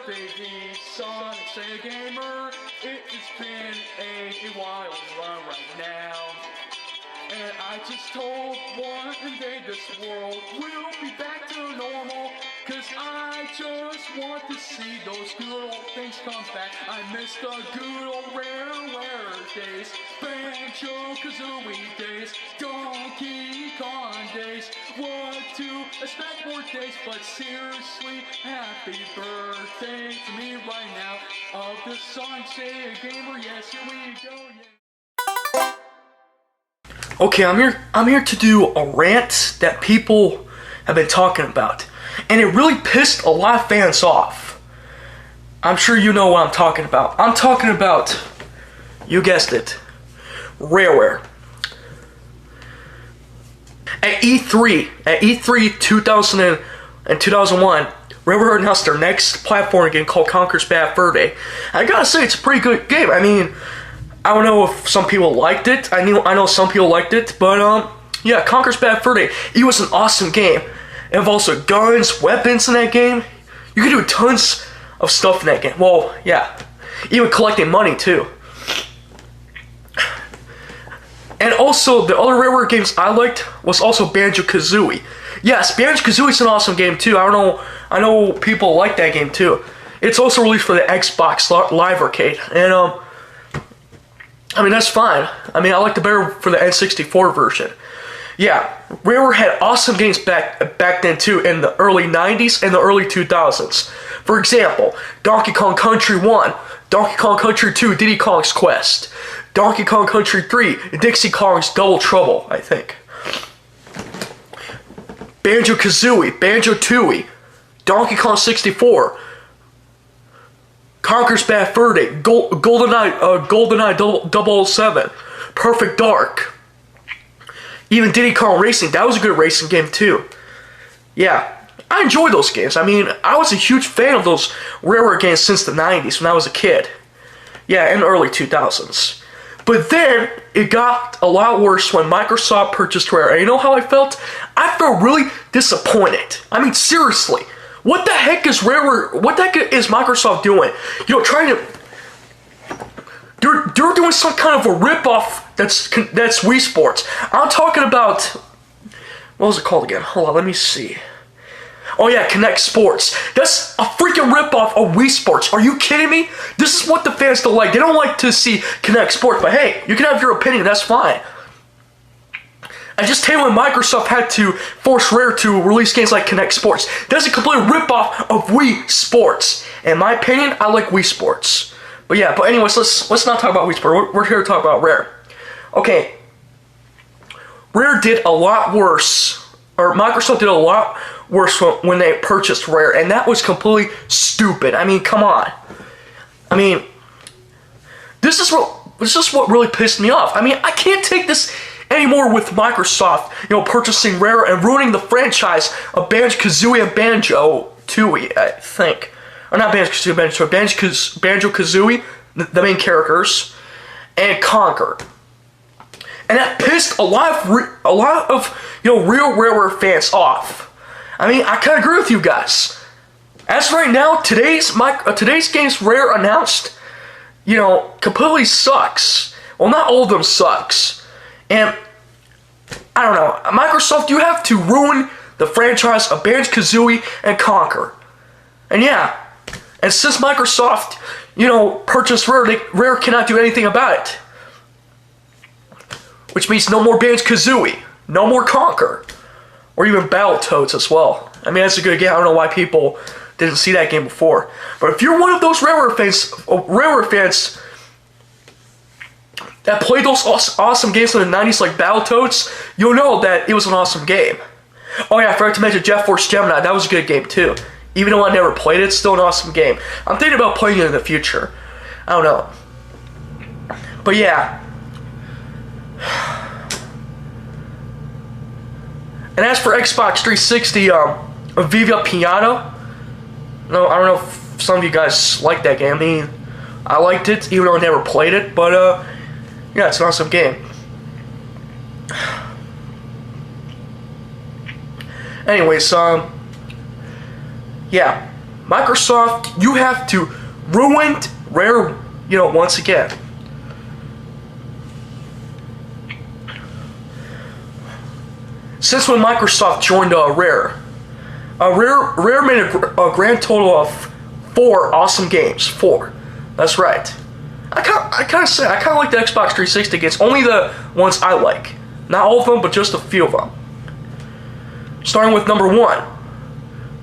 birthday, TheSonicSegaGamer. It has been a wild run right now. And I just hope one day this world will be back to normal. Cause I just want to see those good old things come back. I miss the good old Rareware days, Banjo-Kazooie days, Donkey Kong days. What to expect more days, but seriously, happy birthday to me right now. Of the TheSonicSegaGamer, yes, here we go, yeah. Okay, I'm here to do a rant that people have been talking about, and it really pissed a lot of fans off. I'm sure you know what I'm talking about. I'm talking about, you guessed it, Rareware. At E3 2000 and 2001, Rareware announced their next platform game called Conker's Bad Fur Day. I gotta say, it's a pretty good game. I mean, I don't know if some people liked it. I know some people liked it, but yeah, Conker's Bad Fur Day. It was an awesome game. It involves guns, weapons in that game. You can do tons of stuff in that game. Well, yeah, even collecting money too. And also, the other Rareware games I liked was also Banjo-Kazooie. Yes, Banjo-Kazooie is an awesome game too. I know people like that game too. It's also released for the Xbox Live Arcade, and I mean, that's fine. I mean, I like the better for the N64 version. Yeah, Rareware had awesome games back then too, in the early 90s and the early 2000s. For example, Donkey Kong Country 1, Donkey Kong Country 2, Diddy Kong's Quest, Donkey Kong Country 3, Dixie Kong's Double Trouble, I think. Banjo-Kazooie, Banjo-Tooie, Donkey Kong 64, Conker's Bad Fur Day, GoldenEye 007, Perfect Dark, even Diddy Kong Racing. That was a good racing game too. Yeah, I enjoy those games. I mean, I was a huge fan of those Rareware games since the 90s when I was a kid. Yeah, in the early 2000s. But then, it got a lot worse when Microsoft purchased Rare. And you know how I felt? I felt really disappointed. I mean, seriously. What the heck is Rareware? What the heck is Microsoft doing? You know, trying to. They're doing some kind of a ripoff that's Wii Sports. I'm talking about. What was it called again? Hold on, let me see. Oh yeah, Kinect Sports. That's a freaking ripoff of Wii Sports. Are you kidding me? This is what the fans don't like. They don't like to see Kinect Sports, but hey, you can have your opinion. That's fine. I just hate when Microsoft had to force Rare to release games like Kinect Sports. That's a complete ripoff of Wii Sports. In my opinion, I like Wii Sports. But yeah, but anyways, let's not talk about Wii Sports. We're here to talk about Rare. Okay. Rare did a lot worse, or Microsoft did a lot worse when they purchased Rare, and that was completely stupid. I mean, come on. I mean, this is what really pissed me off. I mean, I can't take this anymore with Microsoft, you know, purchasing Rare and ruining the franchise of Banjo-Kazooie and Banjo-Tooie, I think. Or not Banjo-Kazooie, Banjo-Kazooie, the main characters, and Conker. And that pissed a lot of you know, real Rareware fans off. I mean, I kind of agree with you guys. As right now, today's games Rare announced, you know, completely sucks. Well, not all of them sucks. And, I don't know, Microsoft, you have to ruin the franchise of Banjo-Kazooie and Conker. And yeah, and since Microsoft, you know, purchased Rare, Rare cannot do anything about it. Which means no more Banjo-Kazooie, no more Conker, or even Battletoads as well. I mean, that's a good game. I don't know why people didn't see that game before. But if you're one of those Rareware fans that played those awesome games in the 90s like Battletoads, you'll know that it was an awesome game. Oh yeah, I forgot to mention Jet Force Gemini. That was a good game too. Even though I never played it, it's still an awesome game. I'm thinking about playing it in the future. I don't know. But yeah. And as for Xbox 360, Viva Piano. No, I don't know if some of you guys like that game. I mean, I liked it, even though I never played it. But yeah, it's an awesome game. Anyways, yeah. Microsoft, you have to ruin Rare, once again. Since when Microsoft joined Rare, Rare made a grand total of 4 awesome games. 4. That's right. I kind of like the Xbox 360 games. Only the ones I like. Not all of them, but just a few of them. Starting with number 1,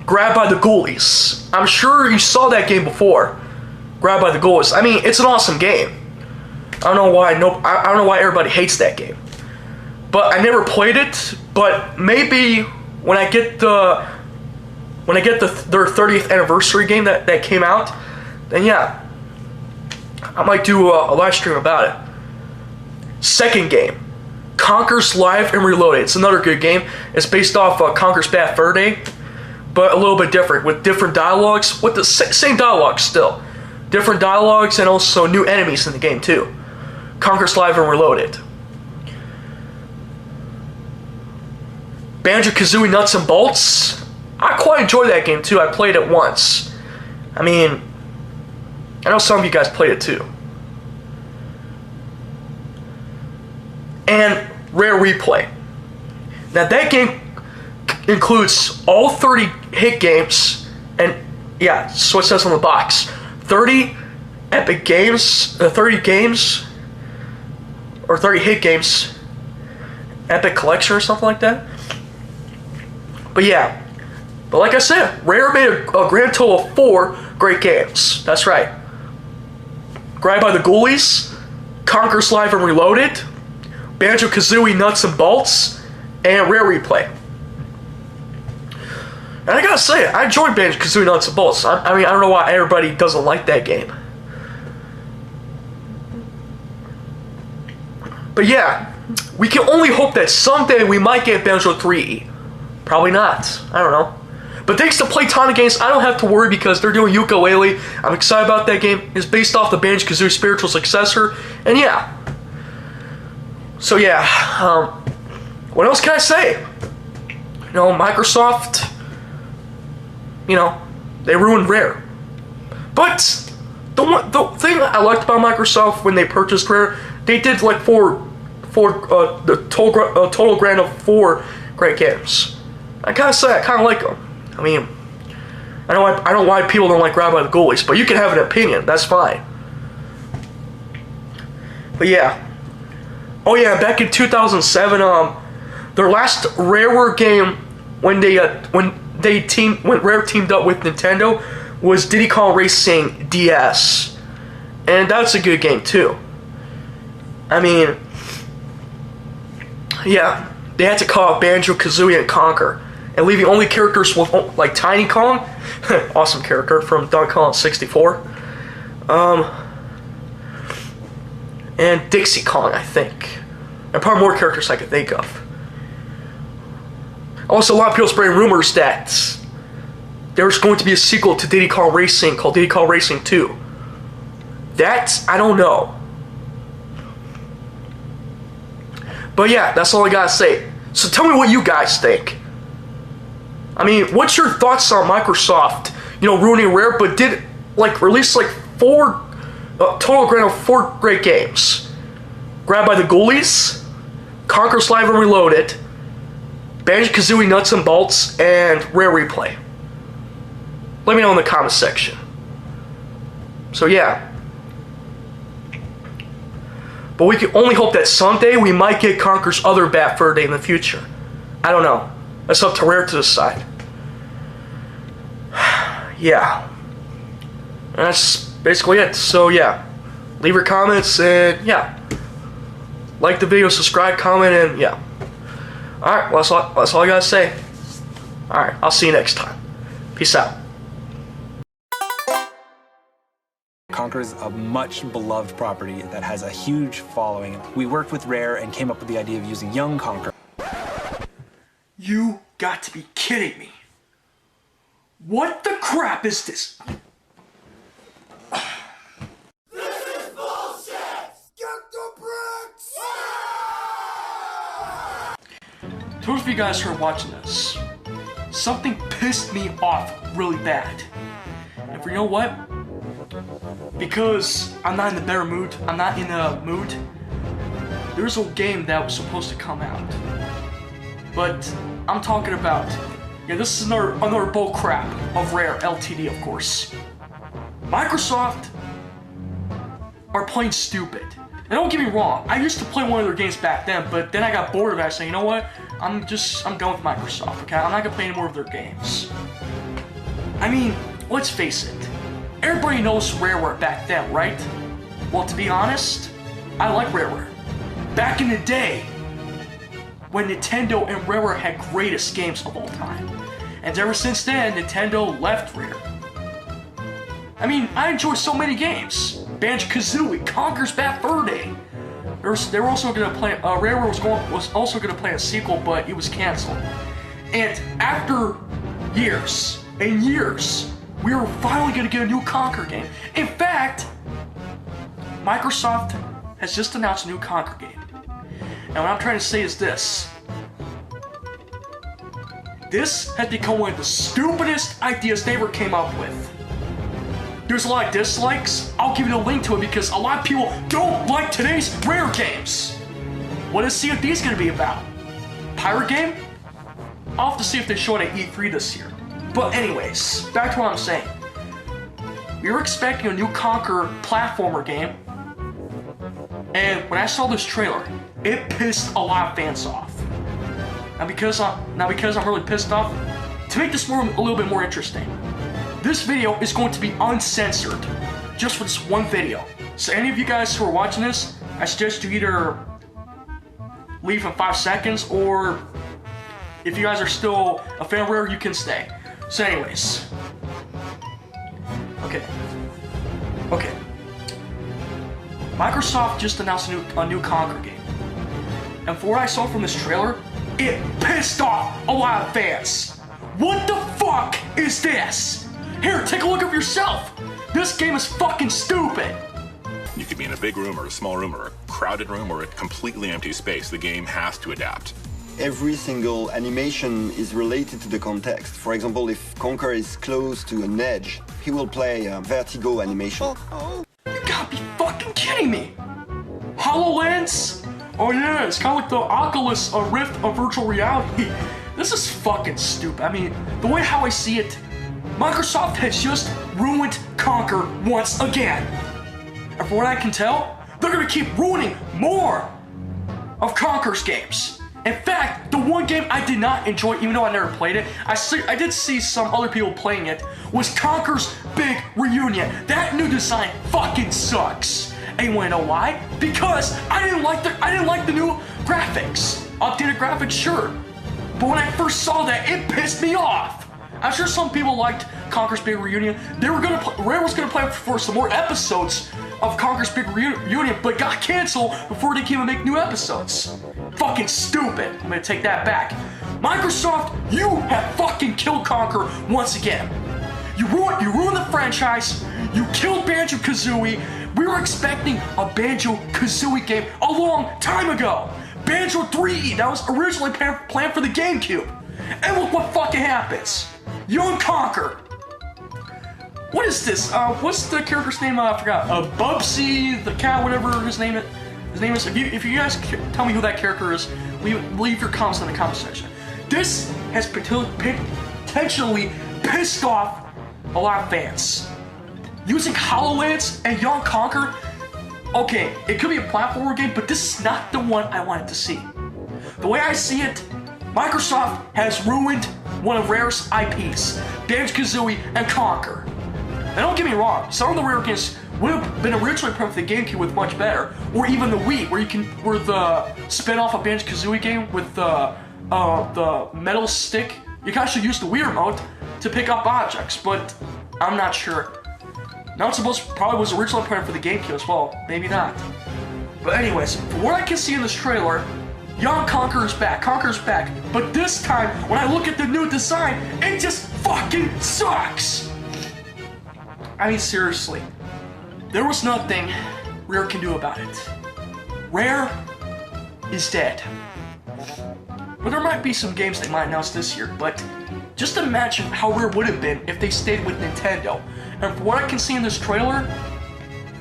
Grab by the Ghoulies. I'm sure you saw that game before. Grab by the Ghoulies. I mean, it's an awesome game. I don't know why everybody hates that game. But I never played it. But maybe when I get their 30th anniversary game that came out, then yeah, I might do a live stream about it. Second game, Conker's Live and Reloaded. It's another good game. It's based off Conker's Bad Fur Day, but a little bit different, with different dialogues, with the same dialogue still. Different dialogues and also new enemies in the game too. Conker's Live and Reloaded. Banjo-Kazooie Nuts and Bolts. I quite enjoyed that game too. I played it once. I mean, I know some of you guys played it too. And Rare Replay. Now that game includes all 30 hit games, and yeah, so it says on the box. 30 epic games, 30 games, or 30 hit games, epic collection or something like that. But yeah, but like I said, Rare made a grand total of 4 great games. That's right. Grab by the Ghoulies, Conker's Live and Reloaded, Banjo-Kazooie Nuts and Bolts, and Rare Replay. And I gotta say, I enjoyed Banjo-Kazooie Nuts and Bolts. I mean, I don't know why everybody doesn't like that game. But yeah, we can only hope that someday we might get Banjo 3E. Probably not. I don't know. But thanks to Playtonic Games, I don't have to worry because they're doing Yooka-Laylee. I'm excited about that game. It's based off the Banjo-Kazooie spiritual successor. And yeah. So yeah. What else can I say? Microsoft, they ruined Rare. But the thing I liked about Microsoft when they purchased Rare, they did like the total grand of 4 great games. I gotta say, I kind of like them. I mean, I don't know why people don't like Grab by the Ghoulies, but you can have an opinion. That's fine. But yeah. Oh yeah, back in 2007, their last Rareware game when Rare teamed up with Nintendo was Diddy Kong Racing DS, and that's a good game too. I mean, yeah, they had to call out Banjo-Kazooie and Conker, and leaving only characters with like Tiny Kong, awesome character from Donkey Kong 64, and Dixie Kong, I think, and probably more characters I could think of. Also, a lot of people spreading rumors that there's going to be a sequel to Diddy Kong Racing called Diddy Kong Racing 2. That, I don't know. But yeah, that's all I gotta say. So tell me what you guys think. I mean, what's your thoughts on Microsoft, ruining Rare, but did, release, 4, total grand of 4 great games. Grab by the Ghoulies, Conker's Live and Reloaded, Banjo-Kazooie Nuts and Bolts, and Rare Replay. Let me know in the comment section. So yeah. But we can only hope that someday we might get Conker's other Bad Fur Day in the future. I don't know. That's up to Rare to decide. Yeah. And that's basically it. So yeah. Leave your comments and yeah. Like the video, subscribe, comment, and yeah. Alright, well, that's all I gotta say. Alright, I'll see you next time. Peace out. Conker is a much beloved property that has a huge following. We worked with Rare and came up with the idea of using young Conker. You got to be kidding me. What the crap is this? This is bullshit! Get the bricks! To those of you guys who are watching this, something pissed me off really bad. And for you know what? Because I'm not in the better mood, I'm not in a mood, there's a game that was supposed to come out. But I'm talking about, yeah, this is another bull crap of Rare Ltd, of course. Microsoft are playing stupid. And don't get me wrong, I used to play one of their games back then, but then I got bored of it. I said, you know what? I'm done with Microsoft, okay? I'm not gonna play any more of their games. I mean, let's face it. Everybody knows Rareware back then, right? Well, to be honest, I like Rareware. Back in the day, when Nintendo and Rareware had greatest games of all time. And ever since then, Nintendo left Rare. I mean, I enjoy so many games. Banjo-Kazooie, Conker's Bad Fur Day. They were also gonna play. Rareware was also gonna play a sequel, but it was canceled. And after years and years, we were finally gonna get a new Conker game. In fact, Microsoft has just announced a new Conker game. And what I'm trying to say is this. This has become one of the stupidest ideas they ever came up with. There's a lot of dislikes. I'll give you the link to it because a lot of people don't like today's Rare games. What is Sea of Thieves gonna be about? Pirate game? I'll have to see if they show it at E3 this year. But anyways, back to what I'm saying. We were expecting a new Conker platformer game, and when I saw this trailer, it pissed a lot of fans off. Now because I'm really pissed off, to make this a little bit more interesting, this video is going to be uncensored, just for this one video. So any of you guys who are watching this, I suggest you either leave in 5 seconds, or if you guys are still a fan of Rare, you can stay. So anyways. Okay. Microsoft just announced a new Conker game. And for what I saw from this trailer, it pissed off a lot of fans. What the fuck is this? Here, take a look at yourself. This game is fucking stupid. You could be in a big room or a small room or a crowded room or a completely empty space. The game has to adapt. Every single animation is related to the context. For example, if Conker is close to an edge, he will play a vertigo animation. You gotta be fucking kidding me! HoloLens? Oh yeah, it's kind of like the Oculus Rift of virtual reality. This is fucking stupid. I mean, the way how I see it, Microsoft has just ruined Conker once again. And from what I can tell, they're gonna keep ruining more of Conker's games. In fact, the one game I did not enjoy, even though I never played it, I did see some other people playing it, was Conker's Big Reunion. That new design fucking sucks. And you wanna know why? Because I didn't like the new graphics. Updated graphics, sure. But when I first saw that, it pissed me off. I'm sure some people liked Conker's Big Reunion. Rare was gonna play for some more episodes of Conker's Big Reunion, but got canceled before they came and make new episodes. Fucking stupid. I'm gonna take that back. Microsoft, you have fucking killed Conker once again. You ruined the franchise. You killed Banjo-Kazooie. We were expecting a Banjo-Kazooie game a long time ago. Banjo 3E, that was originally planned for the GameCube. And look what fucking happens. Young Conker. What is this? What's the character's name? I forgot. Bubsy, the cat, whatever his name is. If you guys tell me who that character is, leave your comments in the comment section. This has potentially pissed off a lot of fans. Using HoloLens and Young Conker, okay, it could be a platformer game, but this is not the one I wanted to see. The way I see it, Microsoft has ruined one of Rare's IPs, Banjo-Kazooie and Conker. Now don't get me wrong, some of the Rare games would have been originally planned for the GameCube with much better, or even the Wii, where the spin-off of Banjo-Kazooie game with the metal stick, you can actually use the Wii remote to pick up objects, but I'm not sure. Now it's probably was originally planned for the GameCube as well, maybe not. But anyways, from what I can see in this trailer, Young Conker is back, but this time, when I look at the new design, it just fucking sucks! I mean, seriously, there was nothing Rare can do about it. Rare is dead. But there might be some games they might announce this year, but just imagine how Rare would have been if they stayed with Nintendo. And from what I can see in this trailer,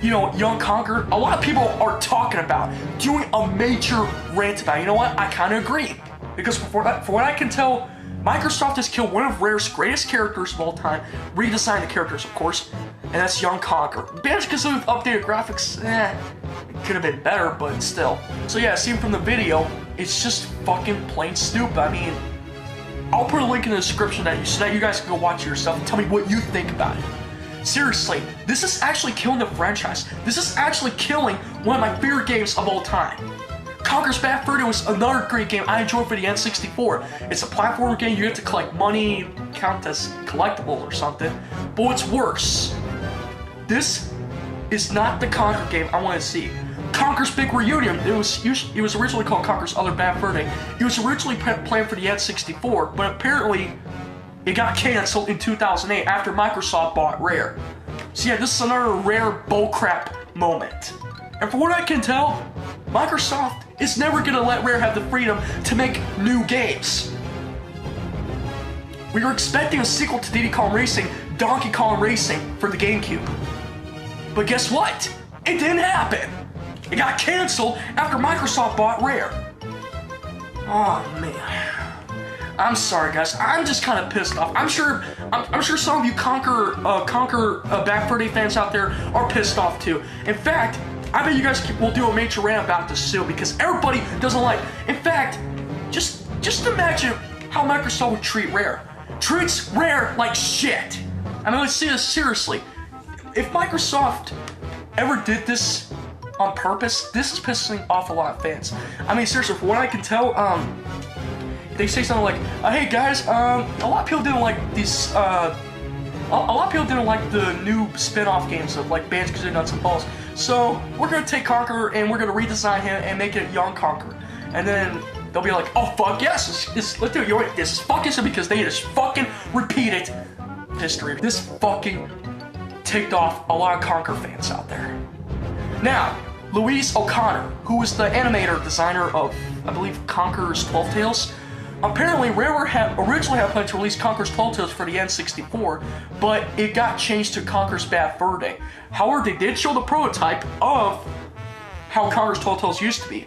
you know, young Conker, a lot of people are talking about doing a major rant about it. You know what? I kind of agree. Because for what I can tell, Microsoft has killed one of Rare's greatest characters of all time, redesigned the characters, of course, and that's young Conker. Because of updated graphics, it could have been better, but still. So yeah, seen from the video, it's just fucking plain stupid. I mean, I'll put a link in the description so that you guys can go watch it yourself and tell me what you think about it. Seriously, this is actually killing the franchise. This is actually killing one of my favorite games of all time. Conker's Bad Fur Day was another great game I enjoyed for the N64. It's a platformer game, you get to collect money, count as collectible or something. But what's worse, this is not the Conker game I want to see. Conker's Big Reunion, it was originally called Conker's Other Bad Fur Day. It was originally planned for the N64, but apparently it got canceled in 2008 after Microsoft bought Rare. So yeah, this is another Rare bullcrap moment. And from what I can tell, Microsoft is never gonna let Rare have the freedom to make new games. We were expecting a sequel to Diddy Kong Racing, Donkey Kong Racing for the GameCube. But guess what? It didn't happen. It got canceled after Microsoft bought Rare. Oh man. I'm sorry guys, I'm just kind of pissed off. I'm sure some of you Conker Bad Fur Day fans out there are pissed off too. In fact, I bet you guys will do a major rant about this soon because everybody doesn't like. In fact, just imagine how Microsoft would treat Rare. Treats Rare like shit. I mean, let's see this seriously. If Microsoft ever did this on purpose, this is pissing off a lot of fans. I mean, seriously, from what I can tell, they say something like, "Hey guys, a lot of people didn't like these. A lot of people didn't like the new spin-off games of like Banjo-Kazooie Nuts and Balls. So we're gonna take Conker and we're gonna redesign him and make it young Conker." And then they'll be like, "Oh fuck yes, let's do it. This is fucking so," because they just fucking repeated history. This fucking ticked off a lot of Conker fans out there. Now, Louise O'Connor, who was the animator designer of, I believe, Conker's 12 Tales. Apparently, Rareware originally had planned to release Conker's 12 Tales for the N64, but it got changed to Conker's Bad Fur Day. However, they did show the prototype of how Conker's 12 Tales used to be.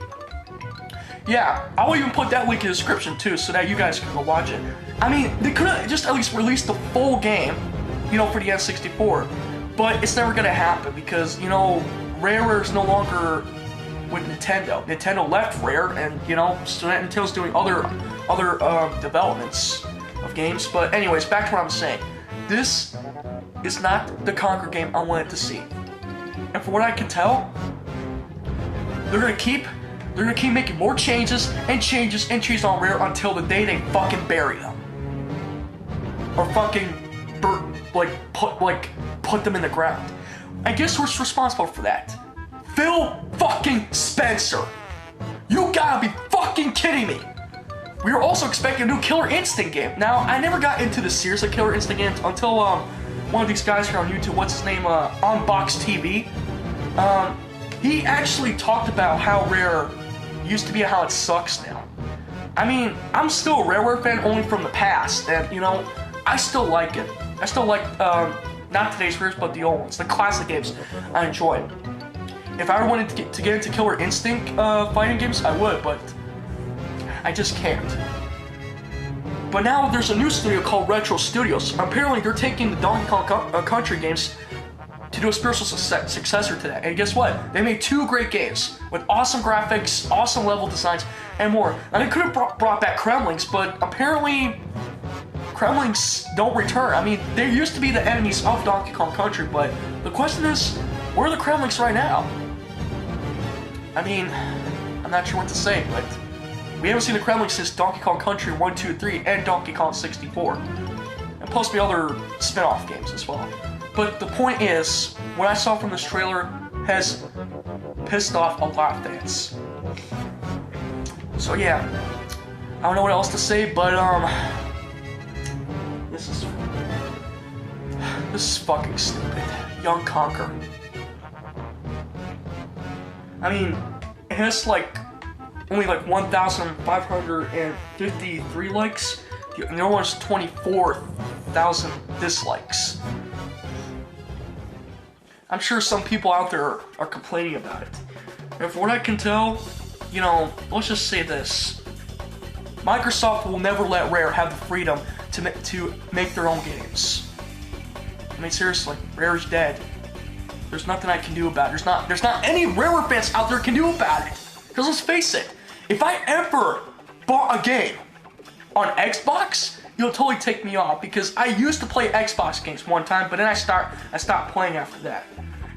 Yeah, I'll even put that link in the description too, so that you guys can go watch it. I mean, they could have just at least released the full game, you know, for the N64, but it's never gonna happen because, you know, Rareware is no longer with Nintendo. Nintendo left Rare, and you know, so Nintendo's doing other developments of games. But anyways, back to what I'm saying. This is not the Conker game I wanted to see. And from what I can tell, they're gonna keep making more changes and changes and changes on Rare until the day they fucking bury them, or fucking put them in the ground. And guess who's responsible for that? Phil fucking Spencer. You gotta be fucking kidding me. We were also expecting a new Killer Instinct game. Now, I never got into the series of Killer Instinct games until one of these guys here on YouTube, what's his name, Unbox TV. He actually talked about how Rare used to be and how it sucks now. I mean, I'm still a Rareware fan only from the past, and you know, I still like it. I still like, not today's Rares, but the old ones, the classic games I enjoy. If I ever wanted to get into Killer Instinct fighting games, I would, but I just can't. But now there's a new studio called Retro Studios. Apparently they're taking the Donkey Kong Country games to do a spiritual successor to that. And guess what? They made two great games with awesome graphics, awesome level designs, and more. Now they could have brought back Kremlings, but apparently Kremlings don't return. I mean, they used to be the enemies of Donkey Kong Country, but the question is, where are the Kremlings right now? I mean, I'm not sure what to say, but we haven't seen the Kremlings since Donkey Kong Country 1, 2, 3, and Donkey Kong 64. And possibly other spin-off games as well. But the point is, what I saw from this trailer has pissed off a lot of fans. So yeah, I don't know what else to say, but this is fucking stupid. Young Conker. I mean, it has like only like 1,553 likes. The other one's 24,000 dislikes. I'm sure some people out there are complaining about it. And from what I can tell, you know, let's just say this. Microsoft will never let Rare have the freedom to make their own games. I mean, seriously, Rare's dead. There's nothing I can do about it. There's not any Rareware fans out there can do about it. Because let's face it, if I ever bought a game on Xbox, you'll totally take me off, because I used to play Xbox games one time, but then I stopped playing after that.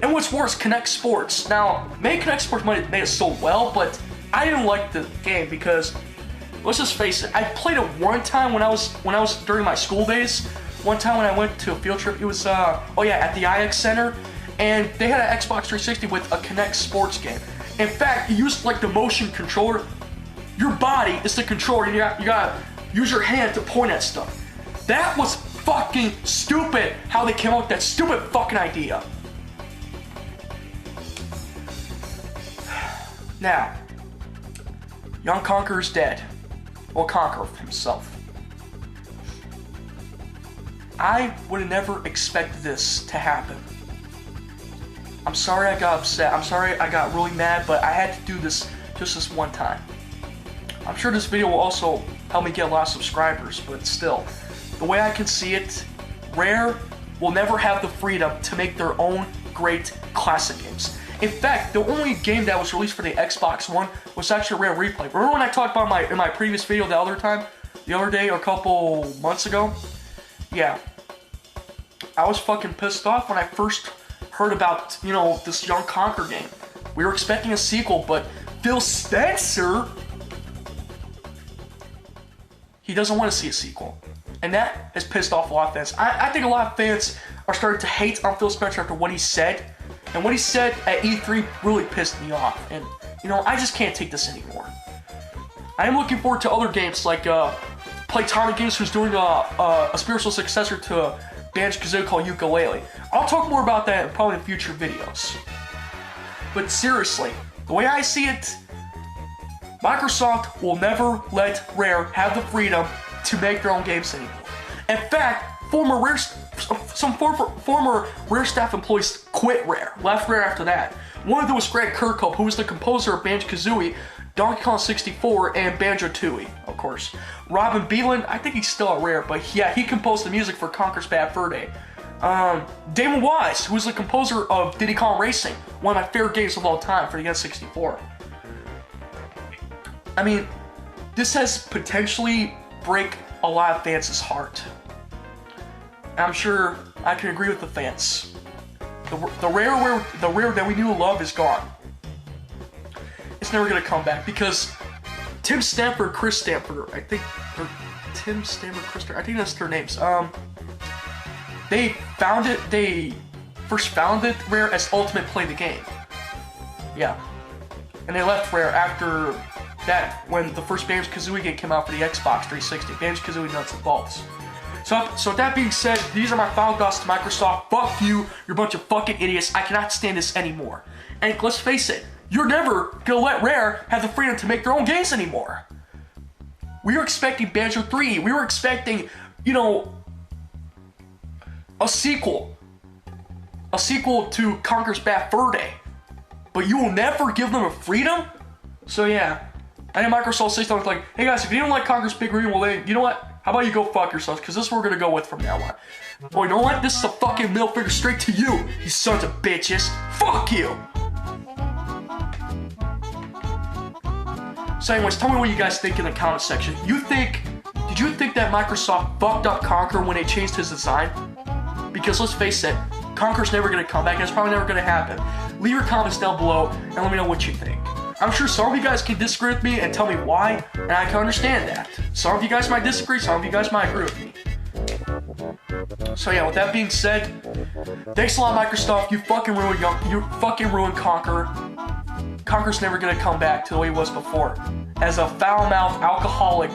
And what's worse, Kinect Sports. Now, maybe Kinect Sports made it so well, but I didn't like the game because, let's just face it, I played it one time when I was during my school days. One time when I went to a field trip, it was at the IX Center, and they had an Xbox 360 with a Kinect Sports game. In fact, you used like the motion controller. Your body is the controller, and you gotta use your hand to point at stuff. That was fucking stupid how they came up with that stupid fucking idea. Now, young Conker is dead. Well, Conker himself. I would have never expected this to happen. I'm sorry I got upset. I'm sorry I got really mad, but I had to do this just this one time. I'm sure this video will also help me get a lot of subscribers, but still, the way I can see it, Rare will never have the freedom to make their own great classic games. In fact, the only game that was released for the Xbox One was actually Rare Replay. Remember when I talked about in my previous video the other day or a couple months ago? Yeah. I was fucking pissed off when I first heard about, you know, this young Conker game. We were expecting a sequel, but Phil Spencer, he doesn't want to see a sequel. And that has pissed off a lot of fans. I think a lot of fans are starting to hate on Phil Spencer after what he said. And what he said at E3 really pissed me off. And, you know, I just can't take this anymore. I am looking forward to other games like Playtonic Games, who's doing a spiritual successor to Banjo-Kazooie called Yooka-Laylee. I'll talk more about that in probably in future videos. But seriously, the way I see it, Microsoft will never let Rare have the freedom to make their own games anymore. In fact, some former Rare staff employees quit Rare, left Rare after that. One of them was Grant Kirkhope, who was the composer of Banjo-Kazooie, Donkey Kong 64, and Banjo-Tooie, of course. Robin Beelan, I think he's still at Rare, but yeah, he composed the music for Conker's Bad Fur Day. Damon Wise, who was the composer of Diddy Kong Racing, one of my favorite games of all time for the N64. I mean, this has potentially break a lot of fans' heart. I'm sure I can agree with the fans. The Rare that we knew and love is gone. It's never gonna come back because Tim Stamford, Chris Stamford, I think that's their names. They first founded Rare as Ultimate Play the Game. Yeah. And they left Rare after that when the first Banjo-Kazooie game came out for the Xbox 360, Banjo-Kazooie Nuts and Bolts. So with that being said, these are my final thoughts to Microsoft. Fuck you, you're a bunch of fucking idiots. I cannot stand this anymore. And let's face it, you're never gonna let Rare have the freedom to make their own games anymore. We were expecting Banjo 3. We were expecting, you know, a sequel to Conker's Bad Fur Day. But you will never give them a freedom? So yeah, I think Microsoft say something like, hey guys, if you don't like Conker's Big Green, well then, you know what? How about you go fuck yourselves, because this is what we're gonna go with from now on. Oh, you know what? This is a fucking middle finger straight to you, you sons of bitches. Fuck you! So anyways, tell me what you guys think in the comment section. Did you think that Microsoft fucked up Conker when they changed his design? Because let's face it, Conker's never gonna come back, and it's probably never gonna happen. Leave your comments down below, and let me know what you think. I'm sure some of you guys can disagree with me and tell me why, and I can understand that. Some of you guys might disagree, some of you guys might agree with me. So yeah, with that being said, thanks a lot, Microsoft. You fucking ruined Conker. Conker's never gonna come back to the way he was before, as a foul-mouthed, alcoholic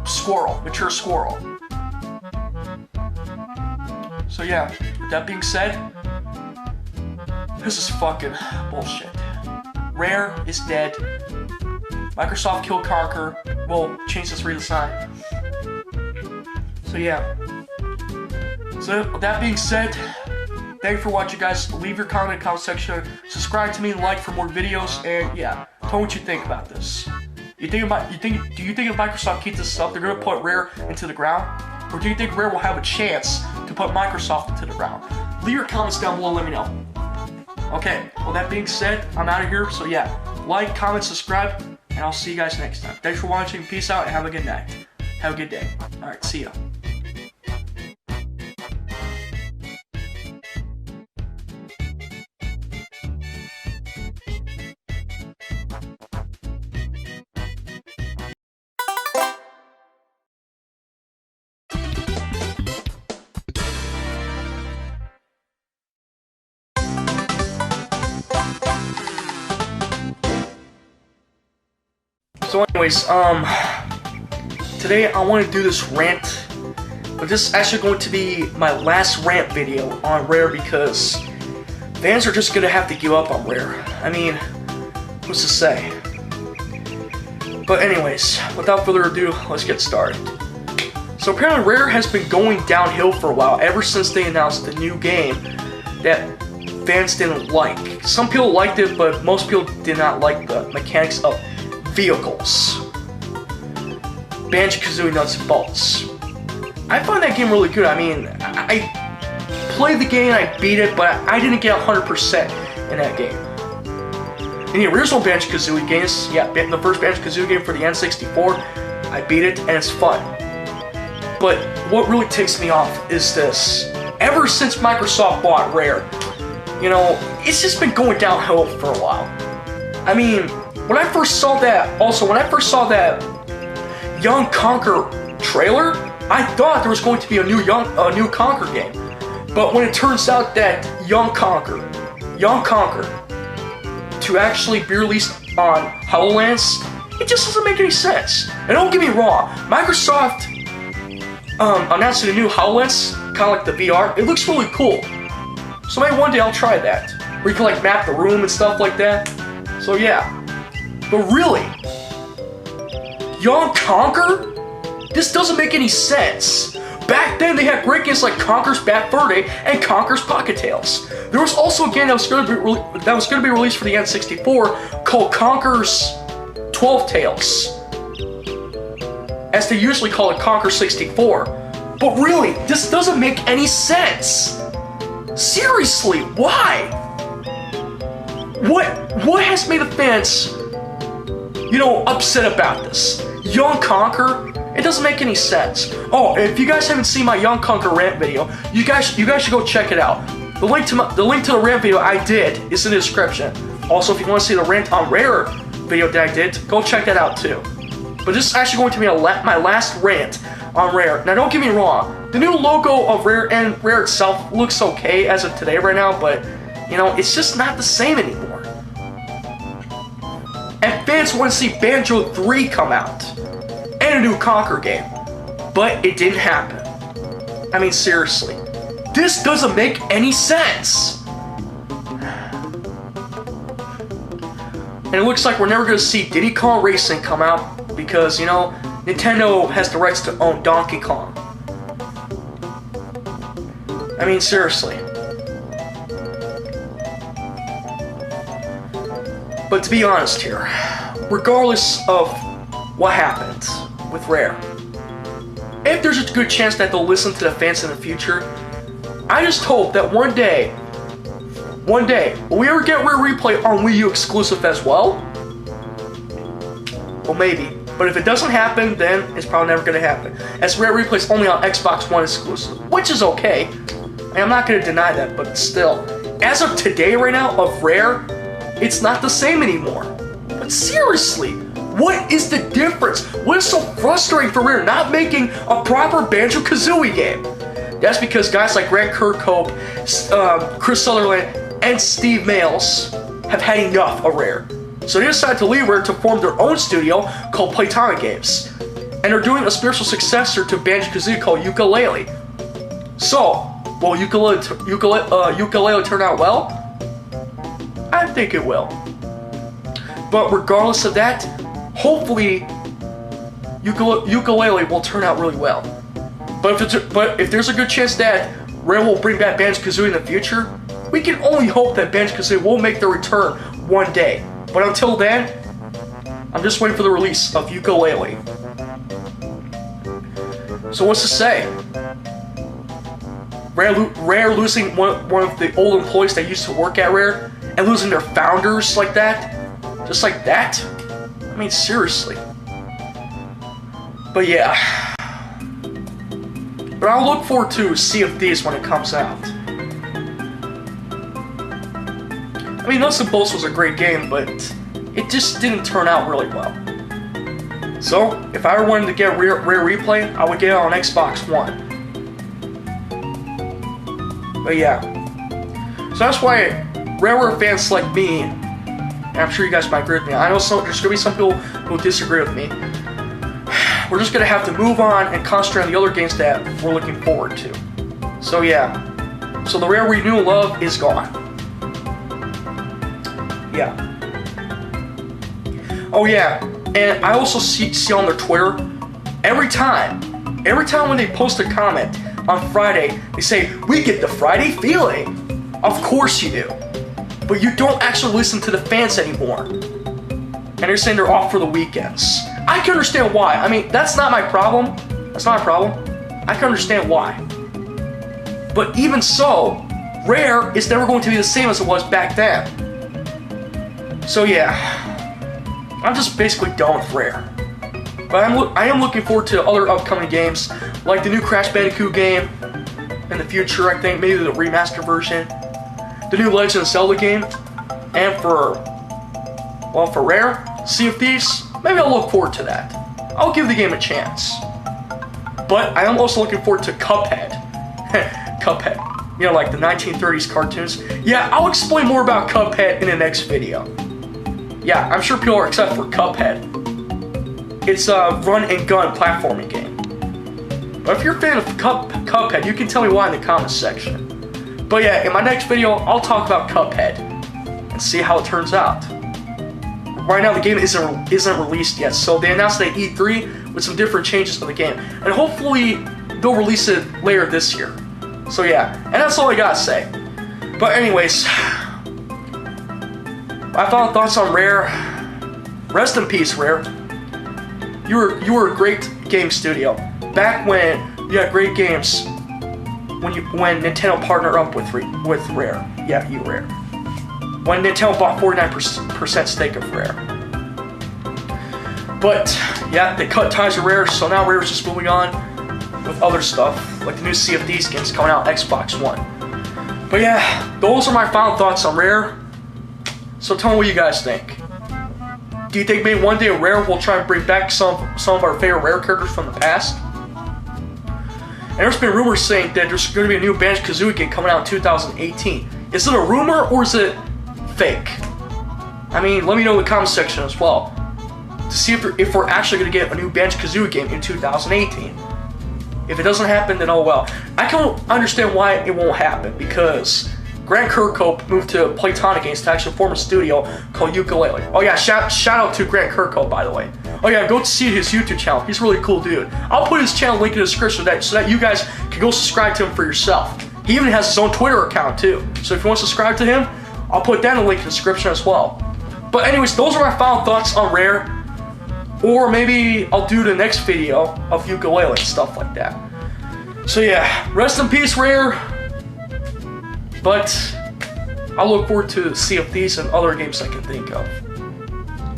squirrel, mature squirrel. So yeah, with that being said, this is fucking bullshit. Rare is dead. Microsoft killed Conker. Well, change this redesign. So yeah. So that being said, thank you for watching, guys. Leave your comment in the comment section. Subscribe to me and like for more videos. And yeah, tell me what you think about this. Do you think if Microsoft keeps this up, they're gonna put Rare into the ground? Or do you think Rare will have a chance to put Microsoft into the ground? Leave your comments down below, let me know. Okay, well that being said, I'm out of here. So yeah, like, comment, subscribe, and I'll see you guys next time. Thanks for watching, peace out, and have a good night. Have a good day. Alright, see ya. So anyways, today I want to do this rant, but this is actually going to be my last rant video on Rare because fans are just gonna have to give up on Rare. I mean, what's to say? But anyways, without further ado, let's get started. So apparently Rare has been going downhill for a while, ever since they announced the new game that fans didn't like. Some people liked it, but most people did not like the mechanics of vehicles. Banjo-Kazooie Nuts and Bolts. I find that game really good. I mean, I played the game, I beat it, but I didn't get 100% in that game. In the original Banjo-Kazooie games, yeah, the first Banjo-Kazooie game for the N64, I beat it, and it's fun. But what really ticks me off is this. Ever since Microsoft bought Rare, you know, it's just been going downhill for a while. I mean, when I first saw that Young Conker trailer, I thought there was going to be a new Conker game. But when it turns out that Young Conker, to actually be released on HoloLens, it just doesn't make any sense. And don't get me wrong, Microsoft announcing a new HoloLens, kind of like the VR, it looks really cool. So maybe one day I'll try that, where you can like map the room and stuff like that. So yeah. But really, Young Conker? This doesn't make any sense. Back then, they had great games like Conker's Bad Fur Day and Conker's Pocket Tales. There was also a game that was going to be released for the N64 called Conker's 12 Tales, as they usually call it, Conker 64. But really, this doesn't make any sense. Seriously, why? What has made the fans, you know, upset about this? Young Conker? It doesn't make any sense. Oh, if you guys haven't seen my Young Conker rant video, you guys should go check it out. The link to the rant video I did is in the description. Also, if you want to see the rant on Rare video that I did, go check that out too. But this is actually going to be my last rant on Rare. Now, don't get me wrong. The new logo of Rare and Rare itself looks okay as of today right now, but you know, it's just not the same anymore. And fans want to see Banjo 3 come out, and a new Conker game, but it didn't happen. I mean, seriously, this doesn't make any sense. And it looks like we're never going to see Diddy Kong Racing come out, because, you know, Nintendo has the rights to own Donkey Kong. I mean, seriously. But to be honest here, regardless of what happened with Rare, if there's a good chance that they'll listen to the fans in the future, I just hope that one day, will we ever get Rare Replay on Wii U exclusive as well? Well, maybe. But if it doesn't happen, then it's probably never going to happen, as Rare Replay is only on Xbox One exclusive, which is okay. And I'm not going to deny that, but still, as of today right now, of Rare, it's not the same anymore. But seriously, what is the difference? What is so frustrating for Rare not making a proper Banjo-Kazooie game? That's because guys like Grant Kirkhope, Chris Sutherland, and Steve Mails have had enough of Rare. So they decided to leave Rare to form their own studio called Playtonic Games. And they're doing a spiritual successor to Banjo-Kazooie called Yooka-Laylee. So, will Yooka-Laylee turn out well? I think it will. But regardless of that, hopefully Yooka-Laylee will turn out really well. But if there's a good chance that Rare will bring back Banjo-Kazooie in the future, we can only hope that Banjo-Kazooie will make their return one day. But until then, I'm just waiting for the release of Yooka-Laylee. So what's to say? Rare losing one of the old employees that used to work at Rare and losing their founders like that? Just like that? I mean, seriously. But yeah. But I'll look forward to Sea of Thieves when it comes out. I mean, Nuts and Bolts was a great game, but it just didn't turn out really well. So, if I ever wanted to get Rare Replay, I would get it on Xbox One. But yeah. So that's why Rareware fans like me, and I'm sure you guys might agree with me, I know there's going to be some people who disagree with me. We're just going to have to move on and concentrate on the other games that we're looking forward to. So yeah. So the Rare Renewal Love is gone. Yeah. Oh yeah, and I also see on their Twitter, every time when they post a comment on Friday, they say, "We get the Friday feeling." Of course you do. But you don't actually listen to the fans anymore. And they're saying they're off for the weekends. I can understand why. I mean, that's not my problem. That's not my problem. I can understand why. But even so, Rare is never going to be the same as it was back then. So yeah, I'm just basically done with Rare. But I am looking forward to other upcoming games, like the new Crash Bandicoot game in the future, I think, maybe the remaster version, the new Legend of Zelda game, and for Rare, Sea of Thieves, maybe I'll look forward to that. I'll give the game a chance. But I am also looking forward to Cuphead. Cuphead. You know, like the 1930s cartoons. Yeah, I'll explain more about Cuphead in the next video. Yeah, I'm sure people are excited for Cuphead. It's a run-and-gun platforming game. But if you're a fan of Cuphead, you can tell me why in the comments section. But yeah, in my next video, I'll talk about Cuphead and see how it turns out. Right now, the game isn't released yet, so they announced it at E3 with some different changes to the game. And hopefully, they'll release it later this year. So yeah, and that's all I gotta say. But anyways, my final thoughts on Rare. Rest in peace, Rare. You were a great game studio. Back when you had great games, when Nintendo partnered up with Rare. Yeah, you Rare. When Nintendo bought 49% stake of Rare. But yeah, they cut ties with Rare, so now Rare's just moving on with other stuff, like the new Sea of Thieves games coming out on Xbox One. But yeah, those are my final thoughts on Rare. So tell me what you guys think. Do you think maybe one day Rare will try and bring back some of our favorite Rare characters from the past? And there's been rumors saying that there's going to be a new Banjo-Kazooie game coming out in 2018. Is it a rumor or is it fake? I mean, let me know in the comment section as well to see if we're actually going to get a new Banjo-Kazooie game in 2018. If it doesn't happen, then oh well. I can understand why it won't happen, because Grant Kirkhope moved to Playtonic Games to actually form a studio called Yooka-Laylee. Oh yeah, shout out to Grant Kirkhope, by the way. Oh yeah, go see his YouTube channel. He's a really cool dude. I'll put his channel link in the description so that you guys can go subscribe to him for yourself. He even has his own Twitter account too. So if you want to subscribe to him, I'll put that in the link in the description as well. But anyways, those are my final thoughts on Rare. Or maybe I'll do the next video of Yooka-Laylee and stuff like that. So yeah, rest in peace, Rare. But I'll look forward to Sea of Thieves and other games I can think of.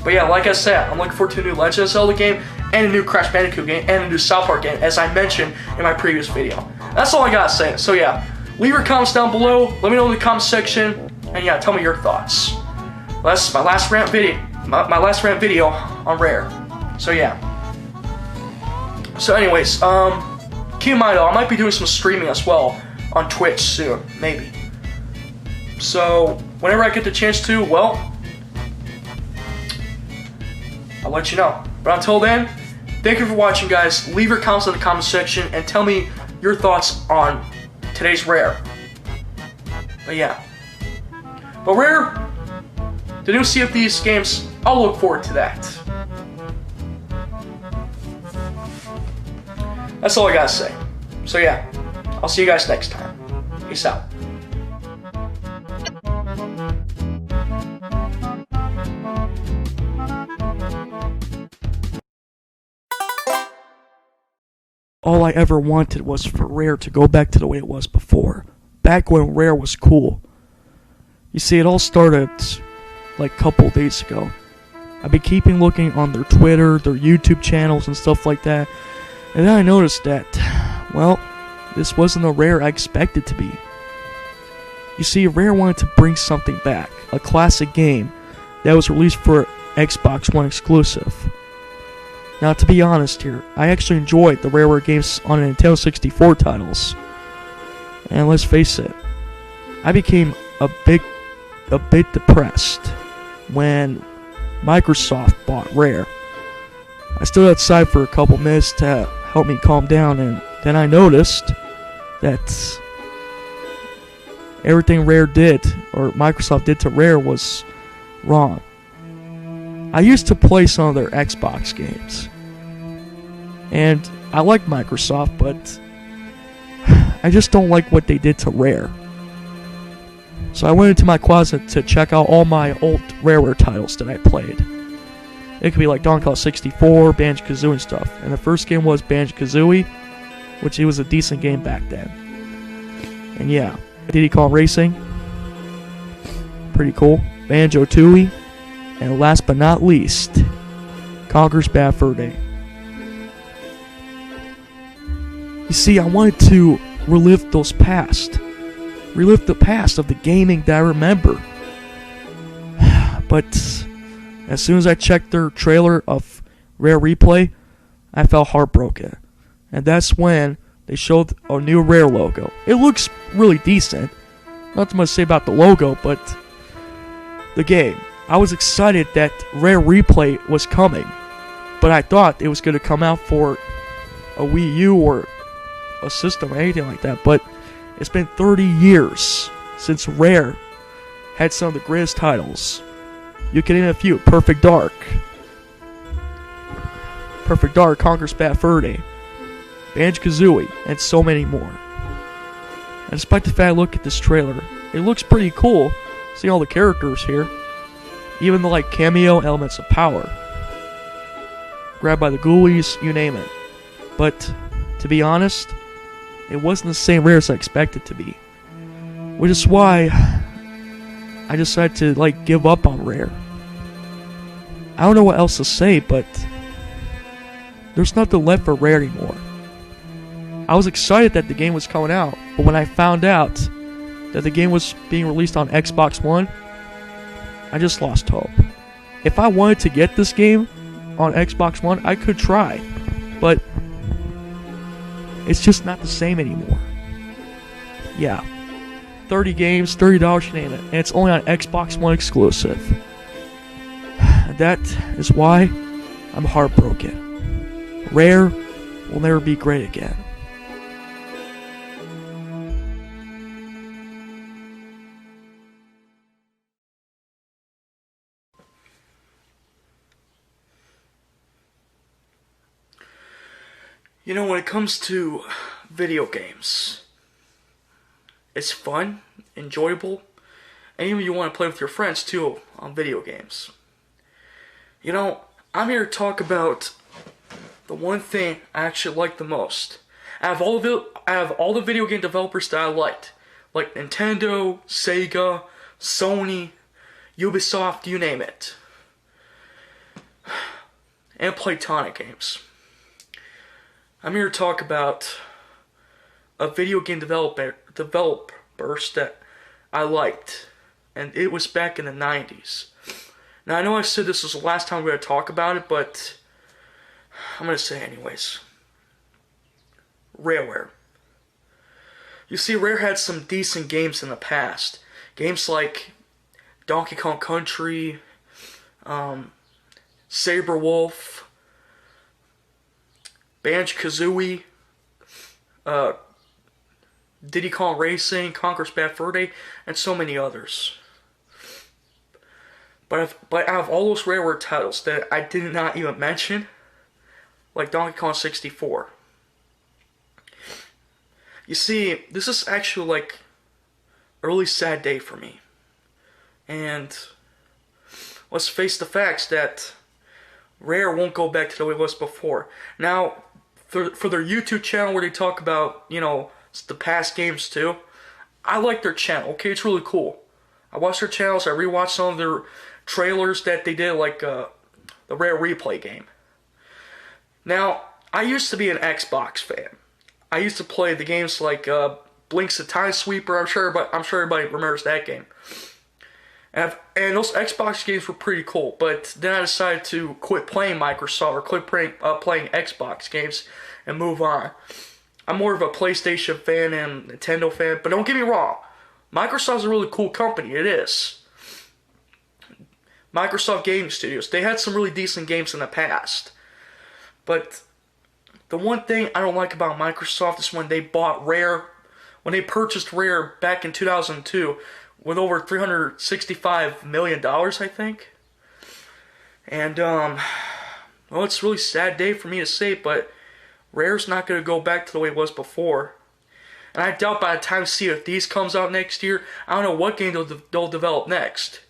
But yeah, like I said, I'm looking forward to a new Legend of Zelda game, and a new Crash Bandicoot game, and a new South Park game, as I mentioned in my previous video. That's all I gotta say. So yeah, leave your comments down below, let me know in the comment section, and yeah, tell me your thoughts. That's my last rant video, my last rant video on Rare. So yeah. So anyways, keep in mind though, I might be doing some streaming as well on Twitch soon, maybe. So, whenever I get the chance to, well, I'll let you know. But until then, thank you for watching, guys. Leave your comments in the comment section and tell me your thoughts on today's Rare. But yeah. But Rare, the new Sea of Thieves games, I'll look forward to that. That's all I gotta say. So yeah, I'll see you guys next time. Peace out. All I ever wanted was for Rare to go back to the way it was before. Back when Rare was cool. You see, it all started like a couple days ago. I've been keeping looking on their Twitter, their YouTube channels and stuff like that. And then I noticed that, well, this wasn't the Rare I expected to be. You see, Rare wanted to bring something back. A classic game that was released for Xbox One exclusive. Now, to be honest here, I actually enjoyed the Rareware games on Nintendo 64 titles. And let's face it, I became a bit depressed when Microsoft bought Rare. I stood outside for a couple minutes to help me calm down, and then I noticed that everything Rare did, or Microsoft did to Rare, was wrong. I used to play some of their Xbox games, and I like Microsoft, but I just don't like what they did to Rare. So I went into my closet to check out all my old Rareware titles that I played. It could be like Donkey Kong 64, Banjo-Kazooie and stuff. And the first game was Banjo-Kazooie, which it was a decent game back then. And yeah, Diddy Kong Racing, pretty cool. Banjo-Tooie, and last but not least, Conker's Bad Fur Day. You see, I wanted to relive those past. Relive the past of the gaming that I remember. But as soon as I checked their trailer of Rare Replay, I felt heartbroken. And that's when they showed a new Rare logo. It looks really decent. Not too much to say about the logo, but the game. I was excited that Rare Replay was coming, but I thought it was going to come out for a Wii U or a system or anything like that. But it's been 30 years since Rare had some of the greatest titles. You can name a few: Perfect Dark, Conker's Bad Fur Day, Banjo-Kazooie, and so many more. And despite the fact I look at this trailer, it looks pretty cool. Seeing all the characters here, even the like cameo elements of power, grabbed by the ghoulies, you name it. But to be honest, it wasn't the same Rare as I expected it to be, which is why I decided to like give up on Rare. I don't know what else to say, but there's nothing left for Rare anymore. I was excited that the game was coming out, but when I found out that the game was being released on Xbox One, I just lost hope. If I wanted to get this game on Xbox One, I could try, but it's just not the same anymore. Yeah, 30 games, $30, you name it, and it's only on Xbox One exclusive. That is why I'm heartbroken. Rare will never be great again. You know, when it comes to video games, it's fun, enjoyable, and even you want to play with your friends too on video games. You know, I'm here to talk about the one thing I actually like the most. Out of all the video game developers that I liked, like Nintendo, Sega, Sony, Ubisoft, you name it, and Playtonic games. I'm here to talk about a video game developers that I liked, and it was back in the 90s. Now, I know I said this was the last time we're going to talk about it, but I'm going to say it anyways. Rareware. You see, Rare had some decent games in the past. Games like Donkey Kong Country, Saber Wolf, Banjo-Kazooie, Diddy Kong Racing, Conker's Bad Fur Day, and so many others. But out of all those Rareware titles that I did not even mention, like Donkey Kong 64, You see, this is actually like a really sad day for me. And let's face the facts that Rare won't go back to the way it was before. Now, for their YouTube channel where they talk about, you know, the past games too, I like their channel, okay? It's really cool. I watch their channels, I rewatch some of their trailers that they did, like the Rare Replay game. Now, I used to be an Xbox fan. I used to play the games like Blink's the Time Sweeper. I'm sure everybody remembers that game. And those Xbox games were pretty cool, but then I decided to quit playing Microsoft or quit playing Xbox games and move on. I'm more of a PlayStation fan and Nintendo fan, but don't get me wrong, Microsoft's a really cool company, it is. Microsoft Gaming Studios, they had some really decent games in the past. But the one thing I don't like about Microsoft is when they bought Rare, when they purchased Rare back in 2002, with over $365 million, I think. And, well, it's a really sad day for me to say, but Rare's not going to go back to the way it was before. And I doubt by the time Sea of Thieves comes out next year, I don't know what game they'll develop next.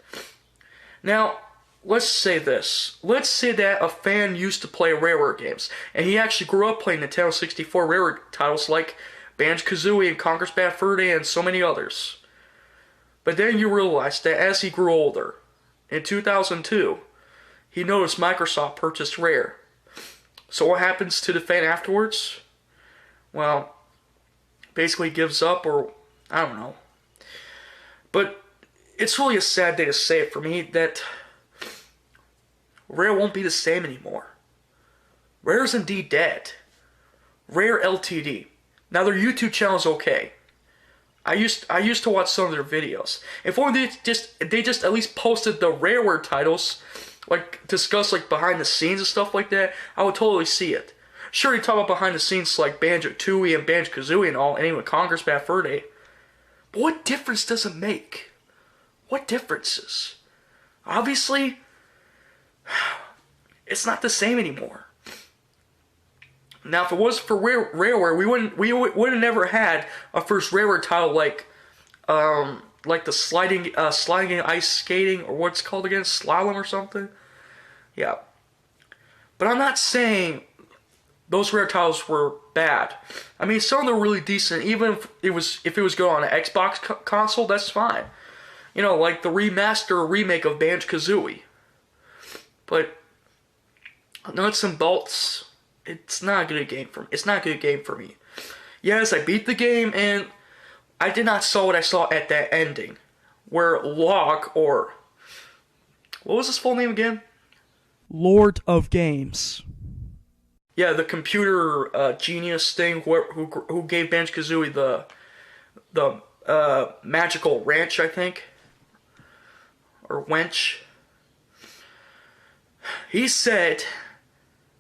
Now, let's say this. Let's say that a fan used to play Rareware games, and he actually grew up playing Nintendo 64 Rareware titles like Banjo-Kazooie and Conker's Bad Fur Day and so many others. But then you realize that as he grew older, in 2002, he noticed Microsoft purchased Rare. So what happens to the fan afterwards? Well, basically gives up, or I don't know. But it's really a sad day to say it for me that Rare won't be the same anymore. Rare's indeed dead. Rare Ltd. Now their YouTube channel is okay. I used to watch some of their videos. If only they just at least posted the Rareware titles, like discuss like behind the scenes and stuff like that, I would totally see it. Sure, you talk about behind the scenes like Banjo-Tooie and Banjo-Kazooie and all, and even Conker's Bad Fur Day. But what difference does it make? What differences? Obviously, it's not the same anymore. Now, if it was for Rareware, we would have never had a first Rareware title like the sliding and ice skating, or what's it called again, slalom or something. Yeah, but I'm not saying those Rare titles were bad. I mean, some of them were really decent. Even if it was going on an Xbox console, that's fine. You know, like the remaster or remake of Banjo-Kazooie. But nuts and bolts, it's not a good game for me. It's not a good game for me. Yes, I beat the game, and I did not saw what I saw at that ending, where Locke, or what was his full name again? Lord of Games. Yeah, the computer genius thing who gave Banjo-Kazooie the magical wrench, I think, or wench. He said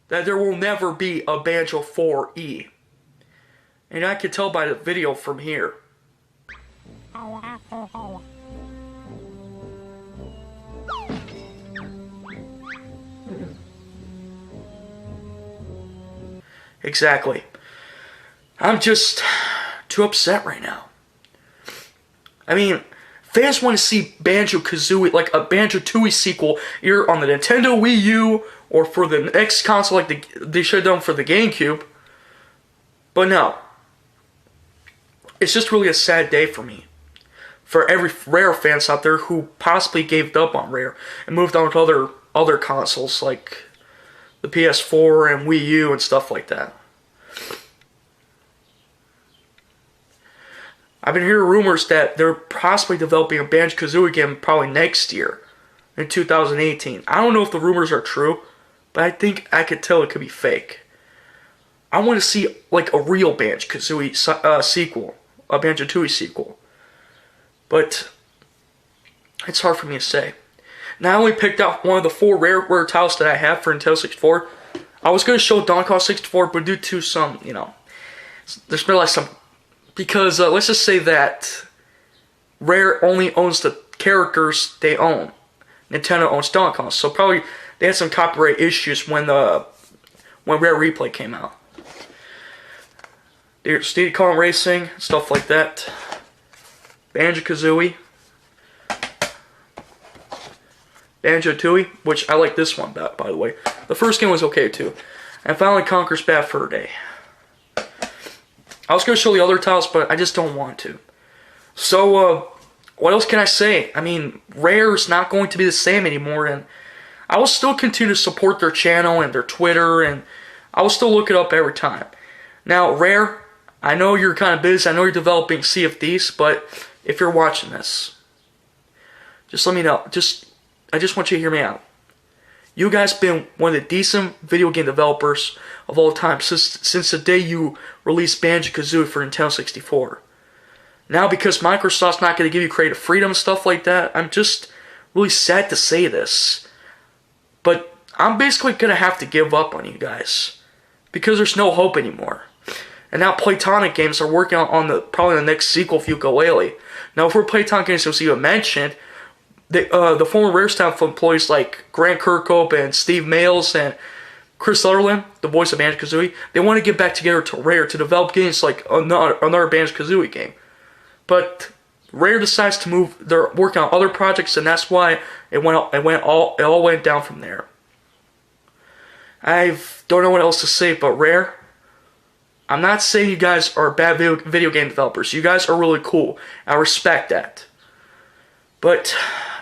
that there will never be a Banjo 4E. And I can tell by the video from here. Exactly. I'm just too upset right now. I mean, fans want to see Banjo-Kazooie, like a Banjo-Tooie sequel, either on the Nintendo Wii U or for the next console like they should have done for the GameCube. But no. It's just really a sad day for me. For every Rare fans out there who possibly gave up on Rare and moved on to other consoles like the PS4 and Wii U and stuff like that. I've been hearing rumors that they're possibly developing a Banjo-Kazooie game probably next year, in 2018. I don't know if the rumors are true, but I think I could tell it could be fake. I want to see like a real Banjo-Kazooie sequel, a Banjo-Tooie sequel. But it's hard for me to say. Now, I only picked out one of the 4 Rareware titles that I have for Nintendo 64. I was going to show Donkey Kong 64, but due to some, you know, there's been like some, because let's just say that Rare only owns the characters they own. Nintendo owns Donkey Kong, so probably they had some copyright issues when Rare Replay came out. There's Diddy Kong Racing, stuff like that. Banjo-Kazooie. Banjo-Tooie, which I like this one, by the way. The first game was okay, too. And finally, Conker's Bad Fur Day. I was going to show the other titles, but I just don't want to. So, what else can I say? I mean, Rare's not going to be the same anymore, and I will still continue to support their channel and their Twitter, and I will still look it up every time. Now, Rare, I know you're kind of busy. I know you're developing CFDs, but if you're watching this, just let me know. I just want you to hear me out. You guys been one of the decent video game developers of all time since the day you released Banjo-Kazooie for Nintendo 64. Now, because Microsoft's not going to give you creative freedom and stuff like that, I'm just really sad to say this. But I'm basically going to have to give up on you guys. Because there's no hope anymore. And now Playtonic Games are working on probably the next sequel for Yooka-Laylee. Now, for Playtonic Games, as you mentioned, the former Rare staff employees like Grant Kirkhope and Steve Mails and Chris Sutherland, the voice of Banjo-Kazooie, they want to get back together to Rare to develop games like another Banjo-Kazooie game. But Rare decides to move. They're working on other projects, and that's why it all went down from there. I don't know what else to say, but Rare, I'm not saying you guys are bad video game developers. You guys are really cool. I respect that. But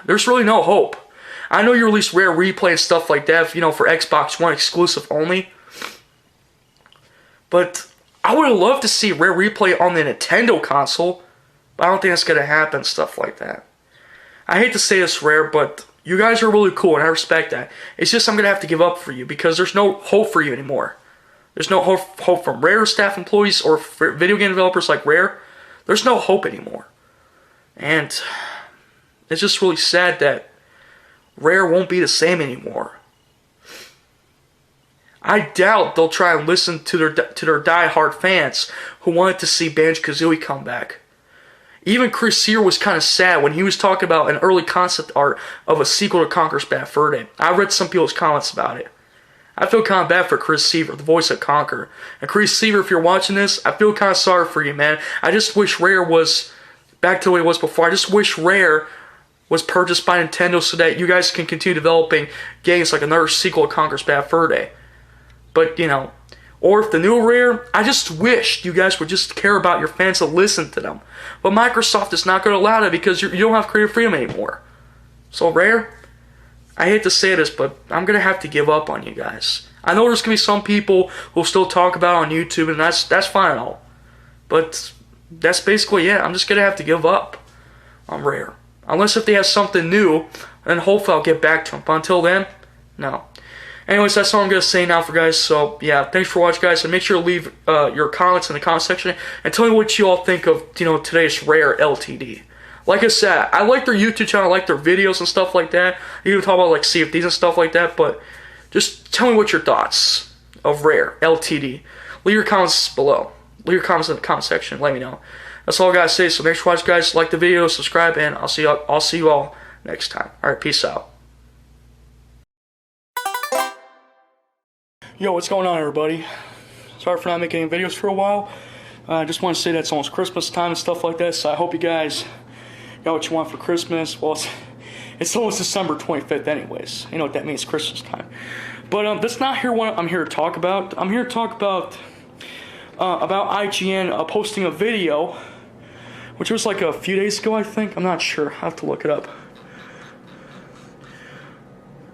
there's really no hope. I know you released Rare Replay and stuff like that, for Xbox One exclusive only. But I would have loved to see Rare Replay on the Nintendo console. But I don't think that's going to happen, stuff like that. I hate to say this, Rare, but you guys are really cool, and I respect that. It's just I'm going to have to give up for you, because there's no hope for you anymore. There's no hope from Rare staff employees or video game developers like Rare. There's no hope anymore. And it's just really sad that Rare won't be the same anymore. I doubt they'll try and listen to their die-hard fans who wanted to see Banjo-Kazooie come back. Even Chris Sear was kind of sad when he was talking about an early concept art of a sequel to Conker's Bad Fur Day. I read some people's comments about it. I feel kind of bad for Chris Seaver, the voice of Conker. And Chris Seaver, if you're watching this, I feel kind of sorry for you, man. I just wish Rare was back to the way it was before. I just wish Rare was purchased by Nintendo so that you guys can continue developing games like another sequel to Conker's Bad Fur Day. But, or if the new Rare, I just wish you guys would just care about your fans and listen to them. But Microsoft is not going to allow that because you don't have creative freedom anymore. So Rare, I hate to say this, but I'm going to have to give up on you guys. I know there's going to be some people who'll still talk about it on YouTube, and that's fine and all. But that's basically it. I'm just going to have to give up on Rare. Unless if they have something new, then hopefully I'll get back to them. But until then, no. Anyways, that's all I'm going to say now for guys. So, yeah, thanks for watching, guys. And make sure to leave your comments in the comment section. And tell me what you all think of, today's Rare LTD. Like I said, I like their YouTube channel. I like their videos and stuff like that. You can talk about, like, CFDs and stuff like that. But just tell me what your thoughts of Rare LTD. Leave your comments below. Leave your comments in the comment section. Let me know. That's all I got to say. So, thanks for watching, guys. Like the video, subscribe, and I'll see you all next time. All right, peace out. Yo, what's going on, everybody? Sorry for not making any videos for a while. I just want to say that it's almost Christmas time and stuff like that, so I hope you guys got what you want for Christmas. Well, it's almost December 25th anyways. You know what that means, Christmas time. But that's not what I'm here to talk about. I'm here to talk about IGN posting a video, which was like a few days ago, I think. I'm not sure. I have to look it up.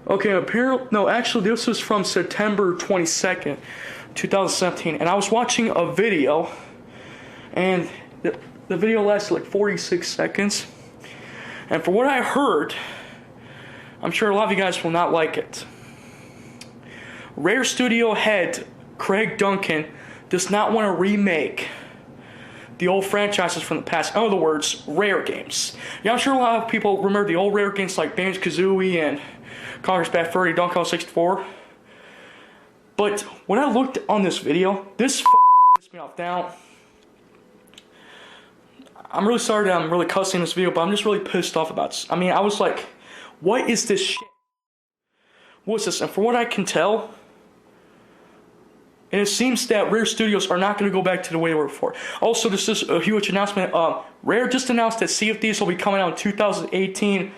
Okay, actually, this was from September 22nd, 2017, and I was watching a video, and the video lasted like 46 seconds, and for what I heard, I'm sure a lot of you guys will not like it. Rare Studio head Craig Duncan does not want to remake the old franchises from the past. In other words, Rare games. Yeah, I'm sure a lot of people remember the old Rare games like Banjo-Kazooie and Conker's Bad Fur Day, Donkey Kong 64. But when I looked on this video, this pissed me off. Now, I'm really sorry that I'm really cussing in this video, but I'm just really pissed off about. I mean, I was like, what is this shit? What's this? And from what I can tell, And it seems that Rare Studios are not going to go back to the way they were before. Also, this is a huge announcement. Rare just announced that Sea of Thieves will be coming out in 2018,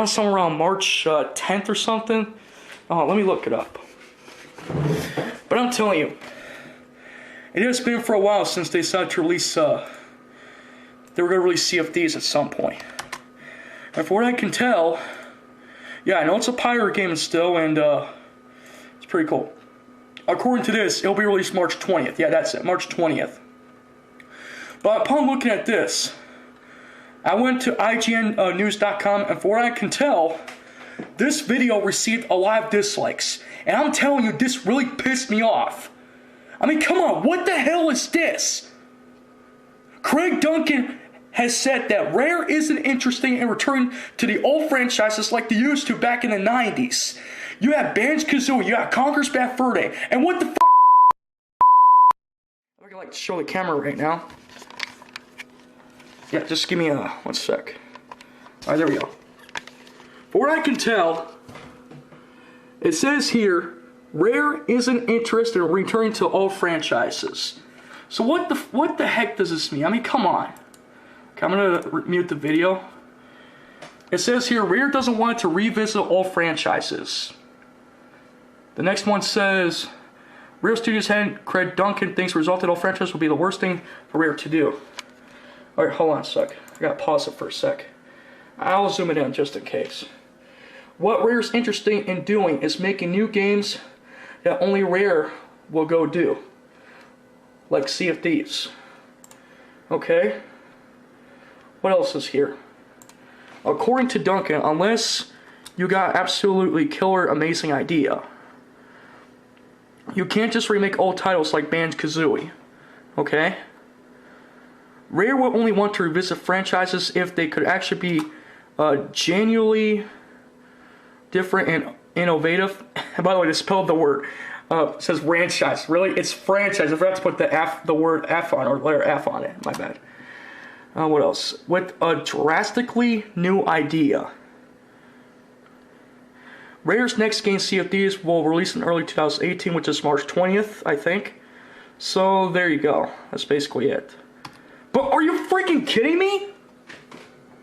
somewhere around March 10th or something. Let me look it up. But I'm telling you, it has been for a while since they decided to release, they were going to release Sea of Thieves at some point. And from what I can tell, yeah, I know it's a pirate game still, and it's pretty cool. According to this, it'll be released March 20th. Yeah, that's it, March 20th. But upon looking at this, I went to IGNnews.com, and from what I can tell, this video received a lot of dislikes. And I'm telling you, this really pissed me off. I mean, come on, what the hell is this? Craig Duncan has said that Rare isn't interested in returning to the old franchises like they used to back in the 90s. You have Banjo-Kazooie, you have Conker's Bad Fur Day, and what the f***? I'm gonna like show the camera right now. Yeah, just give me 1 sec. Alright, there we go. For what I can tell, it says here, Rare isn't interested in returning to old franchises. So what the heck does this mean? I mean, come on. Okay, I'm gonna mute the video. It says here, Rare doesn't want to revisit old franchises. The next one says, Rare Studios head Craig Duncan thinks resulted all franchises will be the worst thing for Rare to do. Alright, hold on a sec. I gotta pause it for a sec. I'll zoom it in just in case. What Rare's interested in doing is making new games that only Rare will go do. Like Sea of Thieves. Okay? What else is here? According to Duncan, unless you got absolutely killer amazing idea, you can't just remake old titles like Banjo-Kazooie. Okay? Rare would only want to revisit franchises if they could actually be genuinely different and innovative. And by the way, they spelled the word. It says franchise. Really? It's franchise. I forgot to put the word F on, or letter F on it. My bad. What else? With a drastically new idea. Rare's next game, Sea of Thieves, will release in early 2018, which is March 20th, I think. So, there you go. That's basically it. But are you freaking kidding me?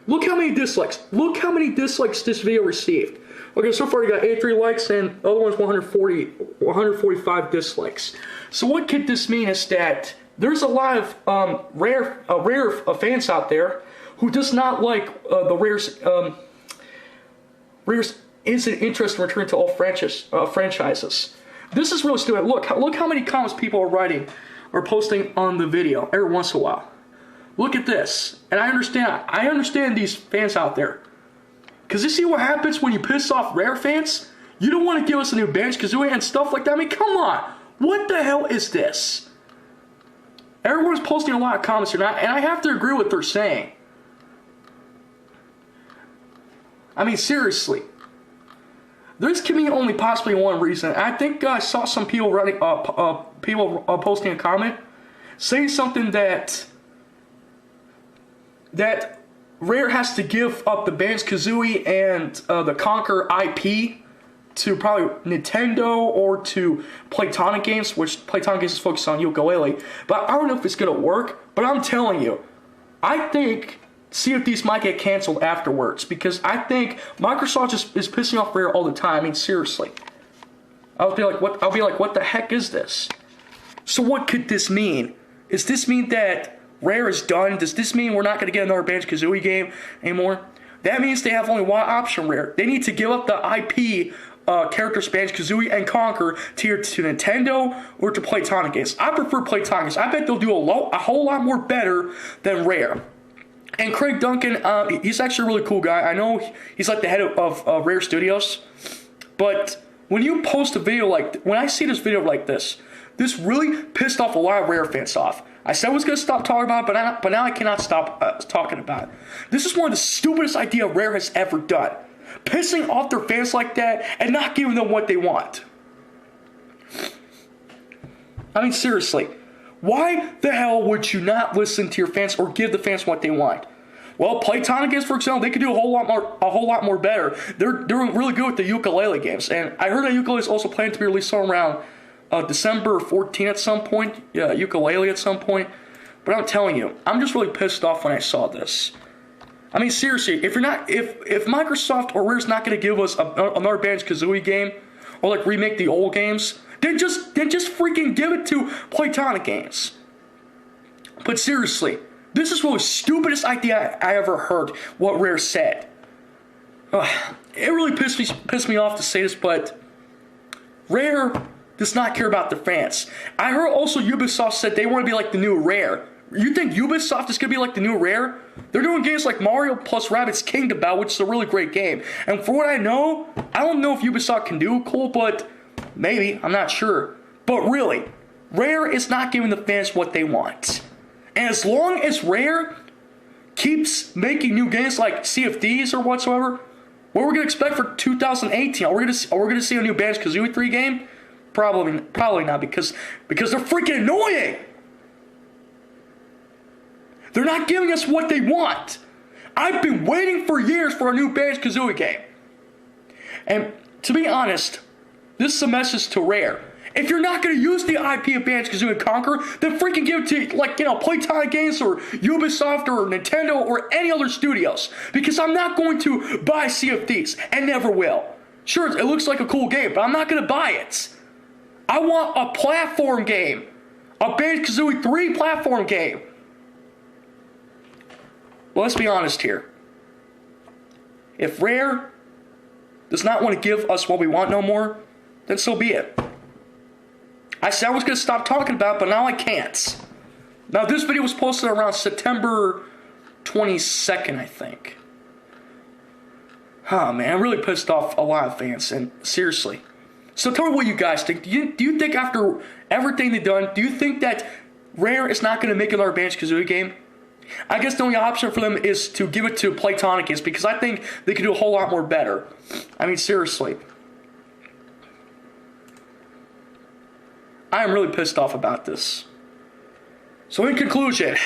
Look how many dislikes. Look how many dislikes this video received. Okay, so far you got 83 likes and the other one's 145 dislikes. So what could this mean is that there's a lot of Rare fans out there who does not like the Rare's isn't interested in returning to all franchises. This is really stupid. Look how many comments people are writing or posting on the video every once in a while. Look at this. And I understand these fans out there. Because you see what happens when you piss off Rare fans? You don't want to give us a new Banjo-Kazooie and stuff like that. I mean, come on. What the hell is this? Everyone's posting a lot of comments here, and I have to agree with what they're saying. I mean, seriously. This can be only possibly one reason. I think I saw some people writing, posting a comment saying something that Rare has to give up the Banjo-Kazooie and the Conker IP to probably Nintendo or to Playtonic Games, which Playtonic Games is focused on ukulele. But I don't know if it's going to work, but I'm telling you, I think Sea of Thieves might get canceled afterwards, because I think Microsoft is pissing off Rare all the time. I mean, seriously. I'll be like, what the heck is this? So what could this mean? Does this mean that Rare is done? Does this mean we're not going to get another Banjo-Kazooie game anymore? That means they have only one option, Rare. They need to give up the IP characters Banjo-Kazooie and Conker to Nintendo or to Playtonic Games. I prefer Playtonic Games. I bet they'll do a whole lot more better than Rare. And Craig Duncan, he's actually a really cool guy. I know he's like the head of Rare Studios. But when you post a video when I see this video like this really pissed off a lot of Rare fans off. I said I was going to stop talking about it, but now I cannot stop talking about it. This is one of the stupidest ideas Rare has ever done. Pissing off their fans like that and not giving them what they want. I mean, seriously. Why the hell would you not listen to your fans or give the fans what they want? Well, Playtonic games, for example, they could do a whole lot more better. They're doing really good with the ukulele games, and I heard that ukulele is also planning to be released somewhere around December 14th at some point, ukulele at some point. But I'm telling you, I'm just really pissed off when I saw this. I mean, seriously, if Microsoft or Rare's not going to give us another Banjo-Kazooie game, or like remake the old games, then just freaking give it to Playtonic Games. But seriously, this is really the stupidest idea I ever heard. What Rare said. It really pissed me off to say this, but Rare does not care about the fans. I heard also Ubisoft said they want to be like the new Rare. You think Ubisoft is going to be like the new Rare? They're doing games like Mario plus Rabbids Kingdom Battle, which is a really great game. And for what I know, I don't know if Ubisoft can do cool, but maybe. I'm not sure. But really, Rare is not giving the fans what they want. And as long as Rare keeps making new games like Sea of Thieves or whatsoever, what are we going to expect for 2018? Are we going to see a new Banjo-Kazooie 3 game? Probably not, because they're freaking annoying. They're not giving us what they want. I've been waiting for years for a new Banjo-Kazooie game. And to be honest, this is a message to Rare. If you're not going to use the IP of Banjo-Kazooie and Conker, then freaking give it to, like, Playtonic Games or Ubisoft or Nintendo or any other studios. Because I'm not going to buy Sea of Thieves, and never will. Sure, it looks like a cool game, but I'm not going to buy it. I want a platform game. A Banjo-Kazooie 3 platform game. Well, let's be honest here. If Rare does not want to give us what we want no more, then so be it. I said I was going to stop talking about it, but now I can't. Now, this video was posted around September 22nd, I think. Oh, man, I'm really pissed off a lot of fans, and seriously. So tell me what you guys think. Do you think after everything they've done, do you think that Rare is not going to make another Banjo-Kazooie game? I guess the only option for them is to give it to Playtonic Games, because I think they could do a whole lot more better. I mean, seriously. I am really pissed off about this. So in conclusion,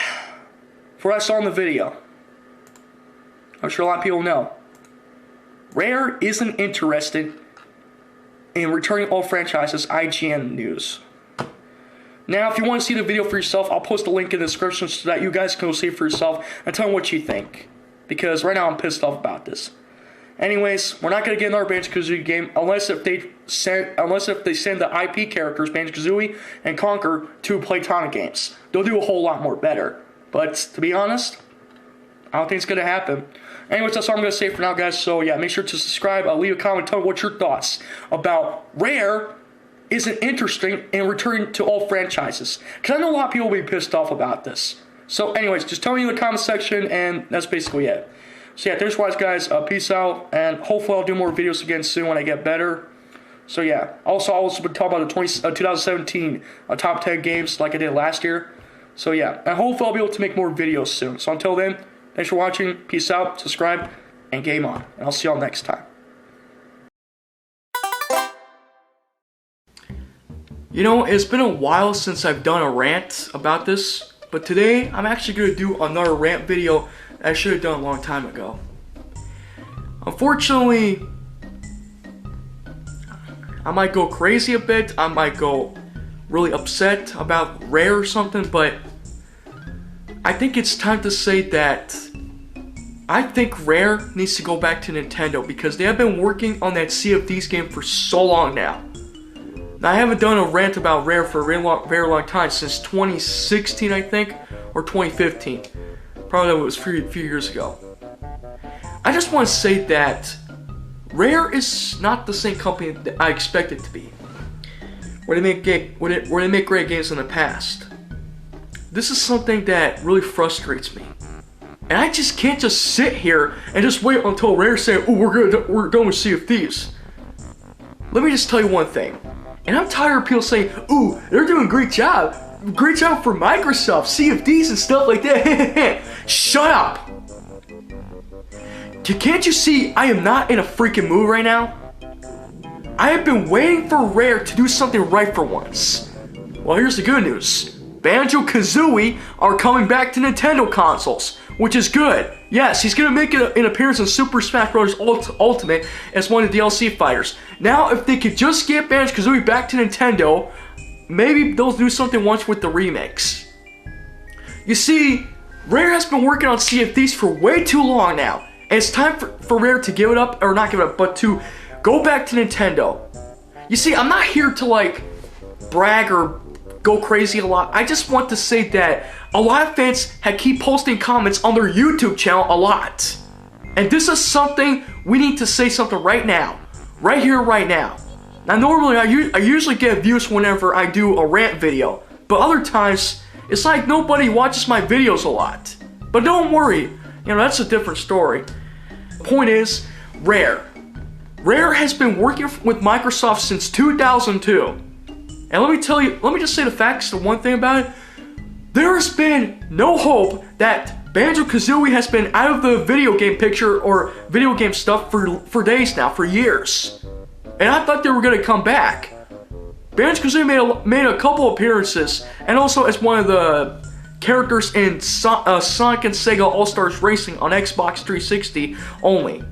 for what I saw in the video, I'm sure a lot of people know, Rare isn't interested in returning all franchises, IGN news. Now, if you want to see the video for yourself, I'll post a link in the description so that you guys can go see it for yourself and tell me what you think. Because right now I'm pissed off about this. Anyways, we're not going to get another Banjo-Kazooie game unless if they send the IP characters, Banjo-Kazooie and Conker, to Playtonic Games. They'll do a whole lot more better. But to be honest, I don't think it's going to happen. Anyways, that's all I'm going to say for now, guys. So yeah, make sure to subscribe. Leave a comment. Tell me what your thoughts about Rare isn't interesting in returning to all franchises. Because I know a lot of people will be pissed off about this. So anyways, just tell me in the comment section, and that's basically it. So yeah, thanks for watching, guys. Peace out, and hopefully I'll do more videos again soon when I get better. So yeah, also I'll also be talking about the 2017 top 10 games like I did last year. So yeah, and hopefully I'll be able to make more videos soon. So until then, thanks for watching. Peace out, subscribe, and game on. And I'll see y'all next time. You know, it's been a while since I've done a rant about this, but today I'm actually going to do another rant video that I should have done a long time ago. Unfortunately, I might go crazy a bit, I might go really upset about Rare or something, but I think it's time to say that I think Rare needs to go back to Nintendo because they have been working on that Sea of Thieves game for so long now. Now, I haven't done a rant about Rare for a very long time, since 2016, I think, or 2015. Probably it was a few years ago. I just want to say that Rare is not the same company that I expect it to be, where they make great games in the past. This is something that really frustrates me. And I just can't just sit here and just wait until Rare say, oh, we're going with Sea of Thieves. Let me just tell you one thing. And I'm tired of people saying, ooh, they're doing a great job. Great job for Microsoft, Sea of Thieves and stuff like that. Shut up. Can't you see I am not in a freaking mood right now? I have been waiting for Rare to do something right for once. Well, here's the good news. Banjo-Kazooie are coming back to Nintendo consoles, which is good. Yes, he's going to make an appearance in Super Smash Bros. Ultimate as one of the DLC fighters. Now, if they could just get Banjo-Kazooie back to Nintendo, maybe they'll do something once with the remakes. You see, Rare has been working on Sea of Thieves for way too long now. And it's time for Rare to give it up, or not give it up, but to go back to Nintendo. You see, I'm not here to like brag or go crazy a lot. I just want to say that a lot of fans keep posting comments on their YouTube channel a lot. And this is something we need to say something right now. Right here, right now. Now normally I usually get views whenever I do a rant video. But other times, it's like nobody watches my videos a lot. But don't worry, you know, that's a different story. Point is, Rare. Rare has been working with Microsoft since 2002. And let me just say the facts, the one thing about it. There has been no hope that Banjo-Kazooie has been out of the video game picture or video game stuff for days now, for years. And I thought they were going to come back. Banjo-Kazooie made a couple appearances, and also as one of the characters in Sonic and Sega All-Stars Racing on Xbox 360 only.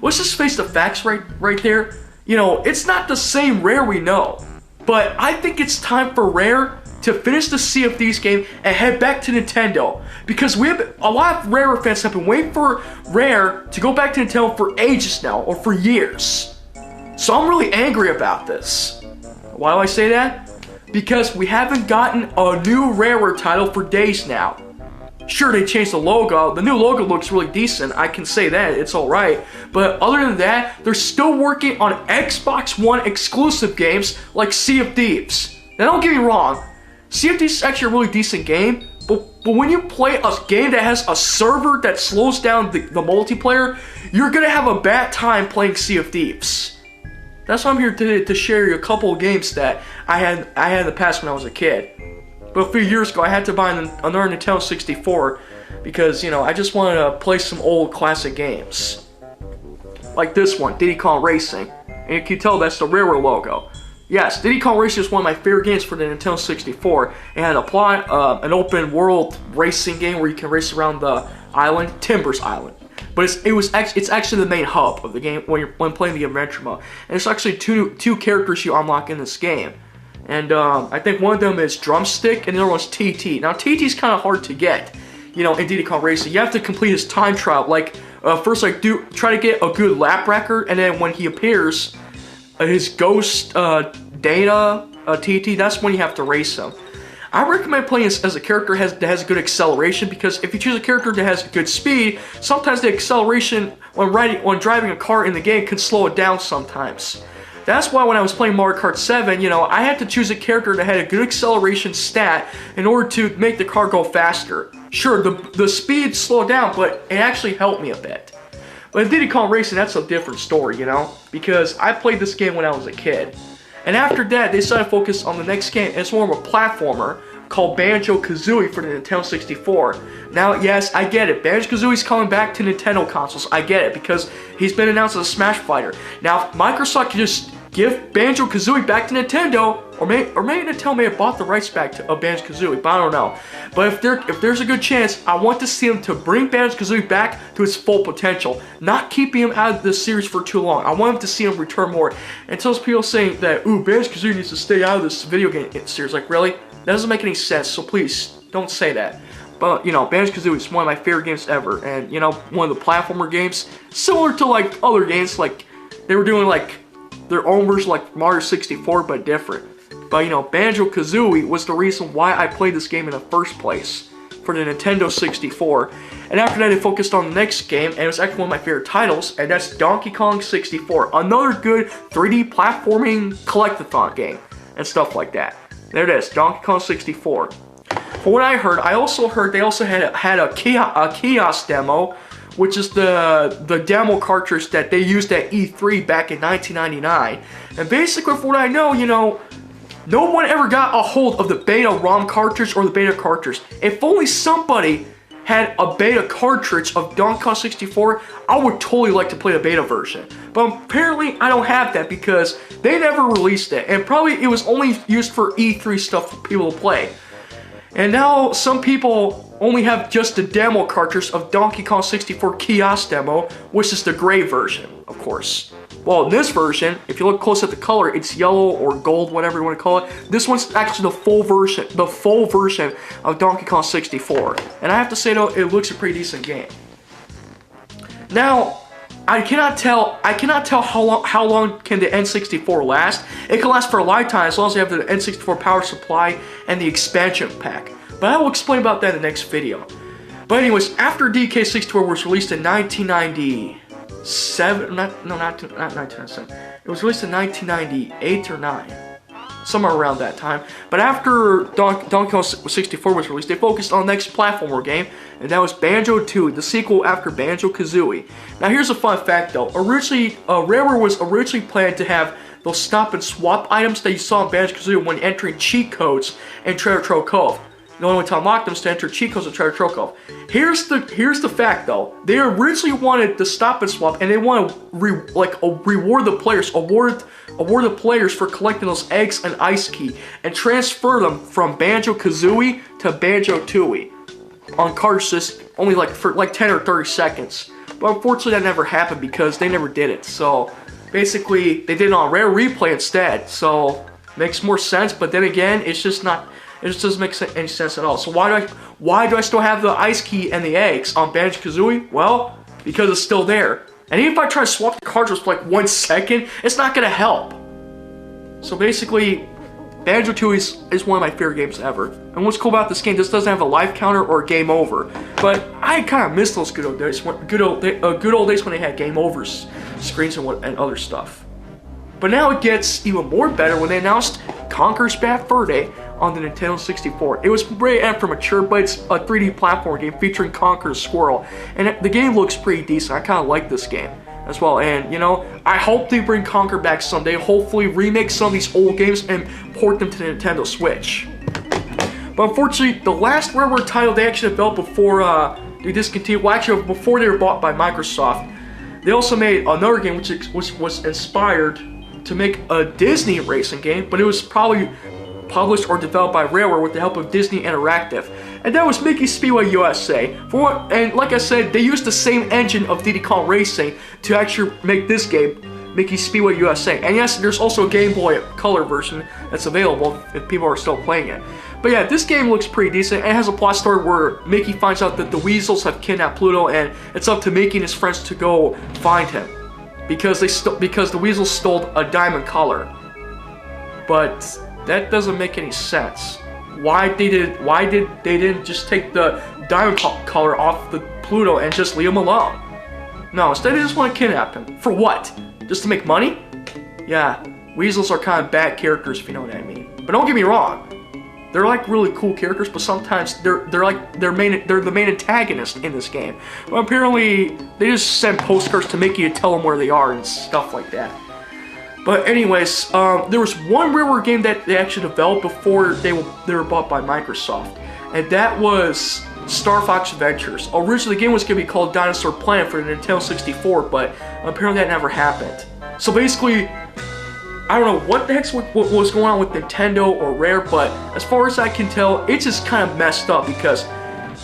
Let's just face the facts right there. You know, it's not the same Rare we know. But I think it's time for Rare to finish the Sea of Thieves game and head back to Nintendo. Because a lot of Rare fans have been waiting for Rare to go back to Nintendo for ages now, or for years. So I'm really angry about this. Why do I say that? Because we haven't gotten a new Rareware title for days now. Sure, they changed the logo. The new logo looks really decent. I can say that. It's alright. But other than that, they're still working on Xbox One exclusive games like Sea of Thieves. Now, don't get me wrong. Sea of Thieves is actually a really decent game. But when you play a game that has a server that slows down the multiplayer, you're going to have a bad time playing Sea of Thieves. That's why I'm here today, to share you a couple of games that I had in the past when I was a kid. But a few years ago, I had to buy another Nintendo 64 because, you know, I just wanted to play some old classic games. Like this one, Diddy Kong Racing. And you can tell that's the Rareware logo. Yes, Diddy Kong Racing is one of my favorite games for the Nintendo 64. It had an open world racing game where you can race around the island, Timbers Island. But it's actually the main hub of the game when playing the adventure mode. And it's actually two characters you unlock in this game. And I think one of them is Drumstick, and the other one's TT. Now, TT's kind of hard to get, you know, in Diddy Kong Racing. You have to complete his time trial. Like, first, like, try to get a good lap record, and then when he appears, his ghost data TT, that's when you have to race him. I recommend playing as a character that has good acceleration, because if you choose a character that has good speed, sometimes the acceleration when driving a car in the game can slow it down sometimes. That's why when I was playing Mario Kart 7, you know, I had to choose a character that had a good acceleration stat in order to make the car go faster. Sure, the speed slowed down, but it actually helped me a bit. But in Diddy Kong Racing, that's a different story, you know, because I played this game when I was a kid. And after that, they decided to focus on the next game. It's more of a platformer called Banjo-Kazooie for the Nintendo 64. Now, yes, I get it. Banjo-Kazooie's coming back to Nintendo consoles. I get it, because he's been announced as a Smash fighter. Now, if Microsoft could just give Banjo-Kazooie back to Nintendo, or maybe Nintendo may have bought the rights back to Banjo-Kazooie, but I don't know. But if there's a good chance, I want to see them to bring Banjo-Kazooie back to its full potential, not keeping him out of the series for too long. I want him to see him return more. And those people saying that, ooh, Banjo-Kazooie needs to stay out of this video game series, like, really? That doesn't make any sense, so please, don't say that. But, you know, Banjo-Kazooie is one of my favorite games ever, and, you know, one of the platformer games, similar to, like, other games, like, they were doing, like, their own version like Mario 64, but different. But, you know, Banjo-Kazooie was the reason why I played this game in the first place, for the Nintendo 64. And after that, I focused on the next game, and it was actually one of my favorite titles, and that's Donkey Kong 64. Another good 3D platforming collectathon game, and stuff like that. There it is, Donkey Kong 64. For what I heard, they also had a kiosk demo, which is the demo cartridge that they used at E3 back in 1999. And basically, from what I know, you know, no one ever got a hold of the beta ROM cartridge or the beta cartridge. If only somebody had a beta cartridge of Donkey Kong 64, I would totally like to play the beta version. But apparently, I don't have that because they never released it. And probably it was only used for E3 stuff for people to play. And now some people only have just the demo cartridge of Donkey Kong 64 Kiosk Demo, which is the gray version, of course. Well, in this version, if you look close at the color, it's yellow or gold, whatever you want to call it. This one's actually the full version of Donkey Kong 64. And I have to say though, it looks a pretty decent game. Now, I cannot tell how long can the N64 last. It can last for a lifetime as long as you have the N64 power supply and the expansion pack. But I will explain about that in the next video. But anyways, after DK64 was released in 1997, not 1997. It was released in 1998 or 9. Somewhere around that time. But after Donkey Kong 64 was released, they focused on the next platformer game, and that was Banjo-Tooie, the sequel after Banjo-Kazooie. Now here's a fun fact though. Originally, Rareware was originally planned to have those stop and swap items that you saw in Banjo-Kazooie when entering cheat codes in Treasure Trove Cove. The only way to unlock them is to enter cheat codes in Treasure Trove Cove. Here's the fact though. They originally wanted the stop and swap, and they want to reward the players, award the players for collecting those eggs and ice key, and transfer them from Banjo-Kazooie to Banjo-Tooie on cartridges only for 10 or 30 seconds. But unfortunately that never happened because they never did it. So basically they did it on Rare Replay instead. So makes more sense, but then again, it just doesn't make any sense at all. So why do I still have the ice key and the eggs on Banjo-Kazooie? Well, because it's still there. And even if I try to swap the cartridge for like 1 second, it's not gonna help. So basically, Banjo-Tooie is one of my favorite games ever. And what's cool about this game, this doesn't have a life counter or game over. But I kind of miss those good old days when they had game overs, screens and other stuff. But now it gets even more better when they announced Conker's Bad Fur Day on the Nintendo 64. It was rated M for mature, but it's a 3D platform game featuring Conker's squirrel. And the game looks pretty decent. I kind of like this game as well. And, you know, I hope they bring Conker back someday. Hopefully remake some of these old games and port them to the Nintendo Switch. But unfortunately, the last Rareware title they actually developed before they discontinued, well actually before they were bought by Microsoft, they also made another game which was inspired to make a Disney racing game, but it was probably published or developed by Rareware with the help of Disney Interactive, and that was Mickey Speedway USA. And like I said, they used the same engine of Diddy Kong Racing to actually make this game, Mickey Speedway USA. And yes, there's also a Game Boy Color version that's available if people are still playing it. But yeah, this game looks pretty decent. It has a plot story where Mickey finds out that the Weasels have kidnapped Pluto, and it's up to Mickey and his friends to go find him because the Weasels stole a diamond collar. But that doesn't make any sense. Why did they didn't just take the diamond collar off the Pluto and just leave him alone? No, instead they just want to kidnap him. For what? Just to make money? Yeah, Weasels are kind of bad characters if you know what I mean. But don't get me wrong, they're like really cool characters, but sometimes they're the main antagonist in this game. But apparently they just send postcards to Mickey to tell them where they are and stuff like that. But anyways, there was one Rareware game that they actually developed before they were bought by Microsoft, and that was Star Fox Adventures. Originally, the game was going to be called Dinosaur Planet for the Nintendo 64, but apparently that never happened. So basically, I don't know what the heck was going on with Nintendo or Rare, but as far as I can tell, it's just kind of messed up because,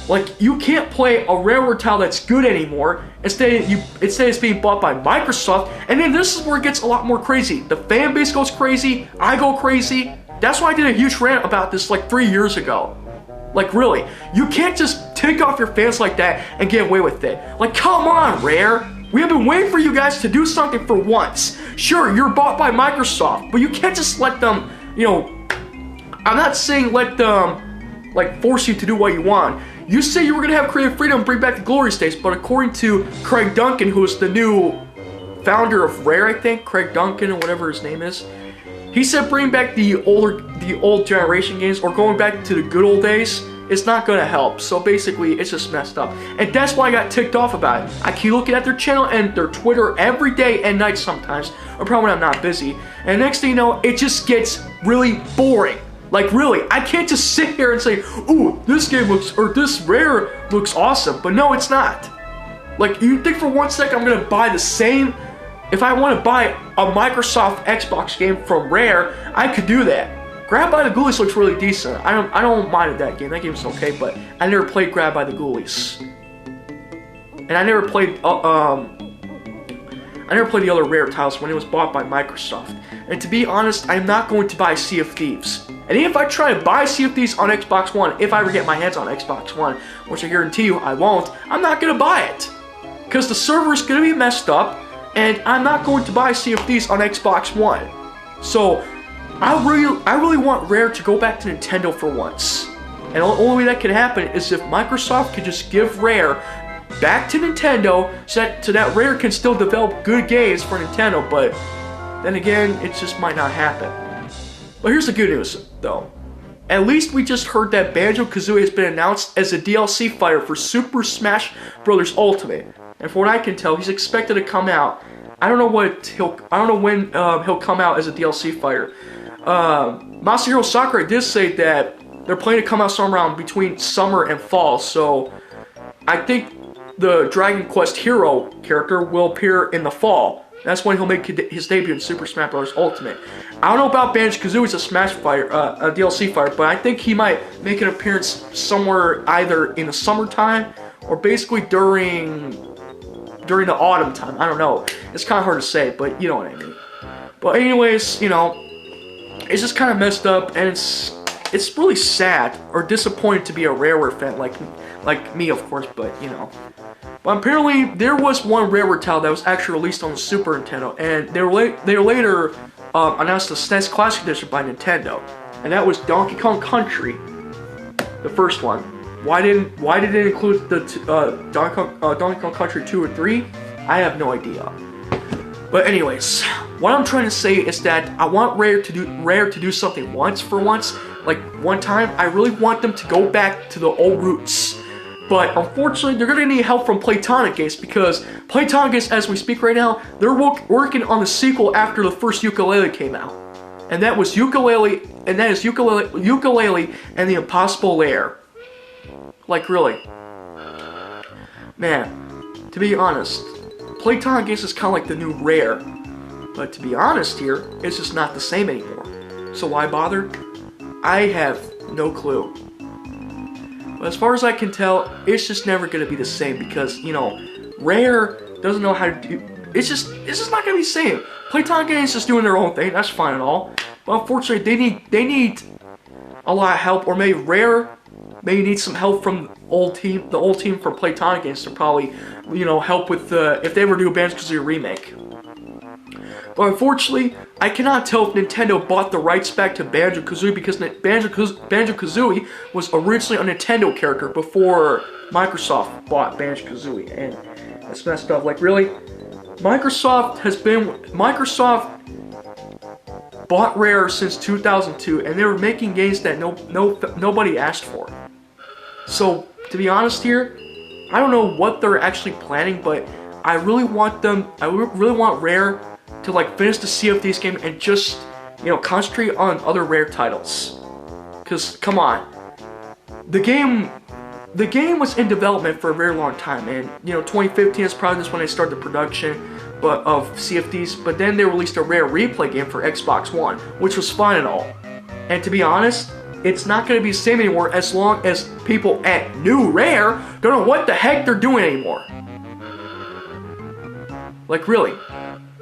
like, you can't play a Rareware title that's good anymore. Instead it's being bought by Microsoft, and then this is where it gets a lot more crazy. The fan base goes crazy, I go crazy. That's why I did a huge rant about this like 3 years ago. Like really, you can't just take off your fans like that and get away with it. Like come on, Rare. We have been waiting for you guys to do something for once. Sure, you're bought by Microsoft, but you can't just let them, you know, I'm not saying let them like force you to do what you want. You say you were going to have creative freedom and bring back the glory days, but according to Craig Duncan, who is the new founder of Rare, I think, Craig Duncan or whatever his name is, he said bring back the old generation games or going back to the good old days, it's not going to help. So basically, it's just messed up. And that's why I got ticked off about it. I keep looking at their channel and their Twitter every day and night sometimes, or probably when I'm not busy. And next thing you know, it just gets really boring. Like really, I can't just sit here and say, ooh, this game looks, or this Rare looks awesome, but no, it's not. Like, you think for 1 second I'm gonna buy the same, if I wanna buy a Microsoft Xbox game from Rare, I could do that. Grab by the Ghoulies looks really decent. I don't mind that game. That game's okay, but I never played Grab by the Ghoulies. And I never played the other Rare titles when it was bought by Microsoft. And to be honest, I'm not going to buy Sea of Thieves. And even if I try to buy Sea of Thieves on Xbox One, if I ever get my hands on Xbox One, which I guarantee you I won't, I'm not going to buy it. Because the server is going to be messed up, and I'm not going to buy Sea of Thieves on Xbox One. So, I really want Rare to go back to Nintendo for once. And the only way that can happen is if Microsoft could just give Rare back to Nintendo so that Rare can still develop good games for Nintendo, but then again, it just might not happen. But here's the good news, though. At least we just heard that Banjo-Kazooie has been announced as a DLC fighter for Super Smash Bros. Ultimate. And from what I can tell, he's expected to come out. I don't know when he'll come out as a DLC fighter. Masahiro Sakurai did say that they're planning to come out somewhere around between summer and fall, so I think the Dragon Quest Hero character will appear in the fall. That's when he'll make his debut in Super Smash Bros. Ultimate. I don't know about Banjo-Kazooie as a Smash fighter, a DLC fighter, but I think he might make an appearance somewhere either in the summertime or basically during the autumn time. I don't know. It's kind of hard to say, but you know what I mean. But anyways, you know, it's just kind of messed up, and it's really sad or disappointing to be a Rareware fan like me, of course, but you know. But apparently, there was one Rareware title that was actually released on the Super Nintendo, and they later announced the SNES Classic Edition by Nintendo, and that was Donkey Kong Country, the first one. Why did it include the Donkey Kong Country 2 or 3? I have no idea. But anyways, what I'm trying to say is that I want Rare to do something once for once, like one time. I really want them to go back to the old roots. But unfortunately, they're going to need help from Playtonic Games, because Playtonic Games, as we speak right now, they're working on the sequel after the first Yooka-Laylee came out. And that was Yooka-Laylee, and that is Yooka-Laylee and the Impossible Lair. Like, really. Man, to be honest, Playtonic Games is kind of like the new Rare. But to be honest here, it's just not the same anymore. So why bother? I have no clue. But as far as I can tell, it's just never going to be the same, because, you know, Rare doesn't know how to do... It's just not going to be the same. Playtonic Games is just doing their own thing, that's fine and all. But unfortunately, they need a lot of help, or maybe Rare need some help from the old team from Playtonic Games to probably, you know, help with if they ever do a Banjo-Kazooie remake. But unfortunately, I cannot tell if Nintendo bought the rights back to Banjo-Kazooie, because Banjo-Kazooie was originally a Nintendo character before Microsoft bought Banjo-Kazooie, and that's messed up. Like, really? Microsoft bought Rare since 2002, and they were making games that nobody asked for. So, to be honest here, I don't know what they're actually planning, but I really want Rare to like finish the Sea of Thieves game and just, you know, concentrate on other Rare titles. Cause come on, the game was in development for a very long time, and you know, 2015 is probably just when they started the production of Sea of Thieves. But then they released a Rare replay game for Xbox One, which was fine and all. And to be honest, it's not going to be the same anymore as long as people at New Rare don't know what the heck they're doing anymore. Like, really.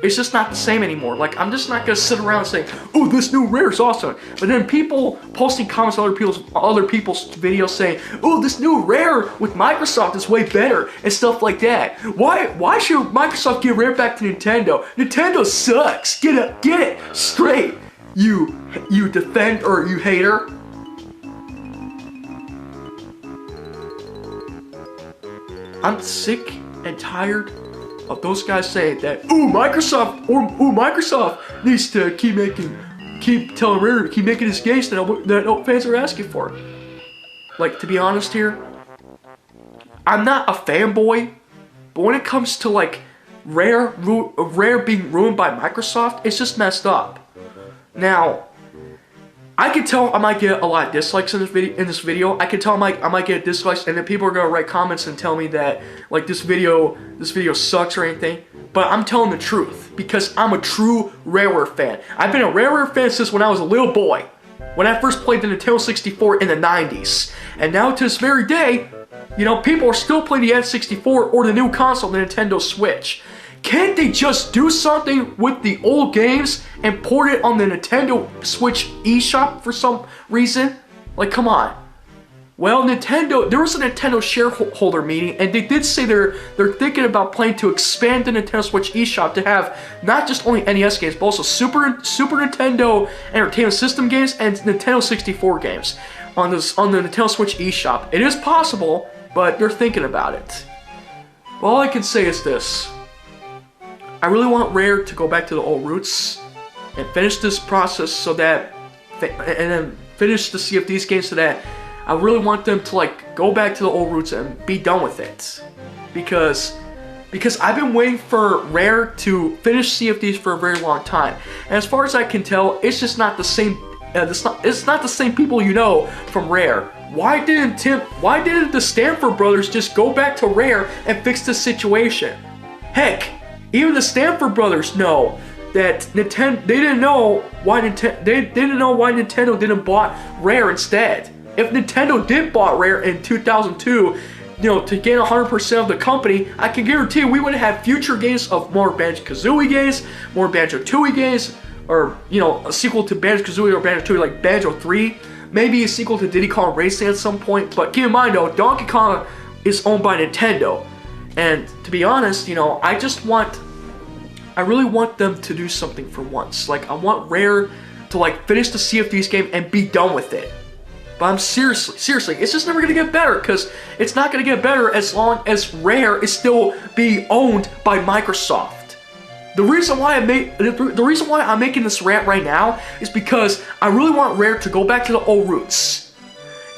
It's just not the same anymore. Like, I'm just not going to sit around saying, oh, this new Rare is awesome. But then people posting comments on other people's videos saying, oh, this new Rare with Microsoft is way better and stuff like that. Why should Microsoft give Rare back to Nintendo? Nintendo sucks. Get it straight, you defend or you hater. I'm sick and tired of those guys saying that, Microsoft needs to keep telling Rare to keep making these games that fans are asking for. Like, to be honest here, I'm not a fanboy, but when it comes to like Rare being ruined by Microsoft, it's just messed up. Now, I can tell I might get a lot of dislikes in this video. I can tell I might get dislikes, and then people are gonna write comments and tell me that like this video sucks or anything. But I'm telling the truth, because I'm a true Rareware fan. I've been a Rareware fan since when I was a little boy. when I first played the Nintendo 64 in the 90s. And now to this very day, you know, people are still playing the N64 or the new console, the Nintendo Switch. Can't they just do something with the old games and port it on the Nintendo Switch eShop for some reason? Like, come on. Well, Nintendo, there was a Nintendo shareholder meeting, and they did say they're thinking about planning to expand the Nintendo Switch eShop to have not just only NES games, but also Super Nintendo Entertainment System games and Nintendo 64 games on the Nintendo Switch eShop. It is possible, but they're thinking about it. Well, all I can say is this. I really want Rare to go back to the old roots and finish this process so that, and then finish the Sea of Thieves game so that I really want them to like go back to the old roots and be done with it, because I've been waiting for Rare to finish Sea of Thieves for a very long time, and as far as I can tell, it's just not the same. It's not the same people you know from Rare. Why didn't the Stanford brothers just go back to Rare and fix the situation? Heck, even the Stanford brothers know that Nintendo. They didn't know why Nintendo didn't bought Rare instead. If Nintendo did bought Rare in 2002, you know, to gain 100% of the company, I can guarantee we would have future games of more Banjo-Kazooie games, more Banjo-Tooie games, or, you know, a sequel to Banjo-Kazooie or Banjo-Tooie like Banjo 3, maybe a sequel to Diddy Kong Racing at some point. But keep in mind though, Donkey Kong is owned by Nintendo, and to be honest, you know, I really want them to do something for once. Like, I want Rare to like finish the Sea of Thieves game and be done with it. But I'm seriously, it's just never gonna get better, because it's not gonna get better as long as Rare is still being owned by Microsoft. The reason why I'm making this rant right now is because I really want Rare to go back to the old roots.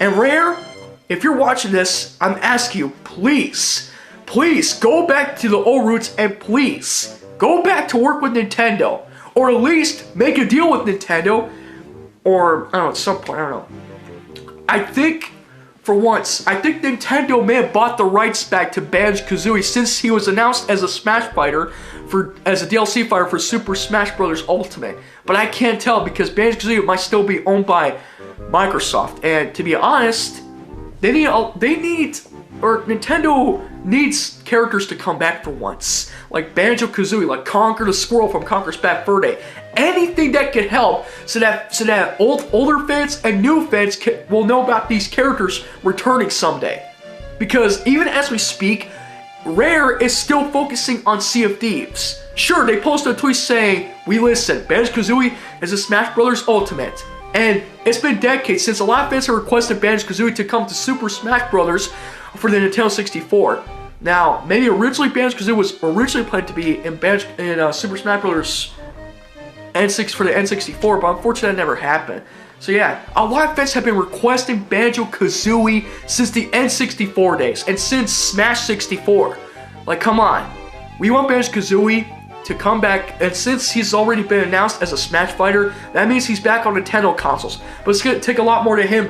And Rare, if you're watching this, I'm asking you, please go back to the old roots, and please go back to work with Nintendo, or at least make a deal with Nintendo, or I don't know, at some point, I don't know. I think, for once, Nintendo may have bought the rights back to Banjo-Kazooie since he was announced as a Smash fighter, as a DLC fighter for Super Smash Bros. Ultimate. But I can't tell, because Banjo-Kazooie might still be owned by Microsoft. And to be honest, Nintendo needs characters to come back for once. Like Banjo-Kazooie, like Conker the Squirrel from Conker's Bad Fur Day. Anything that can help so that older fans and new fans will know about these characters returning someday. Because even as we speak, Rare is still focusing on Sea of Thieves. Sure, they posted a tweet saying, "We listen, Banjo-Kazooie is a Smash Bros. Ultimate." And it's been decades since a lot of fans have requested Banjo-Kazooie to come to Super Smash Bros. For the Nintendo 64. Now, maybe originally Banjo-Kazooie was originally planned to be in Super Smash Bros. For the N64, but unfortunately that never happened. So yeah, a lot of fans have been requesting Banjo-Kazooie since the N64 days, and since Smash 64. Like, come on. We want Banjo-Kazooie to come back, and since he's already been announced as a Smash fighter, that means he's back on Nintendo consoles. But it's gonna take a lot more than him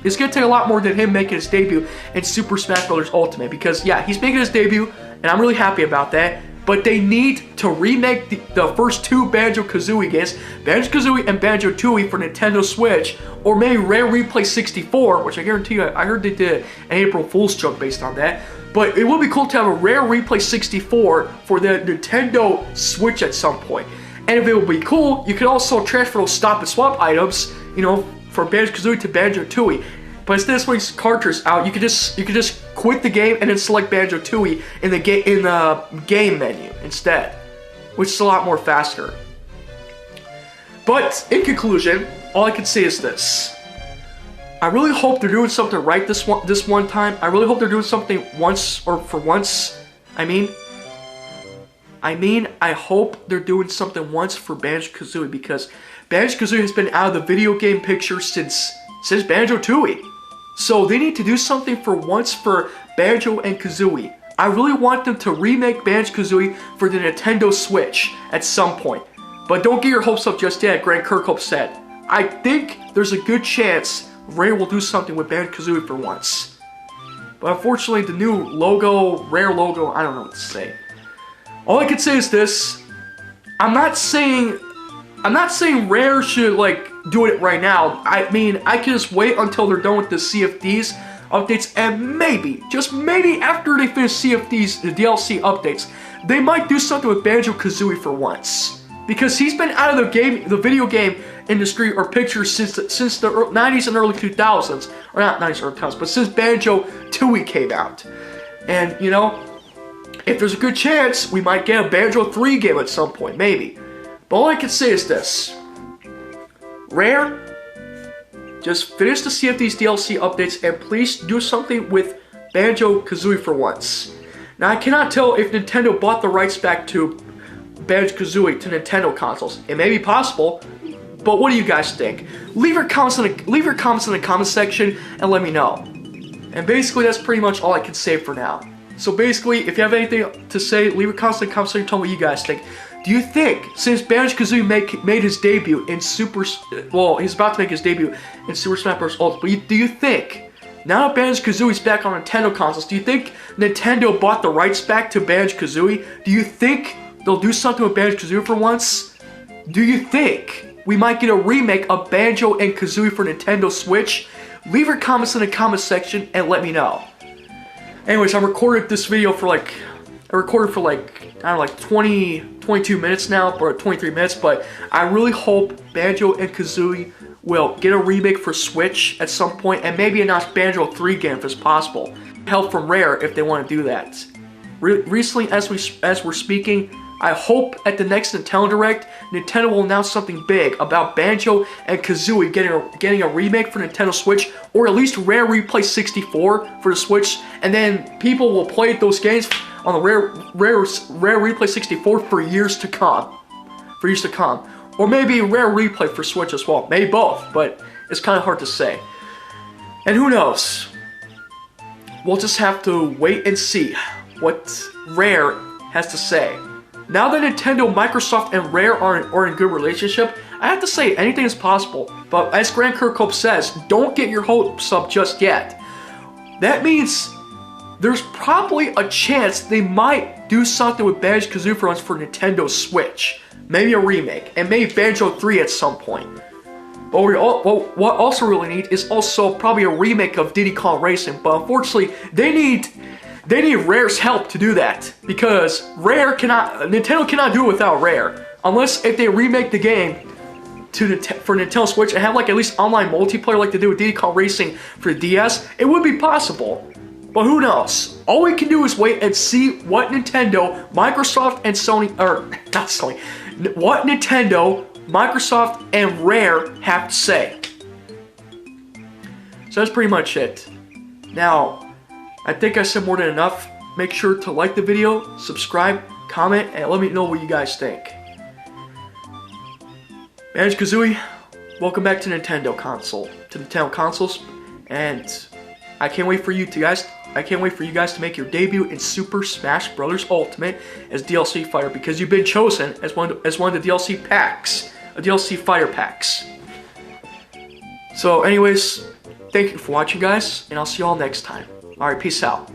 it's gonna take a lot more than him making his debut in Super Smash Bros. Ultimate, because yeah, he's making his debut, and I'm really happy about that. But they need to remake the first two Banjo-Kazooie games, Banjo-Kazooie and Banjo-Tooie for Nintendo Switch, or maybe Rare Replay 64, which I guarantee you, I heard they did an April Fool's joke based on that. But it would be cool to have a Rare Replay 64 for the Nintendo Switch at some point. And if it would be cool, you could also transfer those stop and swap items, you know, from Banjo-Kazooie to Banjo-Tooie. But instead of switching cartridges out, you could just quit the game and then select Banjo-Tooie in the game menu instead, which is a lot more faster. But in conclusion, all I can say is this: I really hope they're doing something right this one time. I really hope they're doing something once, or for once. I hope they're doing something once for Banjo-Kazooie, because Banjo-Kazooie has been out of the video game picture since Banjo-Tooie. So they need to do something for once for Banjo and Kazooie. I really want them to remake Banjo-Kazooie for the Nintendo Switch at some point. But don't get your hopes up just yet, Grant Kirkhope said. I think there's a good chance Rare will do something with Banjo-Kazooie for once. But unfortunately, the new logo, Rare logo, I don't know what to say. All I can say is this: I'm not saying Rare should like doing it right now. I mean, I can just wait until they're done with the CFDs updates, and maybe, just maybe after they finish CFDs, the DLC updates, they might do something with Banjo-Kazooie for once. Because he's been out of the video game industry or pictures since the 90s and early 2000s. Or not 90s or early 2000s, but since Banjo-Tooie came out. And, you know, if there's a good chance, we might get a Banjo 3 game at some point, maybe. But all I can say is this. Rare, just finish the CFD's DLC updates and please do something with Banjo-Kazooie for once. Now, I cannot tell if Nintendo bought the rights back to Banjo-Kazooie to Nintendo consoles. It may be possible, but what do you guys think? Leave your comments in the comment section and let me know. And basically, that's pretty much all I can say for now. So basically, if you have anything to say, leave your comments in the comment section and tell me what you guys think. Do you think, since Banjo-Kazooie made his debut in he's about to make his debut in Super Smash Bros. Ultimate, but do you think, now that Banjo-Kazooie's back on Nintendo consoles, do you think Nintendo bought the rights back to Banjo-Kazooie? Do you think they'll do something with Banjo-Kazooie for once? Do you think we might get a remake of Banjo and Kazooie for Nintendo Switch? Leave your comments in the comment section and let me know. Anyways, I recorded this video for like, I don't know, like 22 minutes now, or 23 minutes, but I really hope Banjo and Kazooie will get a remake for Switch at some point, and maybe announce Banjo 3 game if it's possible. Help from Rare if they want to do that. Recently, as we're speaking, I hope at the next Nintendo Direct, Nintendo will announce something big about Banjo and Kazooie getting a remake for Nintendo Switch, or at least Rare Replay 64 for the Switch, and then people will play those games on the Rare Replay 64 for years to come. Or maybe Rare Replay for Switch as well. Maybe both, but it's kind of hard to say. And who knows? We'll just have to wait and see what Rare has to say. Now that Nintendo, Microsoft, and Rare are in good relationship, I have to say anything is possible. But as Grant Kirkhope says, don't get your hopes up just yet. That means there's probably a chance they might do something with Banjo-Kazooie for us for Nintendo Switch. Maybe a remake, and maybe Banjo 3 at some point. But what also really need is also probably a remake of Diddy Kong Racing, but unfortunately, they need Rare's help to do that, because Nintendo cannot do it without Rare. Unless if they remake the game for Nintendo Switch and have like at least online multiplayer like they do with Diddy Kong Racing for the DS, it would be possible. But who knows? All we can do is wait and see what Nintendo, Microsoft, and what Nintendo, Microsoft, and Rare have to say. So that's pretty much it. Now, I think I said more than enough. Make sure to like the video, subscribe, comment, and let me know what you guys think. Banjo-Kazooie, welcome back to Nintendo consoles, and I can't wait for you guys to make your debut in Super Smash Bros. Ultimate as DLC fighter, because you've been chosen as one of the DLC packs, DLC fighter packs. So, anyways, thank you for watching, guys, and I'll see you all next time. Alright, peace out.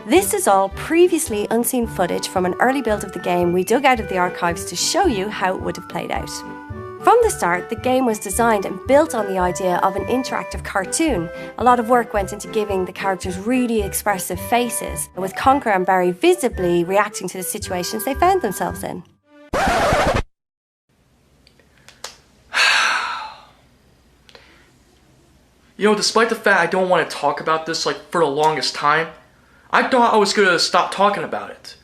This is all previously unseen footage from an early build of the game we dug out of the archives to show you how it would have played out. From the start, the game was designed and built on the idea of an interactive cartoon. A lot of work went into giving the characters really expressive faces, with Conker and Barry visibly reacting to the situations they found themselves in. You know, despite the fact I don't want to talk about this like for the longest time, I thought I was going to stop talking about it.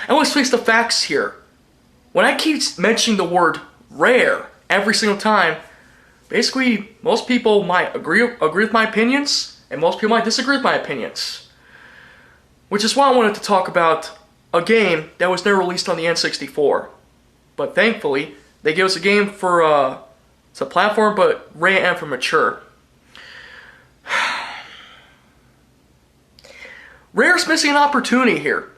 And let's face the facts here. When I keep mentioning the word Rare every single time, basically most people might agree with my opinions, and most people might disagree with my opinions. Which is why I wanted to talk about a game that was never released on the N64. But thankfully, they gave us a game for it's a platform, but rated and for mature. Rare's missing an opportunity here.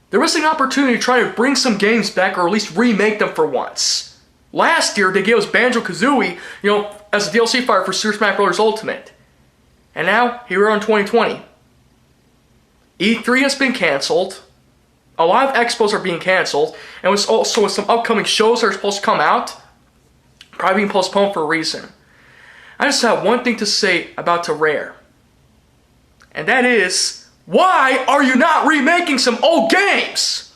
They're missing an opportunity to try to bring some games back, or at least remake them for once. Last year, they gave us Banjo-Kazooie, you know, as a DLC fighter for Super Smash Bros. Ultimate. And now, here we are in 2020. E3 has been canceled. A lot of expos are being canceled. And with also with some upcoming shows that are supposed to come out, probably being postponed for a reason. I just have one thing to say about Rare. And that is, why are you not remaking some old games?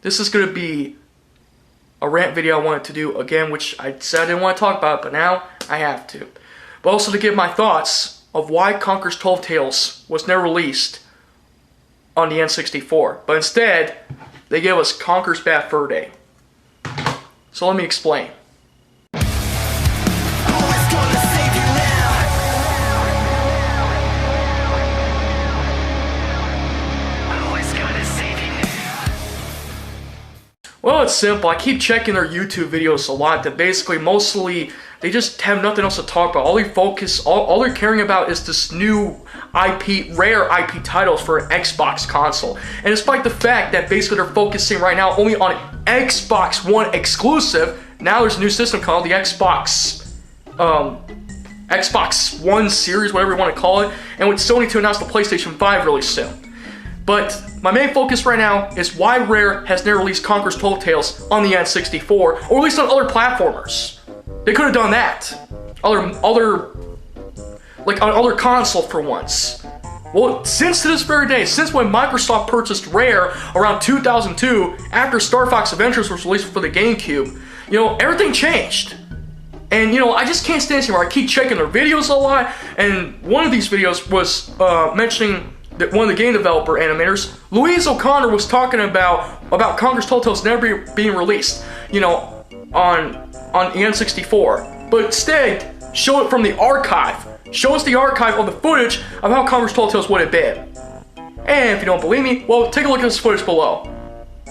This is going to be a rant video I wanted to do again, which I said I didn't want to talk about, but now I have to. But also to give my thoughts of why Conker's 12 Tales was never released on the N64. But instead, they gave us Conker's Bad Fur Day. So let me explain. Well, it's simple. I keep checking their YouTube videos a lot. That basically, mostly, they just have nothing else to talk about. All they're caring about is this new IP, rare IP titles for an Xbox console. And despite the fact that basically they're focusing right now only on Xbox One exclusive, now there's a new system called the Xbox One series, whatever you want to call it, and with Sony to announce the PlayStation 5 really soon. But my main focus right now is why Rare has never released Conker's 12 Tales on the N64, or at least on other platformers. They could have done that. On other console for once. Well, since to this very day, since when Microsoft purchased Rare around 2002, after Star Fox Adventures was released for the GameCube, everything changed. And, I just can't stand here where I keep checking their videos a lot, and one of these videos was mentioning that one of the game developer animators, Louise O'Connor, was talking about Conker's 12 Tales never being released, on the N64. But instead, show it from the archive. Show us the archive of the footage of how Conker's 12 Tales would have been. And if you don't believe me, well, take a look at this footage below.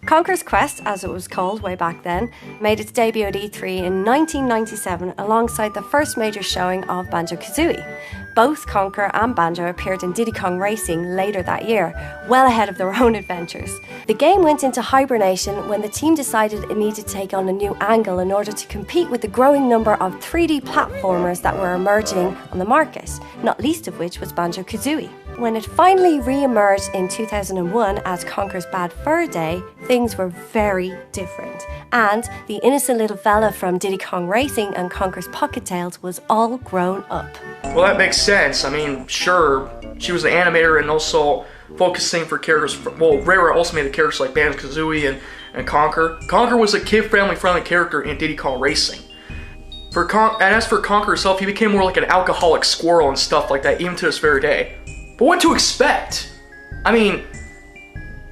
Conker's Quest, as it was called way back then, made its debut at E3 in 1997 alongside the first major showing of Banjo-Kazooie. Both Conker and Banjo appeared in Diddy Kong Racing later that year, well ahead of their own adventures. The game went into hibernation when the team decided it needed to take on a new angle in order to compete with the growing number of 3D platformers that were emerging on the market, not least of which was Banjo-Kazooie. When it finally re-emerged in 2001 as Conker's Bad Fur Day, things were very different. And the innocent little fella from Diddy Kong Racing and Conker's Pocket Tales was all grown up. Well, that makes sense. I mean, sure, she was the animator and also focusing for characters. Rareware also made the characters like Banjo-Kazooie and Conker. Conker was a kid-friendly character in Diddy Kong Racing. And as for Conker himself, he became more like an alcoholic squirrel and stuff like that, even to this very day. But what to expect? I mean,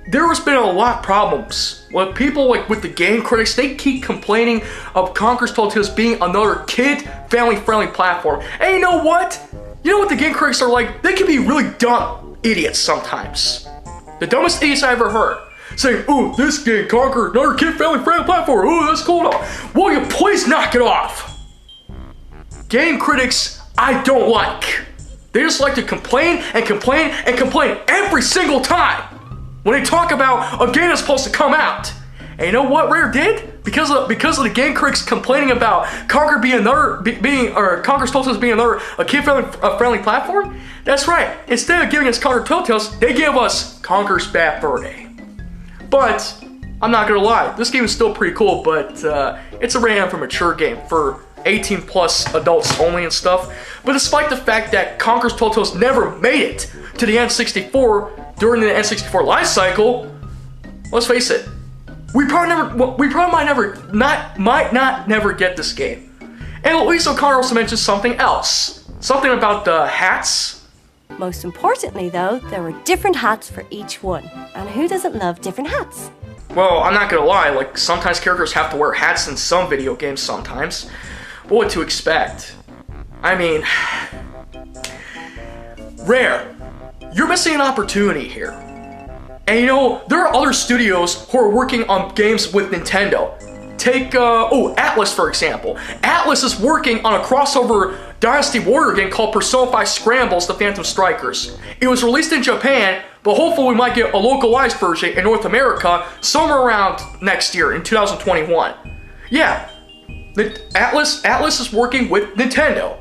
there has been a lot of problems. With people with the game critics, they keep complaining of Conker's 12 Tales being another kid, family-friendly platform. And you know what? You know what the game critics are like? They can be really dumb idiots sometimes. The dumbest idiots I ever heard. Saying, ooh, this game, Conker, another kid, family-friendly platform. Ooh, that's cool. Will you please knock it off? Game critics, I don't like. They just like to complain and complain and complain every single time when they talk about a game that's supposed to come out. And you know what Rare did? Because of the game critics complaining about Conker Conker's 12 Tales being another kid-friendly platform. That's right. Instead of giving us Conker 12 Tales, they gave us Conker's Bad Fur Day. But I'm not gonna lie, this game is still pretty cool. But it's a rated for mature game for 18 plus adults only and stuff. But despite the fact that Conker's 12 Tales never made it to the N64 during the N64 life cycle, let's face it, we probably might not never get this game. And Louise O'Connor also mentioned something else, something about the hats. Most importantly though, there were different hats for each one. And who doesn't love different hats? Well, I'm not gonna lie, sometimes characters have to wear hats in some video games sometimes. But what to expect? I mean, Rare, you're missing an opportunity here. And there are other studios who are working on games with Nintendo. Take, Atlas for example. Atlas is working on a crossover Dynasty Warrior game called Persona 5 Scrambles: The Phantom Strikers. It was released in Japan, but hopefully we might get a localized version in North America somewhere around next year in 2021. Yeah. Atlas is working with Nintendo.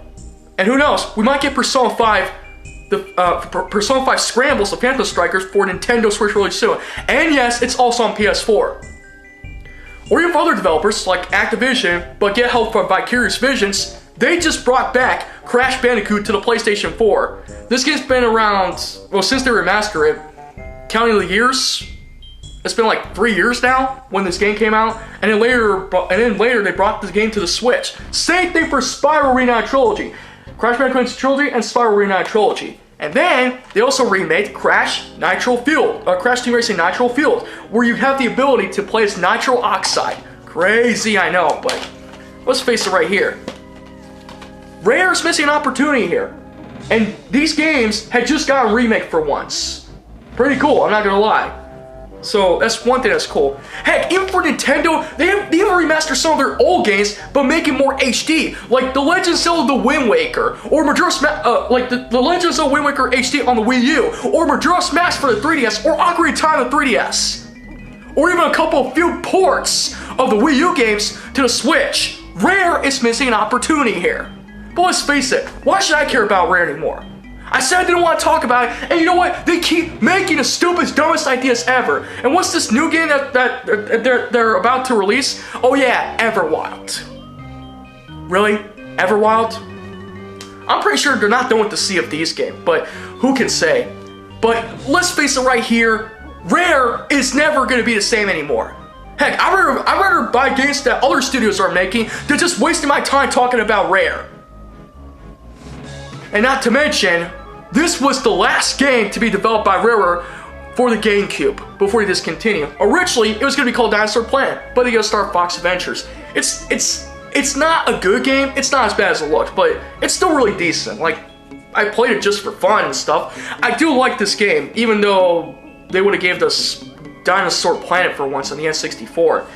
And who knows, we might get Persona 5 the Persona 5 Scrambles, the Phantom Strikers, for Nintendo Switch really soon. And yes, it's also on PS4. Or even for other developers like Activision, but get help from Vicarious Visions, they just brought back Crash Bandicoot to the PlayStation 4. This game's been around, well, since they remastered it, counting the years, it's been like 3 years now when this game came out, and then later they brought the game to the Switch. Same thing for Spyro Reignited Trilogy, Crash Bandicoot Trilogy, and Spyro Reignited Trilogy. And then they also remade Crash Team Racing Nitro Field, where you have the ability to play as Nitro Oxide. Crazy, I know, but let's face it right here. Rare's missing an opportunity here, and these games had just got a remake for once. Pretty cool, I'm not gonna lie. So that's one thing that's cool. Heck, even for Nintendo, they even remastered some of their old games, but make it more HD, like The Legend of Zelda: The Wind Waker, or Majora's like the Legend of Zelda: Wind Waker HD on the Wii U, or Majora's Mask for the 3DS, or Ocarina of Time on the 3DS, or even a few ports of the Wii U games to the Switch. Rare is missing an opportunity here. But let's face it, why should I care about Rare anymore? I said I didn't want to talk about it, and you know what? They keep making the stupidest, dumbest ideas ever. And what's this new game that they're about to release? Oh yeah, Everwild. Really? Everwild? I'm pretty sure they're not done with the Sea of Thieves game, but who can say? But let's face it right here, Rare is never going to be the same anymore. Heck, I'd rather buy games that other studios are making than just wasting my time talking about Rare. And not to mention, this was the last game to be developed by Rareware for the GameCube before they discontinued. Originally, it was going to be called Dinosaur Planet, but they got to start Fox Adventures. It's not a good game. It's not as bad as it looks, but it's still really decent. Like, I played it just for fun and stuff. I do like this game, even though they would have gave us Dinosaur Planet for once on the N64.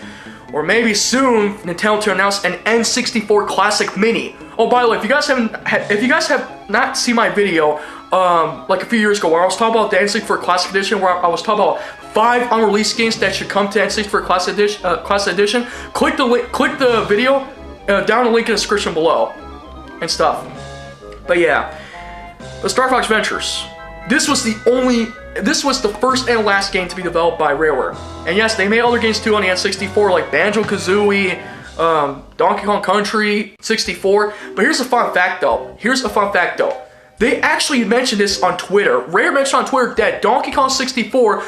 Or maybe soon, Nintendo to announce an N64 Classic Mini. Oh, by the way, if you guys have not seen my video, like a few years ago, where I was talking about the N64 Classic Edition, where I was talking about 5 unreleased games that should come to N64 Classic Edition, click the video down the link in the description below, and stuff. But yeah, the Star Fox Adventures. This was the first and last game to be developed by Rareware. And yes, they made other games too on the N64, like Banjo-Kazooie, Donkey Kong Country 64. But here's a fun fact though. They actually mentioned this on Twitter. Rare mentioned on Twitter that Donkey Kong 64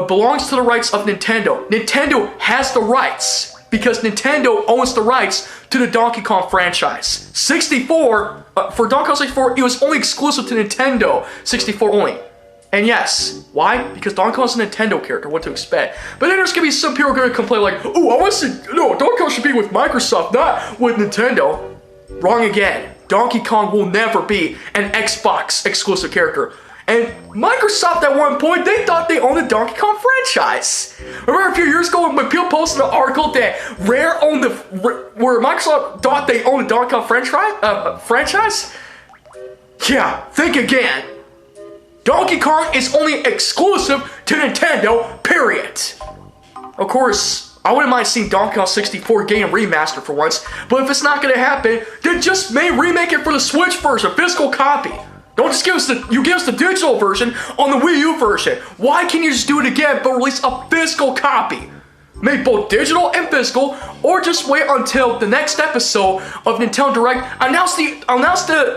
belongs to the rights of Nintendo. Nintendo has the rights because Nintendo owns the rights to the Donkey Kong franchise. 64, for Donkey Kong 64, it was only exclusive to Nintendo 64 only. And yes, why? Because Donkey Kong's a Nintendo character, what to expect. But then there's gonna be some people gonna complain like, oh, I want to see, no, Donkey Kong should be with Microsoft, not with Nintendo. Wrong again. Donkey Kong will never be an Xbox exclusive character. And Microsoft at one point, they thought they owned the Donkey Kong franchise. Remember a few years ago when people posted an article that Rare owned where Microsoft thought they owned the Donkey Kong franchise? Yeah, think again. Donkey Kong is only exclusive to Nintendo, period. Of course, I wouldn't mind seeing Donkey Kong 64 game remastered for once, but if it's not gonna happen, then just remake it for the Switch version, physical copy. Don't just give us the digital version on the Wii U version. Why can't you just do it again but release a physical copy? Make both digital and physical, or just wait until the next episode of Nintendo Direct announce the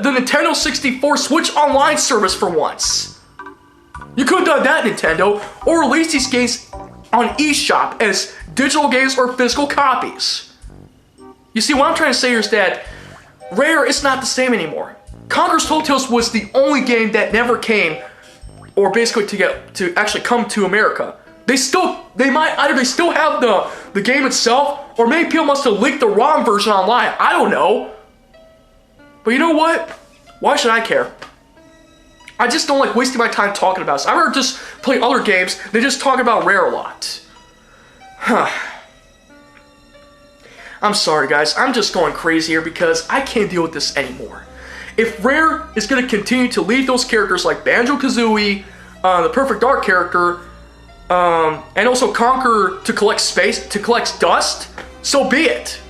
Nintendo 64 Switch Online service for once. You could have done that, Nintendo, or release these games on eShop as digital games or physical copies. You see, what I'm trying to say here is that Rare is not the same anymore. Conker's Tall Tales was the only game that never came, or basically to actually come to America. They still have the game itself, or maybe people must have leaked the ROM version online. I don't know. But you know what? Why should I care? I just don't like wasting my time talking about this. I'd rather just play other games than just talk about Rare a lot. I'm sorry guys, I'm just going crazy here because I can't deal with this anymore. If Rare is going to continue to leave those characters like Banjo-Kazooie, the Perfect Dark character, and also Conker to collect dust, so be it.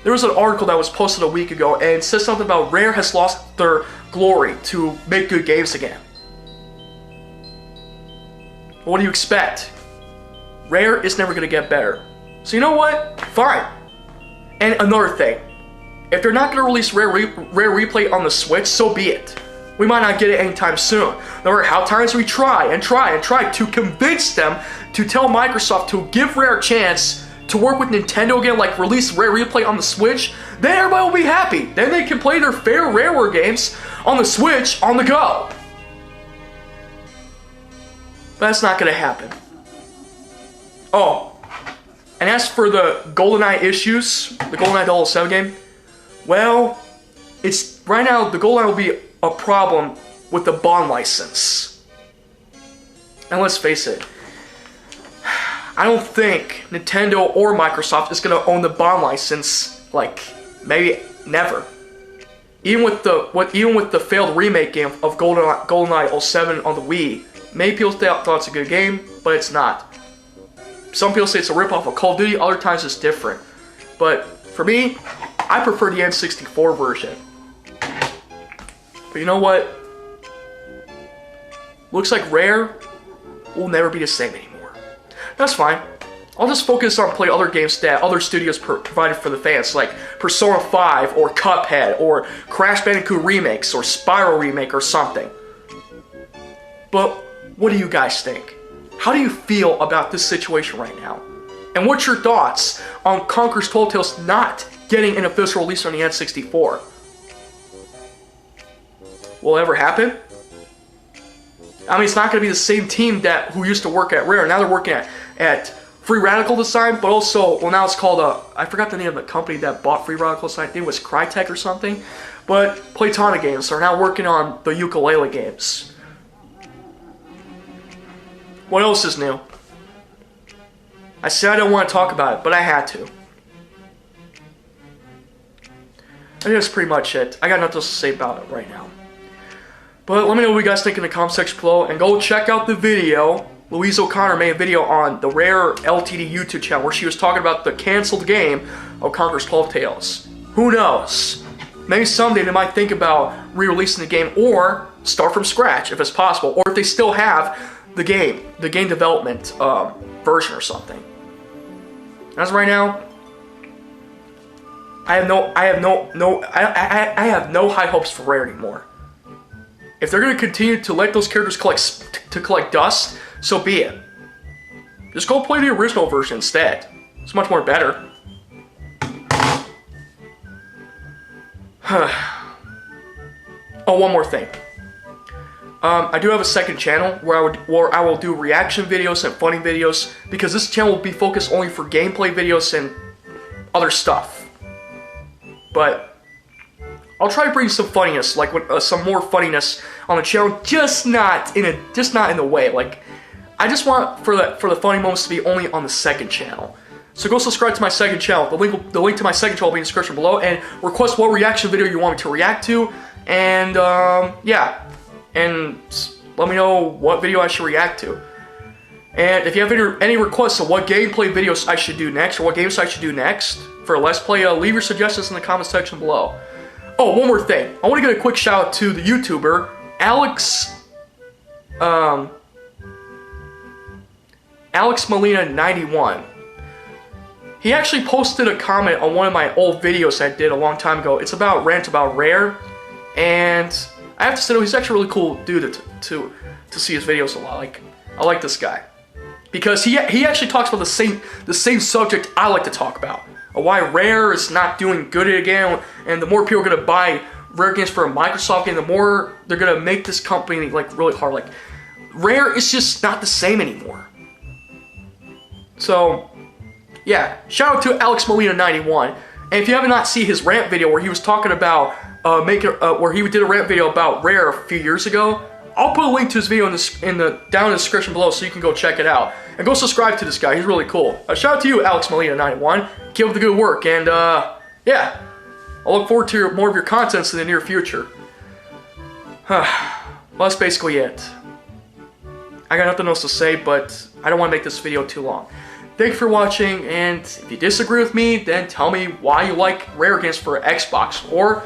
there was an article that was posted a week ago and it says something about Rare has lost their glory to make good games again. What do you expect? Rare is never gonna get better. So you know what? Fine. And another thing, if they're not gonna release Rare Replay on the Switch, so be it. We might not get it anytime soon. No matter how times we try to convince them to tell Microsoft to give Rare a chance to work with Nintendo again, like release Rare Replay on the Switch, then everybody will be happy. Then they can play their favorite Rareware games on the Switch on the go. But that's not gonna happen. Oh, and as for the GoldenEye issues, the GoldenEye 007 game, well, it's right now the GoldenEye will be a problem with the Bond license. And let's face it, I don't think Nintendo or Microsoft is gonna own the Bond license, like maybe never. Even with the failed remake game of GoldenEye 07 on the Wii, many people thought it's a good game, but it's not. Some people say it's a ripoff of Call of Duty, other times it's different. But for me, I prefer the N64 version. But you know what? Looks like Rare will never be the same anymore. That's fine. I'll just focus on play other games that other studios provided for the fans, like Persona 5 or Cuphead or Crash Bandicoot remakes or Spyro remake or something. But what do you guys think? How do you feel about this situation right now? And what's your thoughts on Conker's Tall Tales not getting an official release on the N64? Will it ever happen? I mean, it's not going to be the same team who used to work at Rare. Now they're working at Free Radical Design, but also, well, now it's called, I forgot the name of the company that bought Free Radical Design. I think it was Crytek or something. But Playtonic Games are now working on the Yooka-Laylee games. What else is new? I said I don't want to talk about it, but I had to. I think that's pretty much it. I got nothing else to say about it right now. But let me know what you guys think in the comment section below, and go check out the video. Louise O'Connor made a video on the Rare LTD YouTube channel where she was talking about the canceled game of Conker's 12 Tales. Who knows? Maybe someday they might think about re-releasing the game or start from scratch if it's possible, or if they still have the game development version or something. As of right now, I have no high hopes for Rare anymore. If they're going to continue to let those characters collect dust, so be it. Just go play the original version instead. It's much more better. Oh, one more thing. I do have a second channel where I will do reaction videos and funny videos, because this channel will be focused only for gameplay videos and other stuff. But I'll try to bring some funniness, like some more funniness on the channel, just not in the way. Like, I just want for the funny moments to be only on the second channel. So go subscribe to my second channel. The link to my second channel will be in the description below, and request what reaction video you want me to react to, and yeah, and let me know what video I should react to. And if you have any requests of what gameplay videos I should do next, or what games I should do next for a Let's Play, leave your suggestions in the comment section below. Oh, one more thing. I want to give a quick shout out to the YouTuber, Alex Molina 91. He actually posted a comment on one of my old videos I did a long time ago. It's about Rant about Rare, and I have to say, he's actually a really cool dude to see his videos a lot. Like, I like this guy because he actually talks about the same subject I like to talk about. Why Rare is not doing good again, and the more people are gonna buy Rare games for a Microsoft game, the more they're gonna make this company like really hard. Like, Rare is just not the same anymore. So, yeah, shout out to Alex Molina 91. And if you have not seen his rant video where he was talking about where he did a rant video about Rare a few years ago, I'll put a link to his video down in the description below, so you can go check it out. And go subscribe to this guy, he's really cool. Shout out to you, Alex Molina 91. Keep up the good work, and yeah, I'll look forward to more of your contents in the near future. Well, that's basically it. I got nothing else to say, but I don't want to make this video too long. thank you for watching, and if you disagree with me, then tell me why you like Rare games for Xbox, or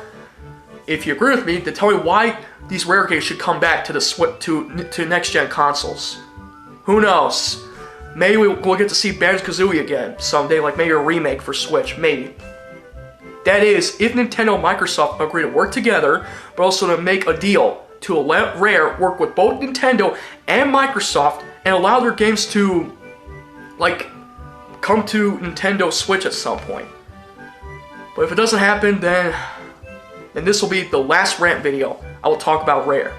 if you agree with me, then tell me why these Rare games should come back to to next-gen consoles. Who knows? Maybe we'll get to see Banjo-Kazooie again someday, like maybe a remake for Switch, maybe. That is, if Nintendo and Microsoft agree to work together, but also to make a deal to let Rare work with both Nintendo and Microsoft and allow their games to, like, come to Nintendo Switch at some point. But if it doesn't happen, then this will be the last rant video I will talk about Rare.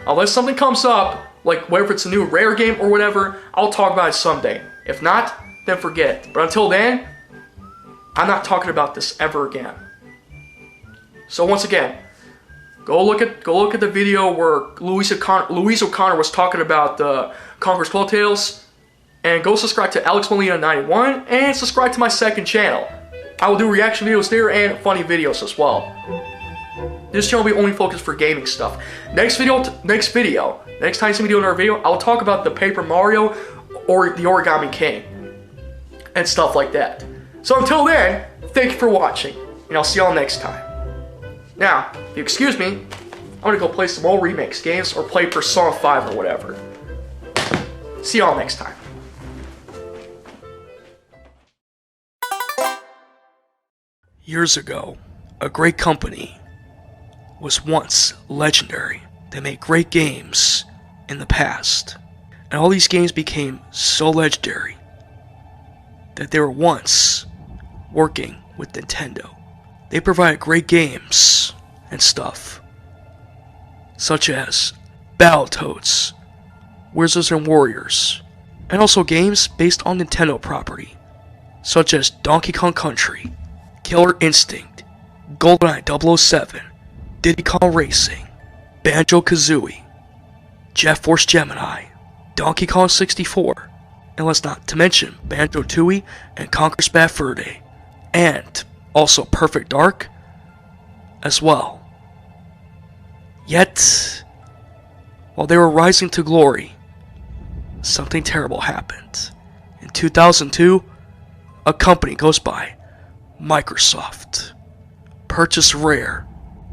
Unless something comes up, like whether it's a new Rare game or whatever, I'll talk about it someday. If not, then forget it. But until then, I'm not talking about this ever again. So once again, go look at the video where Louise O'Connor was talking about the Conker's Tall Tales, and go subscribe to Alex Molina 91 and subscribe to my second channel. I will do reaction videos there and funny videos as well. This channel will be only focused for gaming stuff. Next time you see me do another video, I will talk about the Paper Mario or the Origami King and stuff like that. So until then, thank you for watching, and I'll see y'all next time. Now, if you excuse me, I'm gonna go play some old remix games or play Persona 5 or whatever. See y'all next time. Years ago, a great company was once legendary. They made great games in the past, and all these games became so legendary that they were once working with Nintendo. They provided great games and stuff, such as Battletoads, Wizards and Warriors, and also games based on Nintendo property, such as Donkey Kong Country, Killer Instinct, GoldenEye 007, Diddy Kong Racing, Banjo-Kazooie, Jet Force Gemini, Donkey Kong 64, and let's not to mention Banjo-Tooie and Conker's Bad Fur Day, and also Perfect Dark as well. Yet, while they were rising to glory, something terrible happened. In 2002, a company goes by Microsoft purchased Rare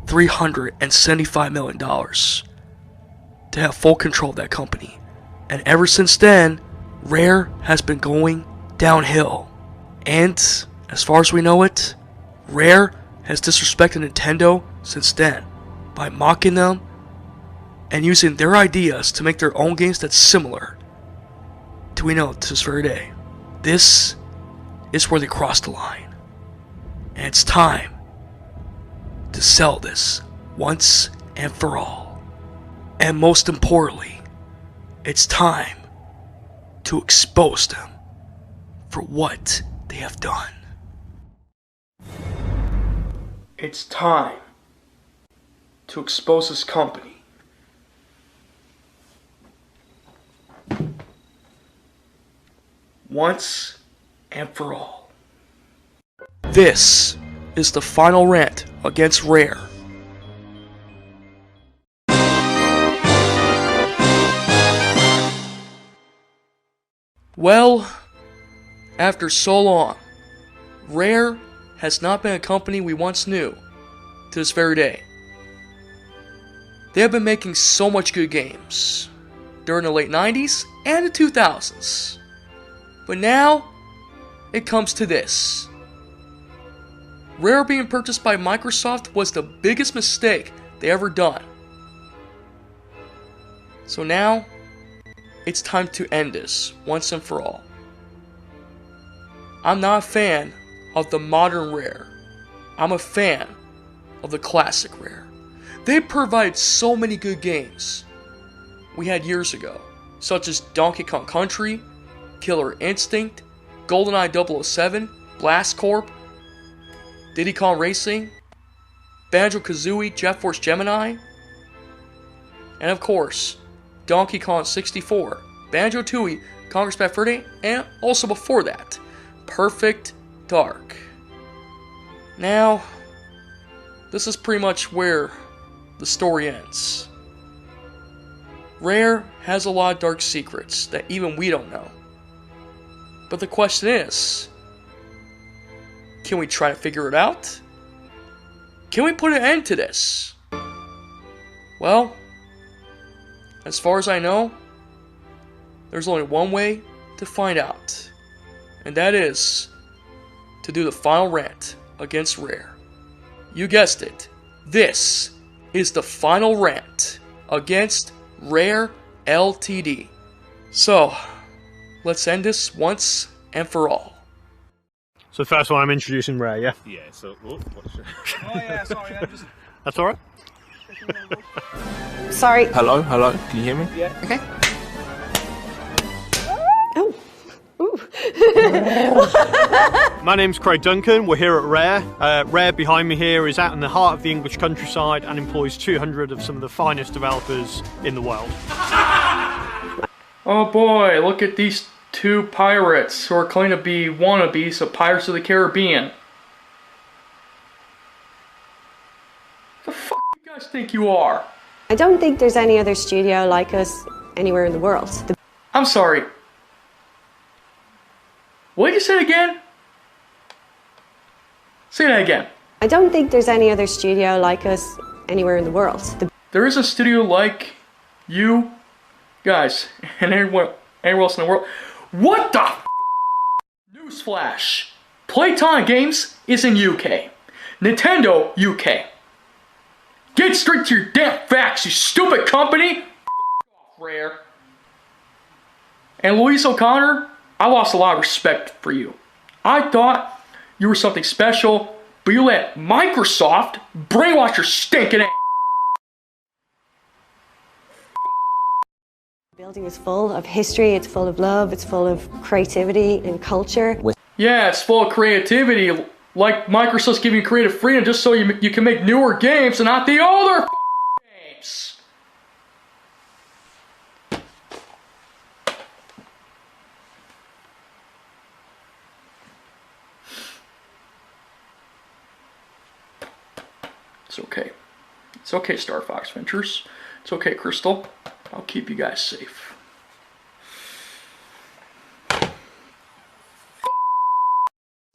$375 million to have full control of that company. And ever since then, Rare has been going downhill. And as far as we know it, Rare has disrespected Nintendo since then by mocking them and using their ideas to make their own games that's similar to we know to this very day. This is where they crossed the line. And it's time to sell this once and for all. And most importantly, it's time to expose them for what they have done. It's time to expose this company. Once and for all. This is the final rant against Rare. Well, after so long, Rare has not been a company we once knew to this very day. They have been making so much good games during the late 90s and the 2000s. But now, it comes to this. Rare being purchased by Microsoft was the biggest mistake they ever done. So now, it's time to end this once and for all. I'm not a fan of the modern Rare. I'm a fan of the classic Rare. They provide so many good games we had years ago, such as Donkey Kong Country, Killer Instinct, GoldenEye 007, Blast Corp, Diddy Kong Racing, Banjo-Kazooie, Jet Force Gemini, and of course, Donkey Kong 64, Banjo-Tooie, Conker's Bad Fur Day, and also before that, Perfect Dark. Now, this is pretty much where the story ends. Rare has a lot of dark secrets that even we don't know. But the question is, can we try to figure it out? Can we put an end to this? Well, as far as I know, there's only one way to find out, and that is to do the final rant against Rare. You guessed it, this is the final rant against Rare Ltd. So, let's end this once and for all. So the first one I'm introducing Rare, yeah? Yeah, so, what's your... Oh yeah, sorry, I'm just... That's alright? Sorry. Hello, can you hear me? Yeah. Okay. Oh. Ooh. My name's Craig Duncan, we're here at Rare. Rare behind me here is out in the heart of the English countryside and employs 200 of some of the finest developers in the world. Oh boy, look at these two pirates who are claiming to be wannabes of Pirates of the Caribbean. The fuck do you guys think you are? I don't think there's any other studio like us anywhere in the world. I'm sorry. What did you say again? Say that again. I don't think there's any other studio like us anywhere in the world. There is a studio like you guys and everyone else in the world. What the f? Newsflash. Playtime Games is in UK. Nintendo UK. Get straight to your damn facts, you stupid company! Rare. And Louise O'Connor, I lost a lot of respect for you. I thought you were something special, but you let Microsoft brainwash your stinking ass. The building is full of history, it's full of love, it's full of creativity and culture. Yeah, it's full of creativity, like Microsoft's giving you creative freedom just so you can make newer games and not the older games. It's okay. It's okay, Star Fox Ventures. It's okay, Crystal. I'll keep you guys safe.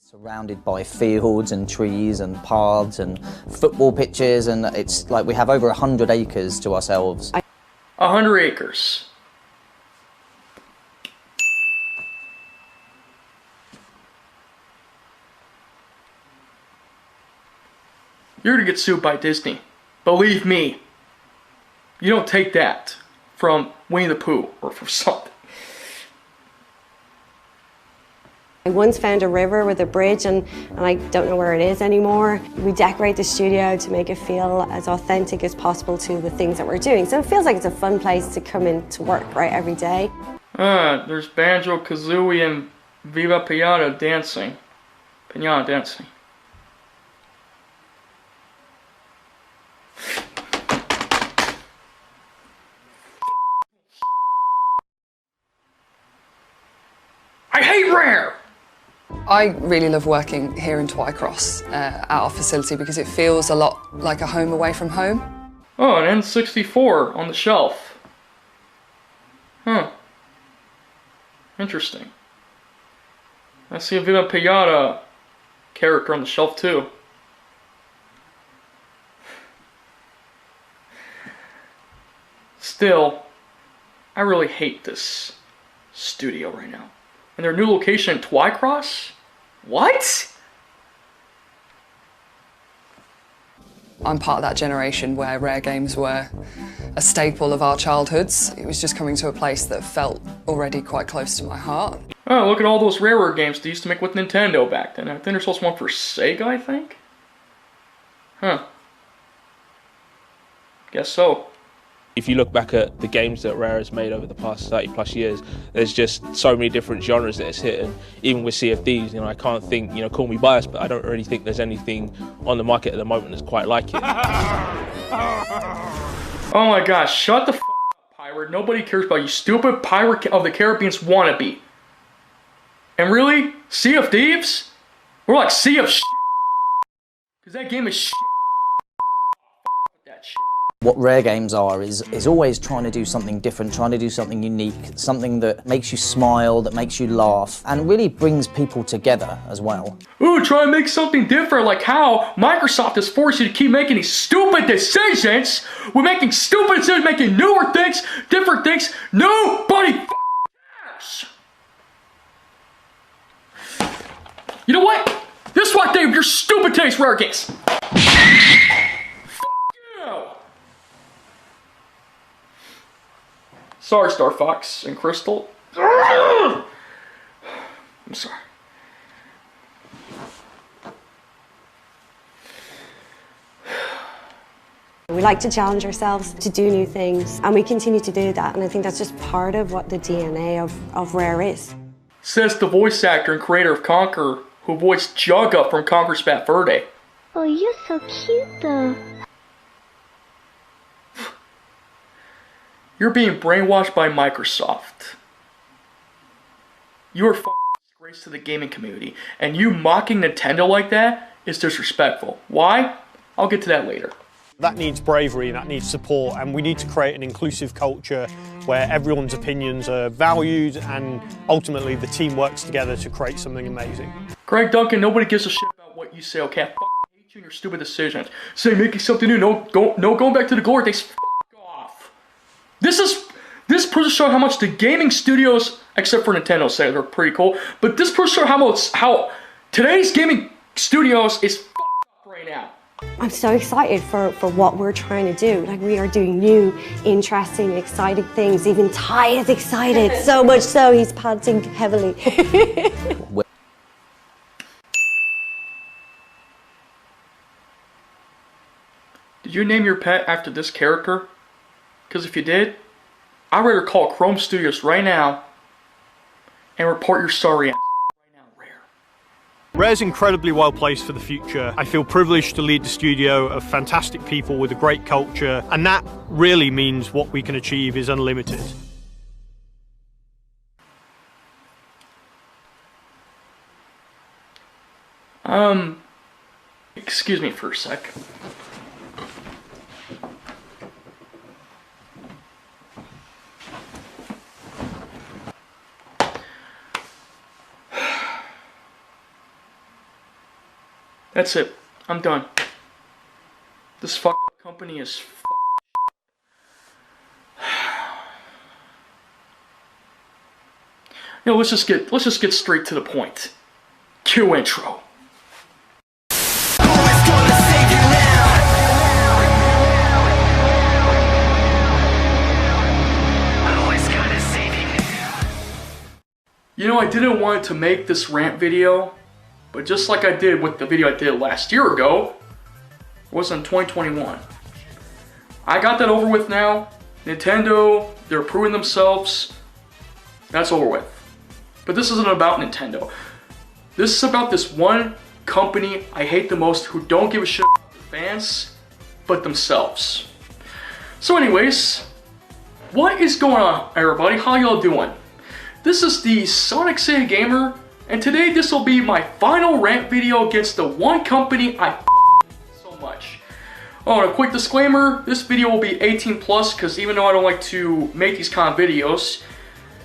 Surrounded by fields and trees and paths and football pitches, and it's like we have over 100 acres to ourselves. 100 acres. You're gonna get sued by Disney. Believe me. You don't take that from Winnie the Pooh or from something. I once found a river with a bridge and I don't know where it is anymore. We decorate the studio to make it feel as authentic as possible to the things that we're doing. So it feels like it's a fun place to come in to work, right, every day. There's Banjo, Kazooie, and Viva Pinata dancing. Pinata dancing. I hate Rare! I really love working here in Twycross at our facility because it feels a lot like a home away from home. Oh, an N64 on the shelf. Huh. Interesting. I see a Viva Pinata character on the shelf too. Still, I really hate this studio right now. And their new location in Twycross? What? I'm part of that generation where Rare games were a staple of our childhoods. It was just coming to a place that felt already quite close to my heart. Oh, look at all those Rareware games they used to make with Nintendo back then. I think there's also one for Sega, I think? Huh. Guess so. If you look back at the games that Rare has made over the past 30 plus years, there's just so many different genres that it's hit. And even with Sea of Thieves, I can't think, call me biased, but I don't really think there's anything on the market at the moment that's quite like it. Oh my gosh, shut the f up, pirate. Nobody cares about you stupid Pirate of the Caribbean's wannabe. And really? Sea of Thieves? We're like Sea of shit. Because that game is shit. That shit. What Rare Games are is always trying to do something different, trying to do something unique, something that makes you smile, that makes you laugh, and really brings people together as well. Ooh, try and make something different, like how Microsoft has forced you to keep making these stupid decisions. We're making stupid decisions, making newer things, different things. Nobody cares. You know what? This is what they have your stupid taste, Rare Games. Sorry, Star Fox and Crystal. I'm sorry. We like to challenge ourselves to do new things, and we continue to do that, and I think that's just part of what the DNA of Rare is. Says the voice actor and creator of Conker, who voiced Jugga from Conker's Bad Fur Day. Oh, you're so cute though. You're being brainwashed by Microsoft. You are a disgrace to the gaming community, and you mocking Nintendo like that is disrespectful. Why? I'll get to that later. That needs bravery, that needs support, and we need to create an inclusive culture where everyone's opinions are valued and ultimately the team works together to create something amazing. Greg Duncan, nobody gives a shit about what you say, okay? I hate you and your stupid decisions. Say making something new, no going back to the glory days. Off. This proves to show how much the gaming studios, except for Nintendo, say they're pretty cool, but this proves to show how today's gaming studios is up right now. I'm so excited for what we're trying to do. Like, we are doing new, interesting, exciting things. Even Ty is excited, so much so he's panting heavily. Did you name your pet after this character? Because if you did, I'd rather call Chrome Studios right now and report your sorry ass. Rare's incredibly well placed for the future. I feel privileged to lead the studio of fantastic people with a great culture, and that really means what we can achieve is unlimited. Excuse me for a sec. That's it. I'm done. This fucked up company is You know, let's just get straight to the point. Cue intro. You know, I didn't want to make this rant video, but just like I did with the video I did last year ago, it was in 2021. I got that over with now. Nintendo, they're proving themselves. That's over with. But this isn't about Nintendo. This is about this one company I hate the most who don't give a shit about their fans, but themselves. So anyways, what is going on, everybody? How y'all doing? This is the TheSonicSegaGamer, and today this will be my final rant video against the one company I so much. Oh, and a quick disclaimer, this video will be 18 plus because even though I don't like to make these kind of videos,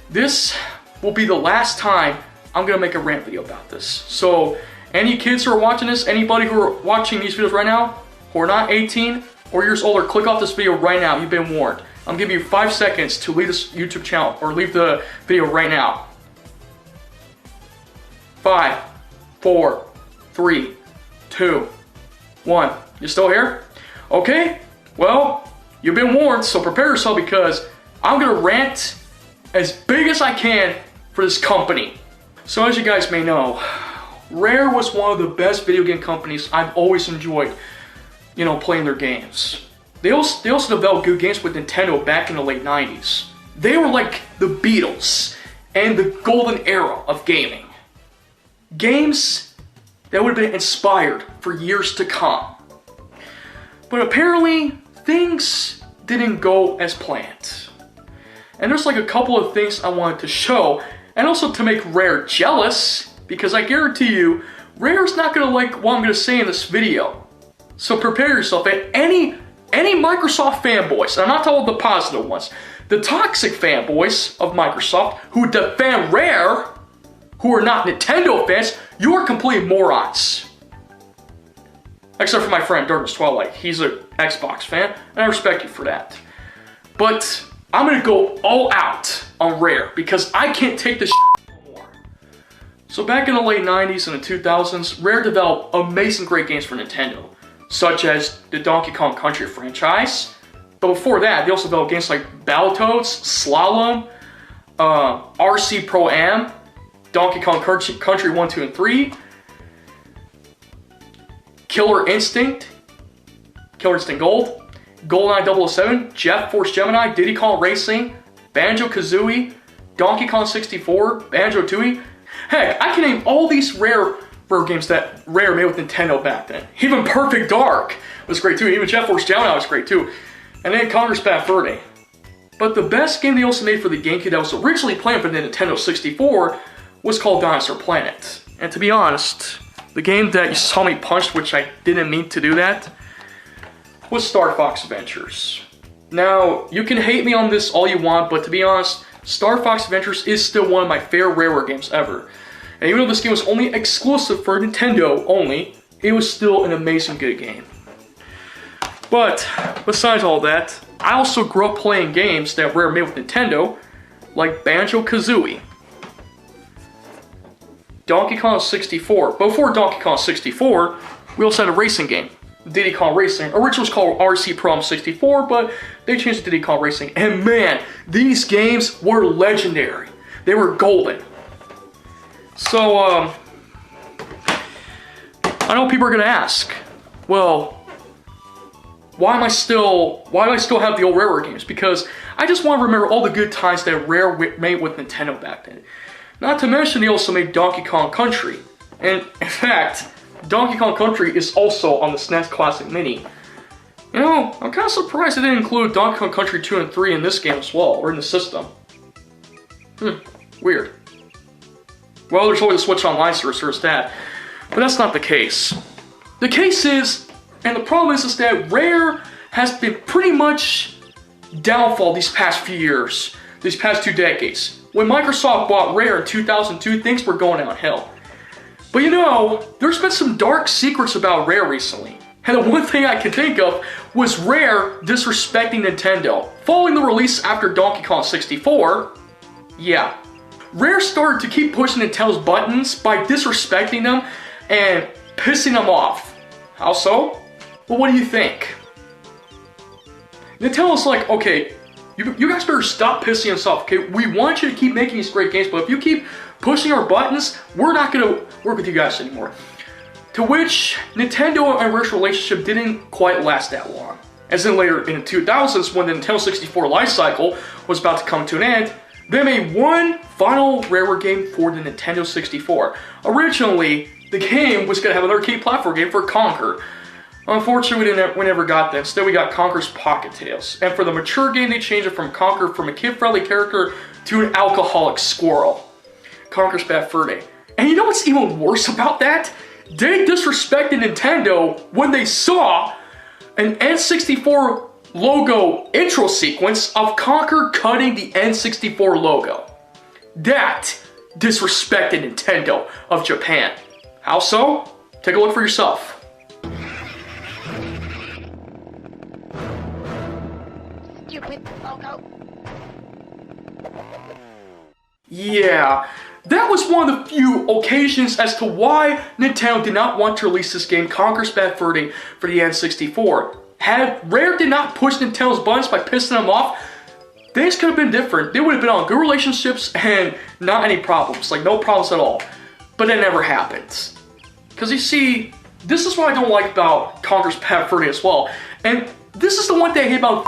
this will be the last time I'm gonna make a rant video about this. So any kids who are watching this, anybody who are watching these videos right now, who are not 18 or years older, click off this video right now. You've been warned. I'm giving you 5 seconds to leave this YouTube channel or leave the video right now. 5, 4, 3, 2, 1. You still here? Okay, well, you've been warned, so prepare yourself because I'm gonna rant as big as I can for this company. So as you guys may know, Rare was one of the best video game companies I've always enjoyed, you know, playing their games. They also developed good games with Nintendo back in the late 90s. They were like the Beatles and the golden era of gaming. Games that would have been inspired for years to come. But apparently, things didn't go as planned. And there's like a couple of things I wanted to show, and also to make Rare jealous, because I guarantee you, Rare's not gonna like what I'm gonna say in this video. So prepare yourself. At any any Microsoft fanboys, and I'm not talking about the positive ones, the toxic fanboys of Microsoft who defend Rare, who are not Nintendo fans, you are complete morons. Except for my friend Darkness Twilight. He's an Xbox fan, and I respect you for that. But I'm gonna go all out on Rare because I can't take this anymore. So back in the late 90s and the 2000s, Rare developed amazing great games for Nintendo, such as the Donkey Kong Country franchise. But before that, they also developed games like Battletoads, Slalom, RC Pro-Am, Donkey Kong Country 1, 2, and 3, Killer Instinct Gold, GoldenEye 007, Jet Force Gemini, Diddy Kong Racing, Banjo-Kazooie, Donkey Kong 64, Banjo-Tooie. Heck, I can name all these Rare games that Rare made with Nintendo back then. Even Perfect Dark was great too, even Jet Force Gemini was great too. And then Conker's Bad Fur Day. But the best game they also made for the GameCube that was originally planned for the Nintendo 64 was called Dinosaur Planet. And to be honest, the game that you saw me punch, which I didn't mean to do that, was Star Fox Adventures. Now, you can hate me on this all you want, but to be honest, Star Fox Adventures is still one of my favorite Rareware games ever. And even though this game was only exclusive for Nintendo only, it was still an amazing good game. But, besides all that, I also grew up playing games that Rare made with Nintendo, like Banjo-Kazooie, Donkey Kong 64. Before Donkey Kong 64, we also had a racing game, Diddy Kong Racing. Originally was called RC Pro-Am 64, but they changed it to Diddy Kong Racing. And man, these games were legendary. They were golden. So, I know people are gonna ask, well, why do I still have the old Rareware games? Because I just want to remember all the good times that Rare made with Nintendo back then. Not to mention they also made Donkey Kong Country. And in fact, Donkey Kong Country is also on the SNES Classic Mini. You know, I'm kind of surprised they didn't include Donkey Kong Country 2 and 3 in this game as well, or in the system. Weird. Well, there's always a Switch Online service, there's that. But that's not the case. The case is, and the problem is that Rare has been pretty much downfall these past few years, these past 2 decades. When Microsoft bought Rare in 2002, things were going downhill. But you know, there's been some dark secrets about Rare recently. And the one thing I can think of was Rare disrespecting Nintendo. Following the release after Donkey Kong 64, yeah. Rare started to keep pushing Nintendo's buttons by disrespecting them and pissing them off. How so? Well, what do you think? Nintendo's like, okay, you guys better stop pissing us off, okay? We want you to keep making these great games, but if you keep pushing our buttons, we're not gonna work with you guys anymore. To which, Nintendo and Rare's relationship didn't quite last that long. As in later in the 2000s, when the Nintendo 64 life cycle was about to come to an end, they made one final Rareware game for the Nintendo 64. Originally, the game was gonna have an arcade platform game for Conker. Unfortunately, we never got that. Instead, we got Conker's Pocket Tales. And for the mature game, they changed it from Conker from a kid-friendly character to an alcoholic squirrel. Conker's Bad Fur Day. And you know what's even worse about that? They disrespected Nintendo when they saw an N64 logo intro sequence of Conker cutting the N64 logo. That disrespected Nintendo of Japan. How so? Take a look for yourself. Stupid logo. Yeah, that was one of the few occasions as to why Nintendo did not want to release this game, Conker's Bad Fur Day, for the N64. Had Rare did not push Nintendo's buttons by pissing them off, things could have been different. They would have been on good relationships and not any problems, like no problems at all. But that never happened. Because you see, this is what I don't like about Conker's Bad Fur Day as well. And this is the one thing I hate about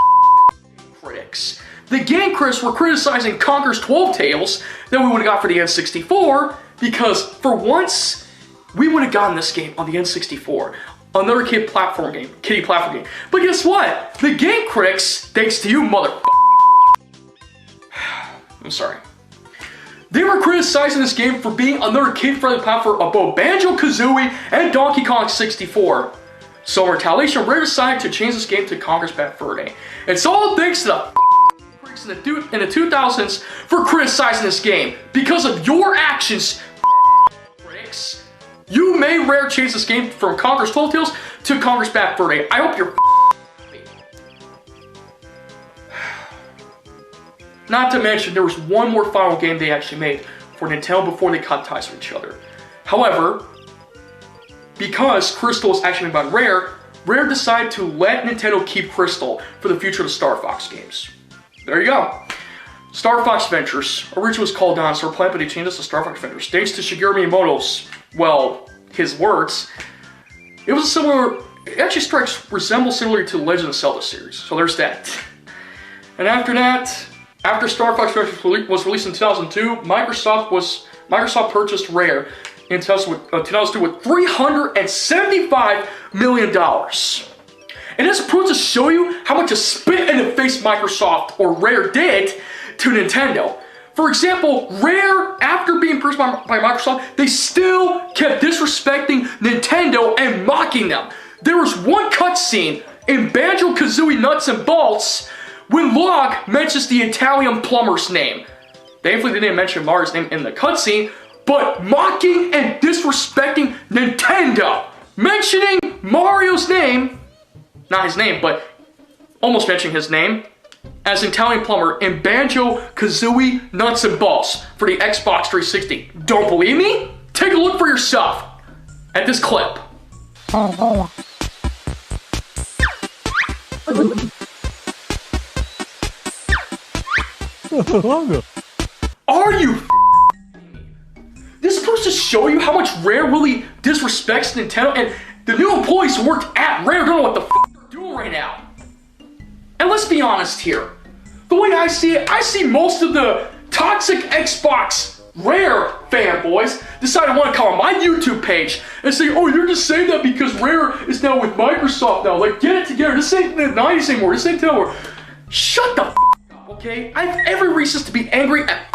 critics. The game critics were criticizing Conker's 12 Tales that we would have got for the N64 because, for once, we would have gotten this game on the N64. Another kiddie platform game. But guess what? The game critics, thanks to you I'm sorry. They were criticizing this game for being another kid-friendly platform of both Banjo-Kazooie and Donkey Kong 64. So in retaliation, Rare decided to change this game to Conker's Bad Fur Day. It's all thanks to the critics in the 2000s for criticizing this game. Because of your actions, critics, you made Rare change this game from Conker's Tall Tales to Conker's Bad Fur Day. I hope you're happy. Not to mention, there was one more final game they actually made for Nintendo before they cut ties with each other. However, because Crystal was actually made by Rare, Rare decided to let Nintendo keep Crystal for the future of the Star Fox games. There you go. Star Fox Adventures. Originally was called Dinosaur Planet, but they changed it to Star Fox Adventures. Thanks to Shigeru Miyamoto's, well, his words. It was a similar, it actually resembles similarly to the Legend of Zelda series. So there's that. And after that, after Star Fox Adventures was released in 2002, Microsoft purchased Rare in 2002 with $375 million. And this proves to show you how much a spit in the face Microsoft or Rare did to Nintendo. For example, Rare, after being purchased by Microsoft, they still kept disrespecting Nintendo and mocking them. There was one cutscene in Banjo-Kazooie Nuts and Bolts when Log mentions the Italian plumber's name. Thankfully, they didn't mention Mario's name in the cutscene, but mocking and disrespecting Nintendo. Mentioning Mario's name, not his name, but almost mentioning his name, as an Italian plumber in Banjo-Kazooie Nuts and Bolts for the Xbox 360. Don't believe me? Take a look for yourself at this clip. Are you This is supposed to show you how much Rare really disrespects Nintendo, and the new employees who worked at Rare don't know what the they're doing right now. And let's be honest here. The way I see it, I see most of the toxic Xbox Rare fanboys decide to want to come on my YouTube page and say, oh, you're just saying that because Rare is now with Microsoft now. Like, get it together. This ain't the 90s anymore. This ain't anymore. Shut the up, okay? I have every reason to be angry at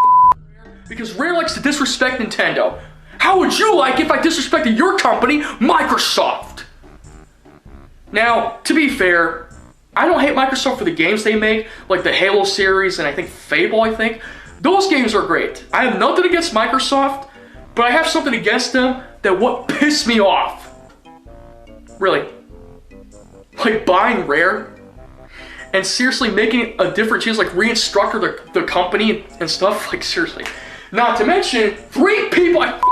because Rare likes to disrespect Nintendo. How would you like if I disrespected your company, Microsoft? Now, to be fair, I don't hate Microsoft for the games they make, like the Halo series and I think Fable, Those games are great. I have nothing against Microsoft, but I have something against them that what pissed me off. Really. Like buying Rare and seriously making a different change, like re-instructor the company and stuff, like seriously. Not to mention, 3 people I hate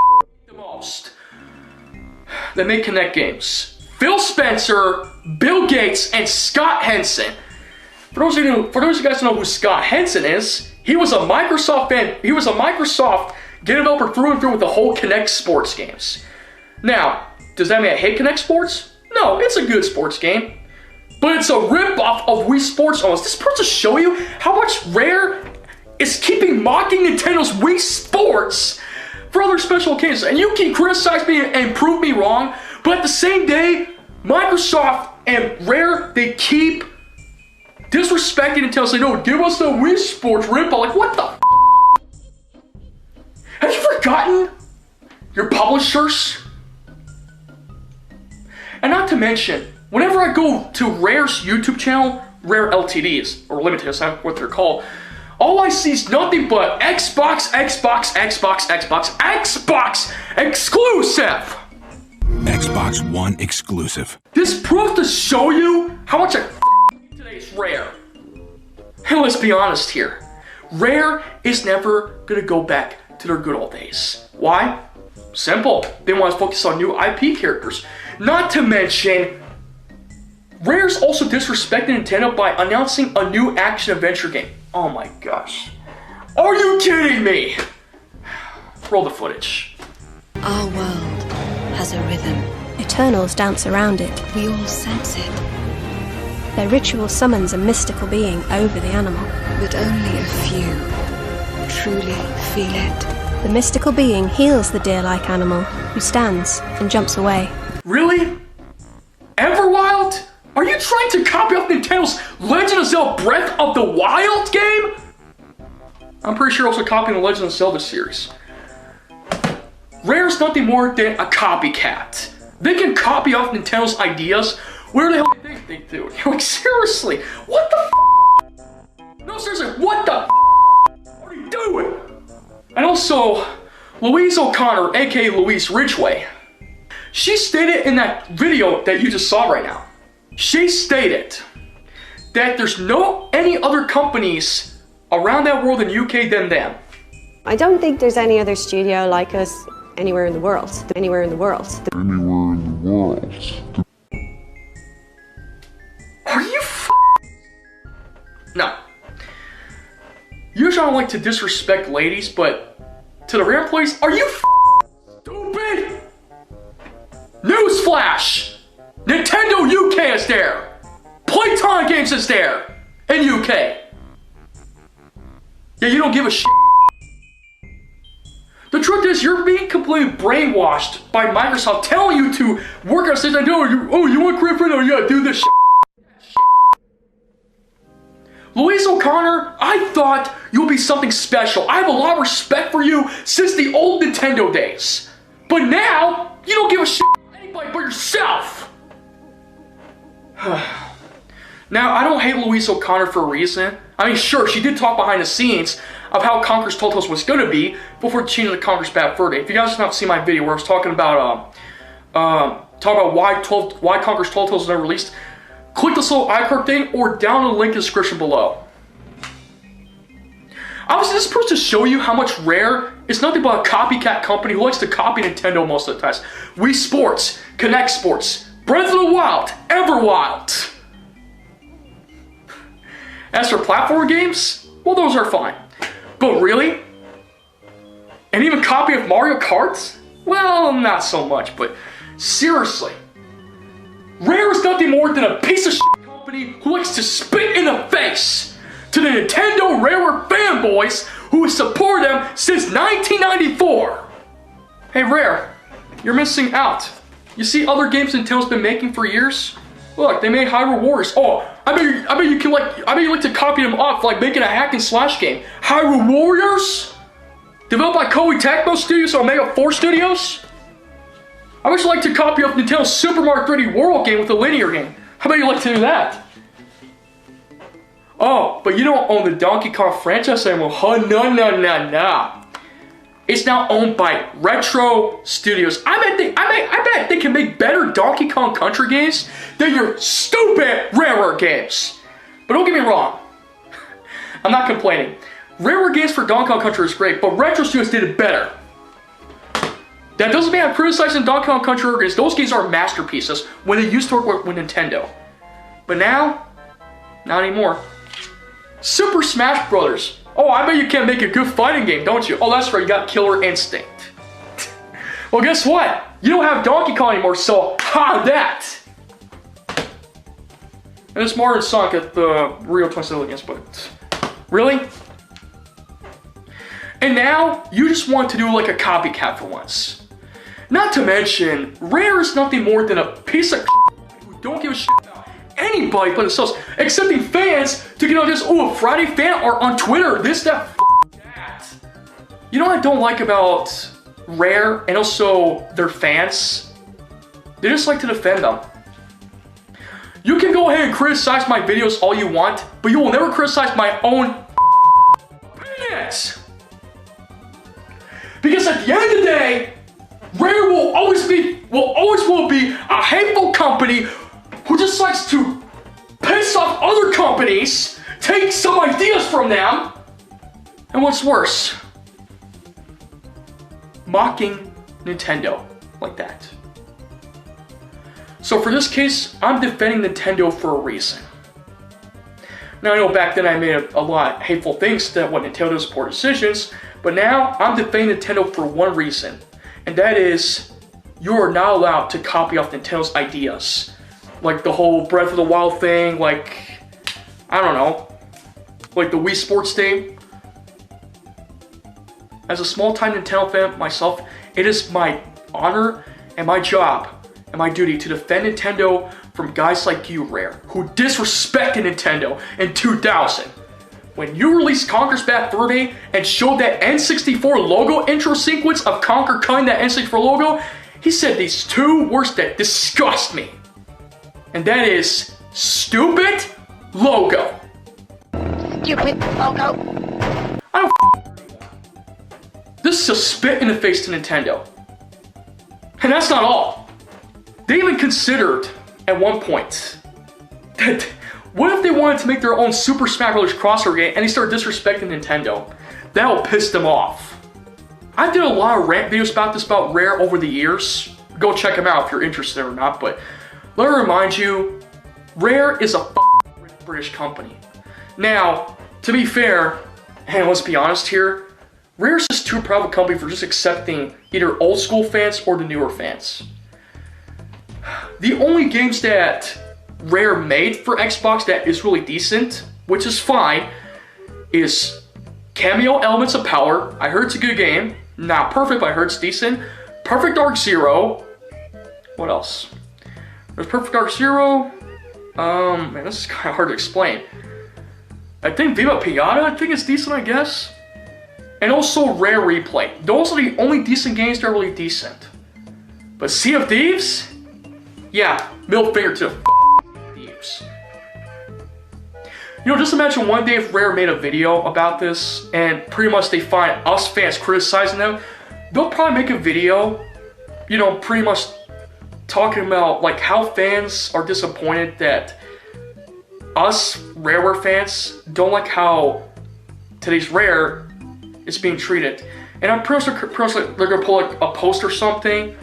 the most that make Kinect games. Phil Spencer, Bill Gates, and Scott Henson. For those of you guys who know who Scott Henson is, he was a Microsoft fan. He was a Microsoft game developer through and through with the whole Kinect sports games. Now, does that mean I hate Kinect Sports? No, it's a good sports game. But it's a ripoff of Wii Sports almost. This is supposed to show you how much Rare is keeping mocking Nintendo's Wii Sports for other special occasions. And you can criticize me and prove me wrong, but at the same day, Microsoft and Rare, they keep disrespecting Nintendo, saying, no, give us the Wii Sports ripoff. Like, what the Have you forgotten your publishers? And not to mention, whenever I go to Rare's YouTube channel, Rare LTDs, or Limited, that's not what they're called, all I see is nothing but Xbox exclusive! Xbox One exclusive. This proves to show you how much I today's Rare. And let's be honest here. Rare is never gonna go back to their good old days. Why? Simple. They want to focus on new IP characters. Not to mention, Rare's also disrespecting Nintendo by announcing a new action-adventure game. Oh my gosh. Are you kidding me? Roll the footage. Our world has a rhythm. Eternals dance around it. We all sense it. Their ritual summons a mystical being over the animal. But only a few truly feel it. The mystical being heals the deer-like animal, who stands and jumps away. Really? Everwild? Are you trying to copy off Nintendo's Legend of Zelda Breath of the Wild game? I'm pretty sure also copying the Legend of Zelda series. Rare's nothing more than a copycat. they can copy off Nintendo's ideas. Where the hell do you think they do? Like, seriously, what the f? No, seriously, what the f are you doing? And also, Louise O'Connor, aka Louise Ridgway, she stated in that video that you just saw right now, she stated that there's no any other companies around that world in UK than them. I don't think there's any other studio like us anywhere in the world. Anywhere in the world. Anywhere in the world. Are you f? No. Usually I don't like to disrespect ladies, but to the Rare employees, are you f stupid? Newsflash! Nintendo UK is there! Playtime Games is there! In UK! Yeah, you don't give a shit. The truth is, you're being completely brainwashed by Microsoft telling you to work on something. Oh, you want create friend? Oh, yeah, do this shit. Louise O'Connor, I thought you'll be something special. I have a lot of respect for you since the old Nintendo days. But now, you don't give a shit about anybody but yourself. Now, I don't hate Louise O'Connor for a reason. I mean, sure, she did talk behind the scenes of how Conker's Telltales was going to be before changing to Conker's Bad Fur Day. If you guys have not seen my video where I was talking about why Conker's Telltales was never released, click this little icon thing or down the link in the description below. Obviously, this is supposed to show you how much Rare is nothing but a copycat company who likes to copy Nintendo most of the time. Wii Sports, Connect Sports, Breath of the Wild, Everwild. As for platform games, well, those are fine. But really? And even a copy of Mario Kart? Well, not so much, but seriously. Rare is nothing more than a piece of shit company who likes to spit in the face to the Nintendo Rareware fanboys who have supported them since 1994. Hey Rare, you're missing out. You see other games Nintendo's been making for years? Look, they made Hyrule Warriors. Oh, I bet you like to copy them off, like making a hack and slash game. Hyrule Warriors? Developed by Koei Tecmo Studios or Omega 4 Studios? I would like to copy off Nintendo's Super Mario 3D World game with a linear game. How about you like to do that? Oh, but you don't own the Donkey Kong franchise anymore. Oh, no. It's now owned by Retro Studios. I bet they can make better Donkey Kong Country games than your stupid Rareware games. But don't get me wrong. I'm not complaining. Rareware games for Donkey Kong Country is great, but Retro Studios did it better. That doesn't mean I'm criticizing Donkey Kong Country games. Those games are masterpieces when they used to work with Nintendo. But now, not anymore. Super Smash Brothers. Oh, I bet you can't make a good fighting game, don't you? Oh, that's right, you got Killer Instinct. Well, guess what? You don't have Donkey Kong anymore, so ha that! And it's Mario and Sonic at the Rio 27 games, but really? And now, you just want to do like a copycat for once. Not to mention, Rare is nothing more than a piece of who don't give a shit about anybody but themselves, accepting fans to get on this, oh, a Friday fan art on Twitter, this, that, that. You know what I don't like about Rare and also their fans? They just like to defend them. You can go ahead and criticize my videos all you want, but you will never criticize my own opinions. Because at the end of the day, Rare will always be a hateful company who just likes to piss off other companies, take some ideas from them, and what's worse, mocking Nintendo like that. So for this case, I'm defending Nintendo for a reason. Now I know back then I made a lot of hateful things that what Nintendo does poor decisions, but now I'm defending Nintendo for one reason, and that is you are not allowed to copy off Nintendo's ideas. Like the whole Breath of the Wild thing, like, I don't know, like the Wii Sports thing. As a small-time Nintendo fan myself, it is my honor and my job and my duty to defend Nintendo from guys like you, Rare, who disrespected Nintendo in 2000. When you released Conker's Bad Fur Day and showed that N64 logo intro sequence of Conker cutting that N64 logo, He said these two words that disgust me. And that is stupid logo. Stupid logo. I don't This is a spit in the face to Nintendo. And that's not all. They even considered at one point that what if they wanted to make their own Super Smash Bros. Crossover game and they started disrespecting Nintendo? That'll piss them off. I did a lot of rant videos about this, about Rare over the years. Go check them out if you're interested or not, but let me remind you, Rare is a British company. Now, to be fair, and let's be honest here, Rare's just too proud of a company for just accepting either old school fans or the newer fans. The only games that Rare made for Xbox that is really decent, which is fine, is Cameo Elements of Power. I heard it's a good game. Not perfect, but I heard it's decent. Perfect Dark Zero. What else? There's Perfect Dark Zero. Man, this is kind of hard to explain. I think Viva Pinata, I think it's decent, I guess. And also Rare Replay. Those are the only decent games that are really decent. But Sea of Thieves? Yeah, middle finger to the Thieves. You know, just imagine one day if Rare made a video about this and pretty much they find us fans criticizing them. They'll probably make a video, you know, pretty much talking about like how fans are disappointed that us Rareware fans don't like how today's Rare is being treated. And I'm pretty much they're gonna pull like a post or something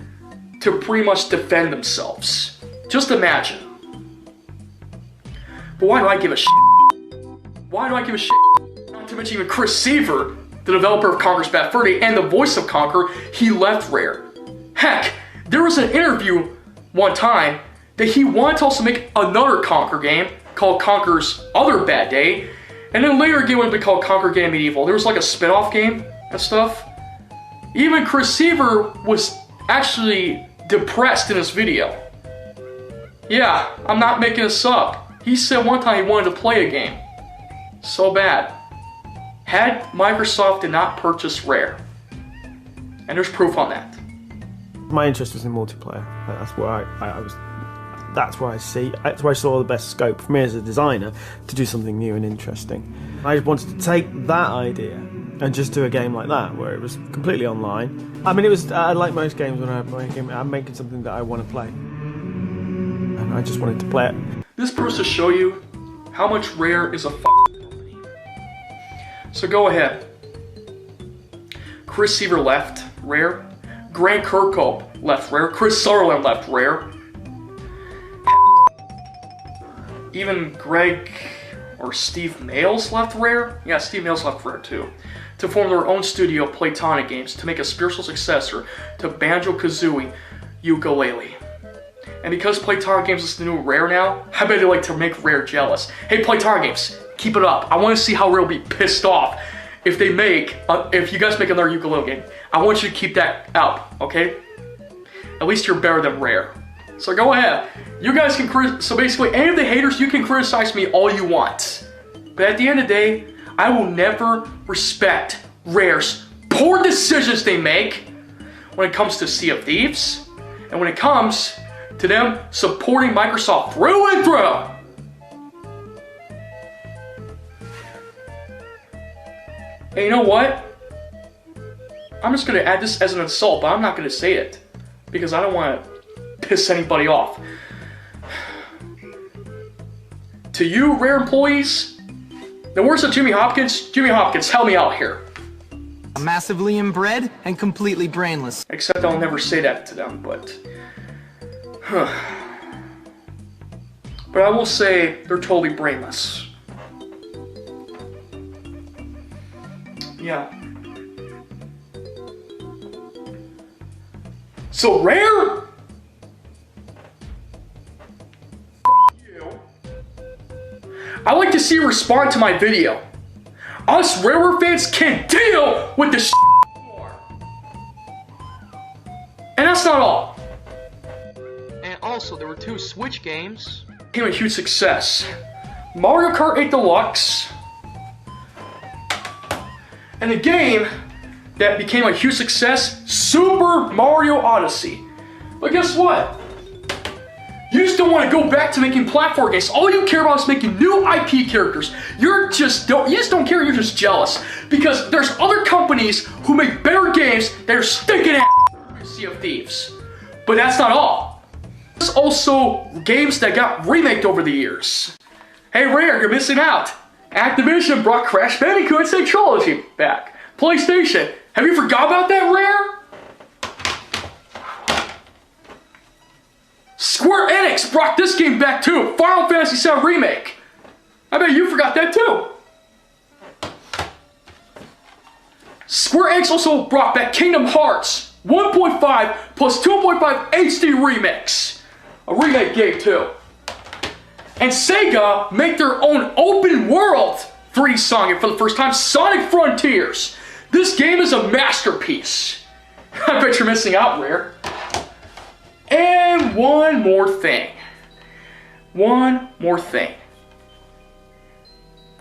to pretty much defend themselves. Just imagine. But why do I give a shit? Why do I give a shit? Not to mention even Chris Seaver, the developer of Conker's Bad Fur Day and the voice of Conker, he left Rare. Heck, there was an interview one time that he wanted to also make another Conker game called Conker's Other Bad Day, and then later a game would be called Conker Game Medieval. There was like a spin-off game and stuff. Even Chris Seaver was actually depressed in this video. Yeah, I'm not making this up. He said one time he wanted to play a game. So bad. Had Microsoft did not purchase Rare. And there's proof on that. My interest was in multiplayer. That's where I was. That's where I see. That's where I saw the best scope for me as a designer to do something new and interesting. I just wanted to take that idea and just do a game like that, where it was completely online. I mean, it was like most games when I'm making something that I want to play, and I just wanted to play it. This proves to show you how much Rare is a company. So go ahead. Chris Seaver left Rare. Grant Kirkhope left Rare. Chris Sutherland left Rare. Even Greg or Steve Mails left Rare. Yeah, Steve Mails left Rare too. To form their own studio, Playtonic Games, to make a spiritual successor to Banjo-Kazooie Ukulele. And because Playtonic Games is the new Rare now, I bet they like to make Rare jealous. Hey, Playtonic Games, keep it up. I want to see how Rare will be pissed off if they make, if you guys make another ukulele game. I want you to keep that up, okay? At least you're better than Rare. So go ahead. You guys can so basically, any of the haters, you can criticize me all you want. But at the end of the day, I will never respect Rare's poor decisions they make when it comes to Sea of Thieves, and when it comes to them supporting Microsoft through and through. And you know what? I'm just gonna add this as an insult, but I'm not gonna say it because I don't want to piss anybody off. To you, Rare employees, the words of Jimmy Hopkins, help me out here. Massively inbred and completely brainless. Except I'll never say that to them, but... But I will say they're totally brainless. Yeah. So Rare? I like to see you respond to my video. Us Rareware fans can't deal with this anymore. And that's not all. And also, there were 2 Switch games. Became a huge success. Mario Kart 8 Deluxe. And a game that became a huge success, Super Mario Odyssey. But guess what? You just don't want to go back to making platform games. All you care about is making new IP characters. You just don't care, you're just jealous. Because there's other companies who make better games that are stinking ass Sea of Thieves. But that's not all. There's also games that got remaked over the years. Hey Rare, you're missing out. Activision brought Crash Bandicoot and Trilogy back. PlayStation, have you forgot about that, Rare? Square Enix brought this game back too, Final Fantasy VII Remake. I bet you forgot that too. Square Enix also brought back Kingdom Hearts 1.5 plus 2.5 HD Remix. A remake game too. And Sega make their own open world 3D Sonic for the first time, Sonic Frontiers. This game is a masterpiece. I bet you're missing out, Rare. And one more thing.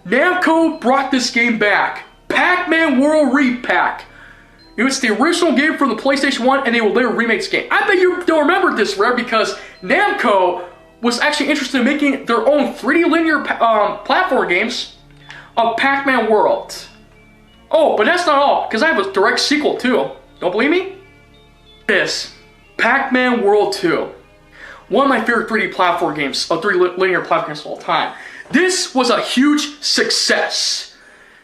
Namco brought this game back. Pac-Man World Repack. It was the original game for the PlayStation 1 and they will later remake this game. I bet you don't remember this, Rare, because Namco was actually interested in making their own 3D linear platform games of Pac-Man World. Oh, but that's not all, because I have a direct sequel too. Don't believe me? This. Pac-Man World 2. One of my favorite 3D platform games, 3D linear platform games of all time. This was a huge success.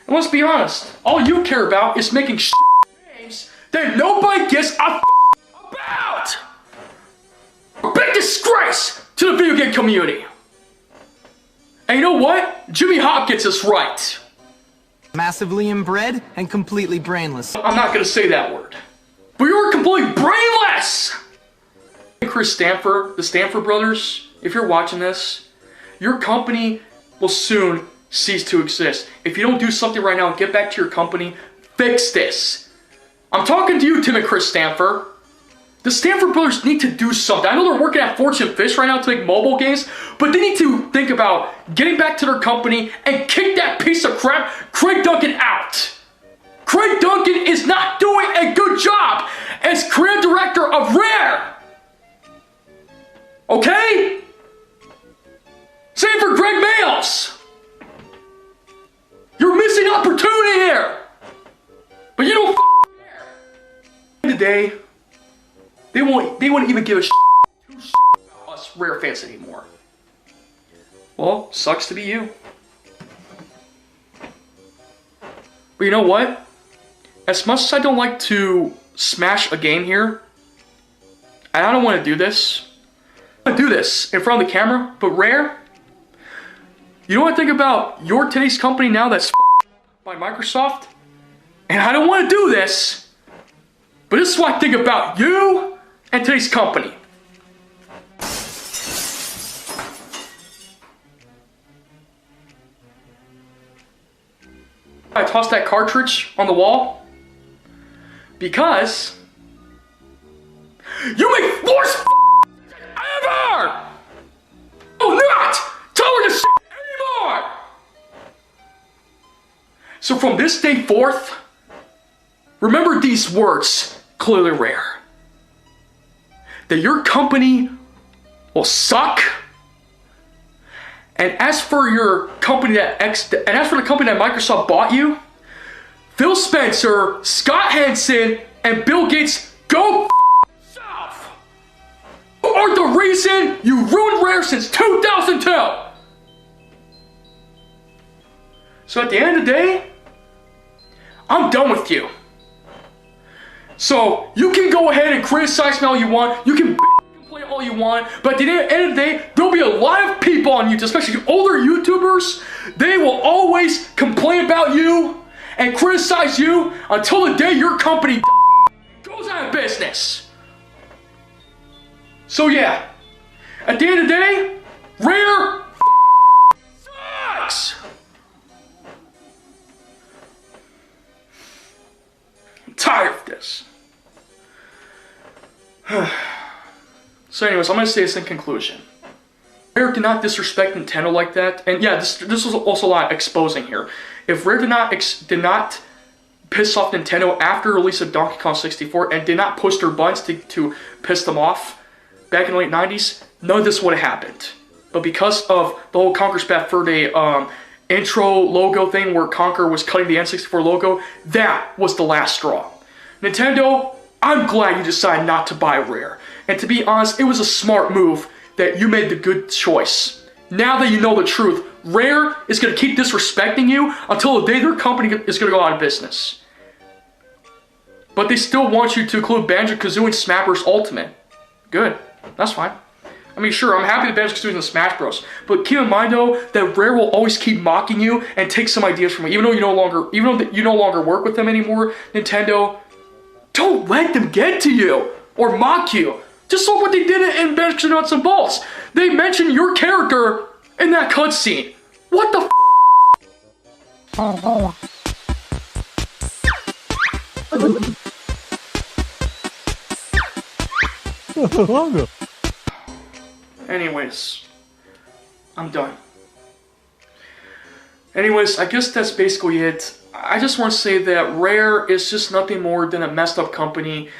And let's be honest, all you care about is making games that nobody gives a about. A big disgrace to the video game community. And you know what? Jimmy Hopkins is right. Massively inbred and completely brainless. I'm not gonna say that word. But you're completely brainless! Chris Stanford, the Stanford brothers, if you're watching this, your company will soon cease to exist. If you don't do something right now and get back to your company, fix this. I'm talking to you, Tim and Chris Stanford. The Stanford brothers need to do something. I know they're working at Fortune Fish right now to make mobile games, but they need to think about getting back to their company and kick that piece of crap, Craig Duncan, out. Craig Duncan is not doing a good job as creative director of Rare. Okay? Same for Greg Mayles. You're missing opportunity here. But you don't care. At the end of the day, they won't even give a about us Rare fans anymore. Well, sucks to be you. But you know what? As much as I don't like to smash a game here, and I don't want to do this. I want to do this in front of the camera, but Rare, you know what I think about your today's company now that's by Microsoft? And I don't want to do this, but this is what I think about you and today's company. I tossed that cartridge on the wall because you make worse ever! Do not tolerate this anymore! So from this day forth, remember these words, clearly Rare. That your company will suck. And as for your company that Microsoft bought you, Phil Spencer, Scott Hansen, and Bill Gates, go yourself. You are the reason you ruined Rare since 2002. So at the end of the day, I'm done with you. So you can go ahead and criticize me all you want. You can complain all you want. But at the end of the day, there'll be a lot of people on YouTube, especially older YouTubers. They will always complain about you and criticize you until the day your company goes out of business. So yeah, at the end of the day, Rare sucks. I'm tired of this. So anyways, I'm going to say this in conclusion. Rare did not disrespect Nintendo like that. And yeah, this was also a lot of exposing here. If Rare did not piss off Nintendo after the release of Donkey Kong 64 and did not push their buttons to piss them off, back in the late 90s, none of this would have happened. But because of the whole Conker's Bad Fur Day intro logo thing where Conker was cutting the N64 logo, that was the last straw. Nintendo, I'm glad you decided not to buy Rare. And to be honest, it was a smart move that you made the good choice. Now that you know the truth, Rare is going to keep disrespecting you until the day their company is going to go out of business. But they still want you to include Banjo-Kazooie and Smash Bros. Ultimate. Good. That's fine. I mean, sure, I'm happy that Banjo-Kazooie is in Smash Bros. But keep in mind, though, that Rare will always keep mocking you and take some ideas from you. Even though you no longer work with them anymore, Nintendo, don't let them get to you or mock you. Just look what they did in Banjo-Kazooie Nuts and Bolts. They mentioned your character in that cutscene. What the Anyways, I'm done. Anyways, I guess that's basically it. I just want to say that Rare is just nothing more than a messed up company,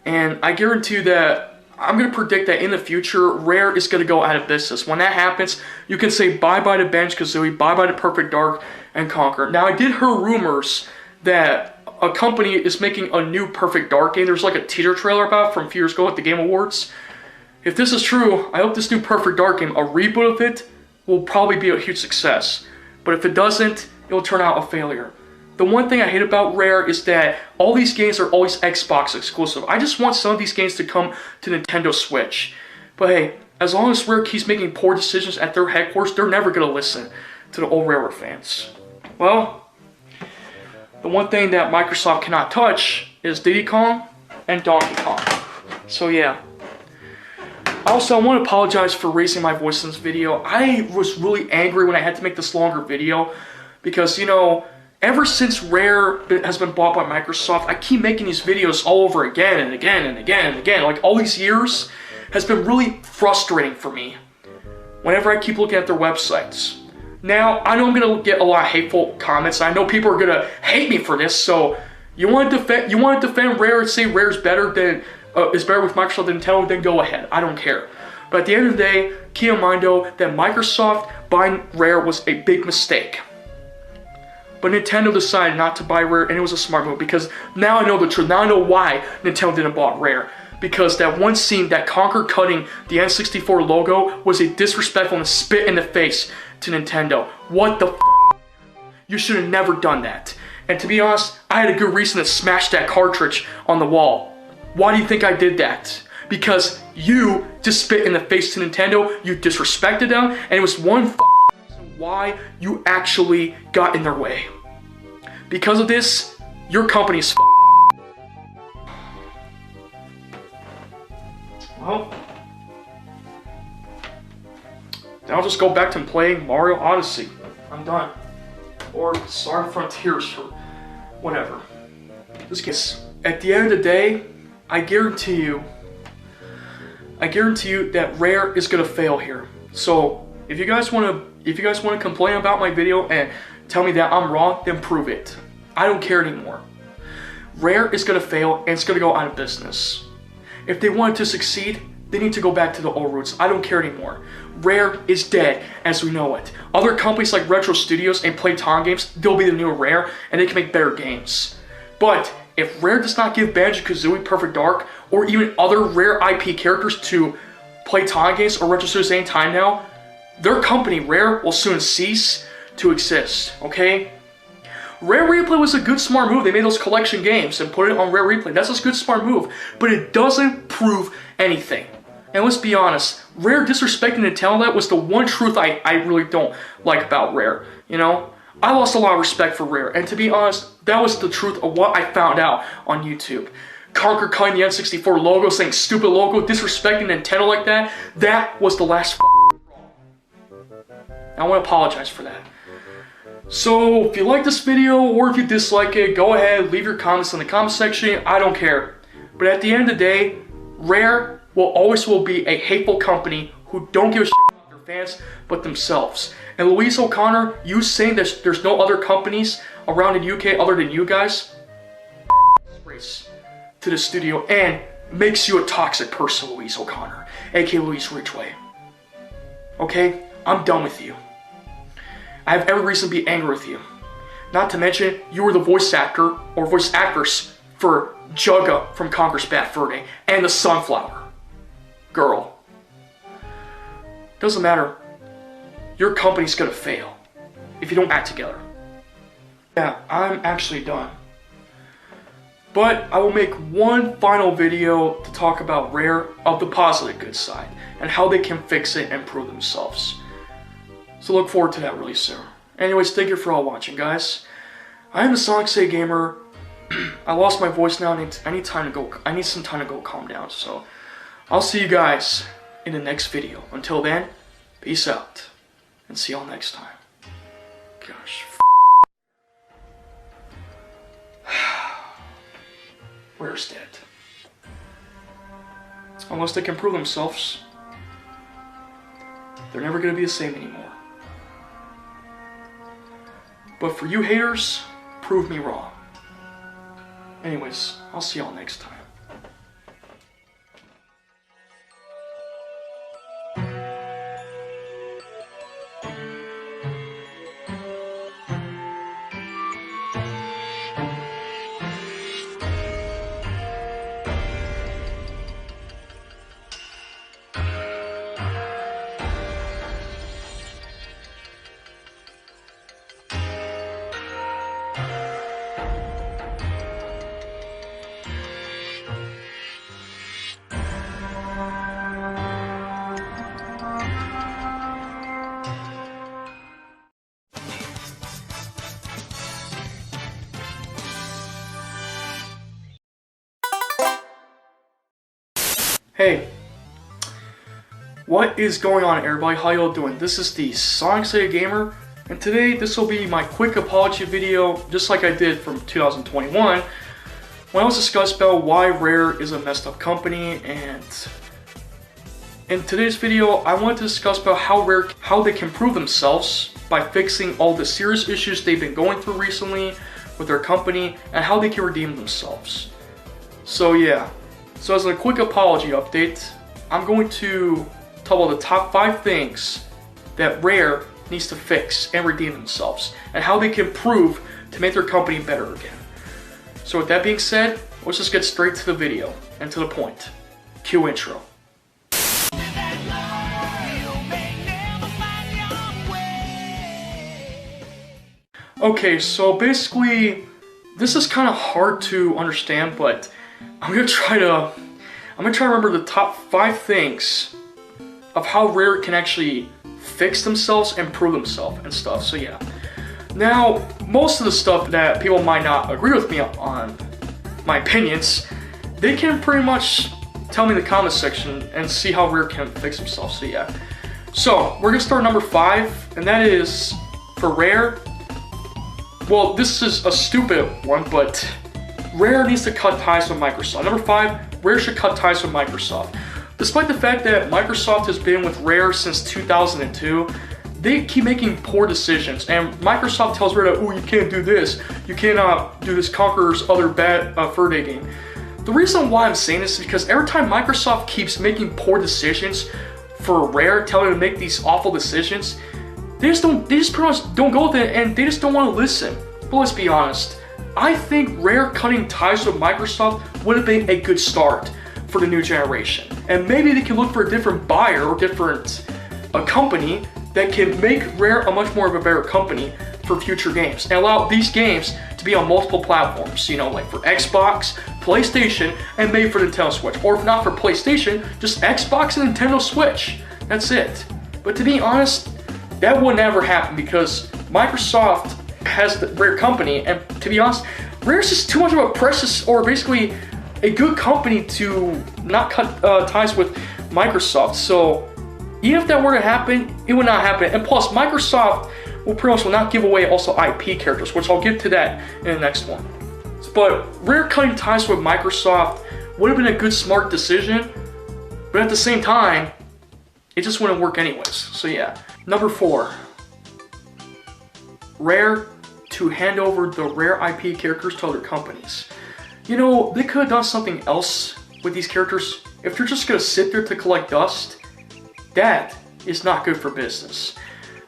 and I guarantee you that I'm going to predict that in the future, Rare is going to go out of business. When that happens, you can say bye-bye to Banjo-Kazooie, bye-bye to Perfect Dark, and Conker. Now, I did hear rumors that a company is making a new Perfect Dark game. There's like a teaser trailer about it from a few years ago at the Game Awards. If this is true, I hope this new Perfect Dark game, a reboot of it, will probably be a huge success. But if it doesn't, it will turn out a failure. The one thing I hate about Rare is that all these games are always Xbox exclusive. I just want some of these games to come to Nintendo Switch. But hey, as long as Rare keeps making poor decisions at their headquarters, they're never going to listen to the old Rareware fans. Well, the one thing that Microsoft cannot touch is Diddy Kong and Donkey Kong. So yeah. Also, I want to apologize for raising my voice in this video. I was really angry when I had to make this longer video because, you know, ever since Rare has been bought by Microsoft, I keep making these videos all over again and again and again and again. Like, all these years has been really frustrating for me whenever I keep looking at their websites. Now, I know I'm going to get a lot of hateful comments. I know people are going to hate me for this, so you want to defend Rare and say Rare's better than is better with Microsoft than Nintendo, then go ahead. I don't care. But at the end of the day, keep in mind though that Microsoft buying Rare was a big mistake. But Nintendo decided not to buy Rare, and it was a smart move because now I know the truth. Now I know why Nintendo didn't buy Rare. Because that one scene, that Conker cutting the N64 logo, was a disrespectful and a spit in the face to Nintendo. What the f***? You should have never done that. And to be honest, I had a good reason to smash that cartridge on the wall. Why do you think I did that? Because you just spit in the face to Nintendo, you disrespected them, and it was one reason why you actually got in their way. Because of this, your company's Well, then I'll just go back to playing Mario Odyssey. I'm done. Or Star Frontiers, or whatever. This gets, at the end of the day, I guarantee you that Rare is gonna fail here. So if you guys wanna complain about my video and tell me that I'm wrong, then prove it. I don't care anymore. Rare is gonna fail and it's gonna go out of business. If they want to succeed, they need to go back to the old roots. I don't care anymore. Rare is dead as we know it. Other companies like Retro Studios and Playtime Games, they'll be the new Rare and they can make better games. But if Rare does not give Banjo-Kazooie Perfect Dark or even other Rare IP characters to Playtime Games or Retro Studios any time now, their company, Rare, will soon cease to exist, okay? Rare Replay was a good smart move. They made those collection games and put it on Rare Replay. That's a good smart move, but it doesn't prove anything. And let's be honest, Rare disrespecting Nintendo, that was the one truth I really don't like about Rare, you know? I lost a lot of respect for Rare, and to be honest, that was the truth of what I found out on YouTube. Conker cutting the N64 logo, saying stupid logo, disrespecting Nintendo like that, that was the last I want to apologize for that. So, if you like this video, or if you dislike it, go ahead, leave your comments in the comment section, I don't care. But at the end of the day, Rare will always be a hateful company who don't give a shit about their fans, but themselves. And Louise O'Connor, you saying that there's no other companies around in the UK other than you guys, disgrace to the studio and makes you a toxic person, Louise O'Connor. aka Luis Ridgway. Okay? I'm done with you. I have every reason to be angry with you. Not to mention, you were the voice actor, or voice actress, for Jugga from Conker's Bad Fur Day, and the Sunflower Girl. Doesn't matter. Your company's gonna fail if you don't act together. Yeah, I'm actually done. But I will make one final video to talk about Rare of the positive good side, and how they can fix it and improve themselves. So look forward to that really soon. Anyways, thank you for all watching, guys. I am TheSonicSegaGamer. I lost my voice now, and I need some time to go calm down, so I'll see you guys in the next video. Until then, peace out, and see y'all next time. Gosh. Rare's dead. Unless they can prove themselves, they're never gonna be the same anymore. But for you haters, prove me wrong. Anyways, I'll see y'all next time. Hey, what is going on, everybody? How y'all doing? This is the TheSonicSegaGamer, and today this will be my quick apology video, just like I did from 2021, when I was discussing about why Rare is a messed up company. And in today's video, I want to discuss about how they can improve themselves by fixing all the serious issues they've been going through recently with their company, and how they can redeem themselves. So yeah. So as a quick apology update, I'm going to talk about the top 5 things that Rare needs to fix and redeem themselves, and how they can improve to make their company better again. So with that being said, let's just get straight to the video and to the point. Cue intro. Okay, so basically, this is kind of hard to understand, but I'm gonna try to remember the top 5 things of how Rare can actually fix themselves, improve themselves, and stuff. So yeah. Now, most of the stuff that people might not agree with me on, my opinions, they can pretty much tell me in the comment section and see how Rare can fix themselves. So yeah. So we're gonna start number 5, and that is for Rare. Well, this is a stupid one, but Rare needs to cut ties with Microsoft. Number 5, Rare should cut ties with Microsoft. Despite the fact that Microsoft has been with Rare since 2002, they keep making poor decisions, and Microsoft tells Rare that, oh, you can't do this, you cannot do this Conker's other Bad Fur Day game. The reason why I'm saying this is because every time Microsoft keeps making poor decisions for Rare, telling them to make these awful decisions, they just pretty much don't go with it, and they just don't want to listen. But let's be honest, I think Rare cutting ties with Microsoft would have been a good start for the new generation. And maybe they can look for a different buyer or a company that can make Rare a much more of a better company for future games, and allow these games to be on multiple platforms, you know, like for Xbox, PlayStation, and maybe for Nintendo Switch. Or if not for PlayStation, just Xbox and Nintendo Switch. That's it. But to be honest, that would never happen because Microsoft has the Rare company, and to be honest, Rare's just too much of a precious, or basically a good company to not cut ties with Microsoft. So even if that were to happen, it would not happen. And plus, Microsoft will pretty much not give away also IP characters, which I'll get to that in the next one. But Rare cutting ties with Microsoft would have been a good, smart decision, but at the same time, it just wouldn't work anyways. So yeah. Number 4, Rare to hand over the Rare IP characters to other companies. You know, they could have done something else with these characters if you're just gonna sit there to collect dust, that is not good for business.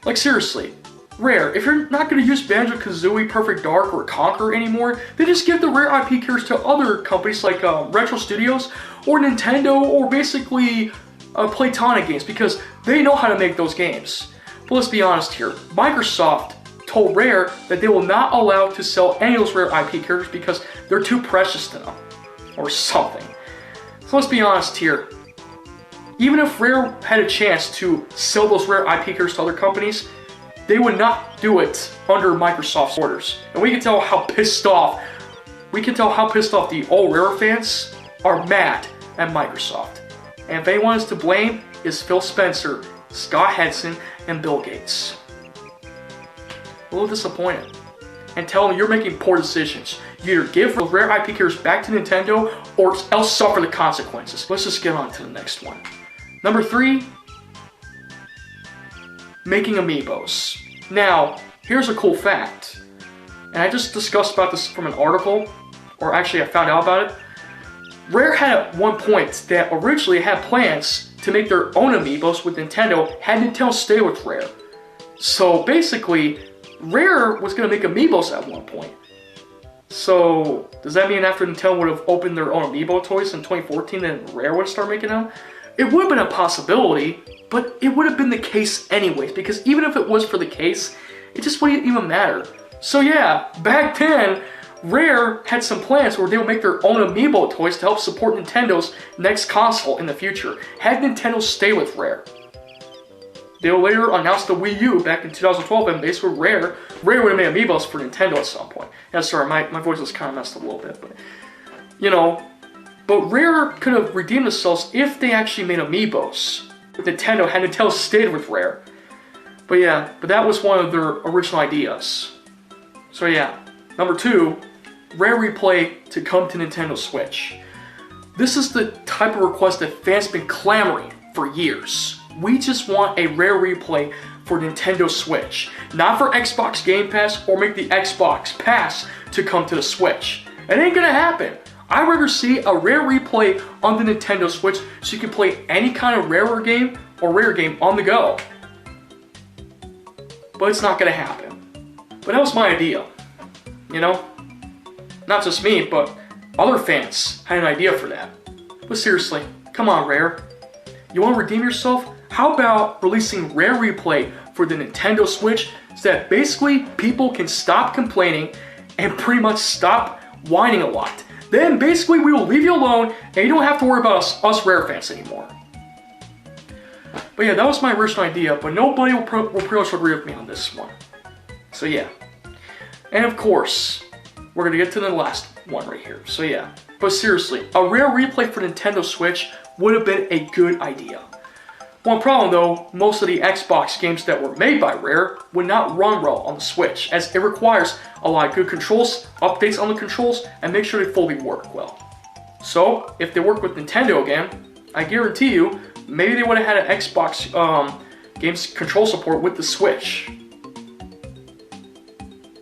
Like seriously, Rare, if you're not gonna use Banjo-Kazooie, Perfect Dark, or Conker anymore, then just give the Rare IP carriers to other companies like Retro Studios, or Nintendo, or basically Playtonic Games, because they know how to make those games. But let's be honest here, Microsoft told Rare that they will not allow to sell any of those Rare IP characters because they're too precious to them, or something. So let's be honest here, even if Rare had a chance to sell those Rare IP characters to other companies, they would not do it under Microsoft's orders. And we can tell how pissed off the old Rare fans are mad at Microsoft. And if anyone is to blame, is Phil Spencer, Scott Henson, and Bill Gates. A little disappointed. And tell them you're making poor decisions. You either give those Rare IP characters back to Nintendo, or else suffer the consequences. Let's just get on to the next one. Number 3, making amiibos. Now, here's a cool fact, and I just discussed about this from an article, or actually I found out about it. Rare had at one point that originally had plans to make their own amiibos with Nintendo, had Nintendo stay with Rare. So basically, Rare was going to make amiibos at one point. So, does that mean after Nintendo would have opened their own amiibo toys in 2014, then Rare would start making them? It would have been a possibility, but it would have been the case anyways, because even if it was for the case, it just wouldn't even matter. So yeah, back then, Rare had some plans where they would make their own amiibo toys to help support Nintendo's next console in the future, had Nintendo stay with Rare. They would later announce the Wii U back in 2012, and basically Rare would have made amiibos for Nintendo at some point. Yeah, sorry, my voice was kind of messed up a little bit, but, you know. But Rare could have redeemed themselves if they actually made amiibos with Nintendo, had Nintendo stayed with Rare. But yeah, that was one of their original ideas. So yeah, number 2, Rare Replay to come to Nintendo Switch. This is the type of request that fans have been clamoring for years. We just want a Rare Replay for Nintendo Switch, not for Xbox Game Pass or make the Xbox Pass to come to the Switch. It ain't gonna happen. I'd rather see a Rare Replay on the Nintendo Switch so you can play any kind of Rareware game or Rare game on the go. But it's not gonna happen. But that was my idea. You know? Not just me, but other fans had an idea for that. But seriously, come on Rare. You wanna redeem yourself? How about releasing Rare Replay for the Nintendo Switch so that basically people can stop complaining and pretty much stop whining a lot? Then basically we will leave you alone and you don't have to worry about us Rare fans anymore. But yeah, that was my original idea, but nobody will pretty much agree with me on this one. So yeah. And of course, we're gonna get to the last one right here. So yeah. But seriously, a Rare Replay for Nintendo Switch would have been a good idea. One problem though, most of the Xbox games that were made by Rare would not run well on the Switch, as it requires a lot of good controls, updates on the controls, and make sure they fully work well. So, if they work with Nintendo again, I guarantee you, maybe they would have had an Xbox games control support with the Switch.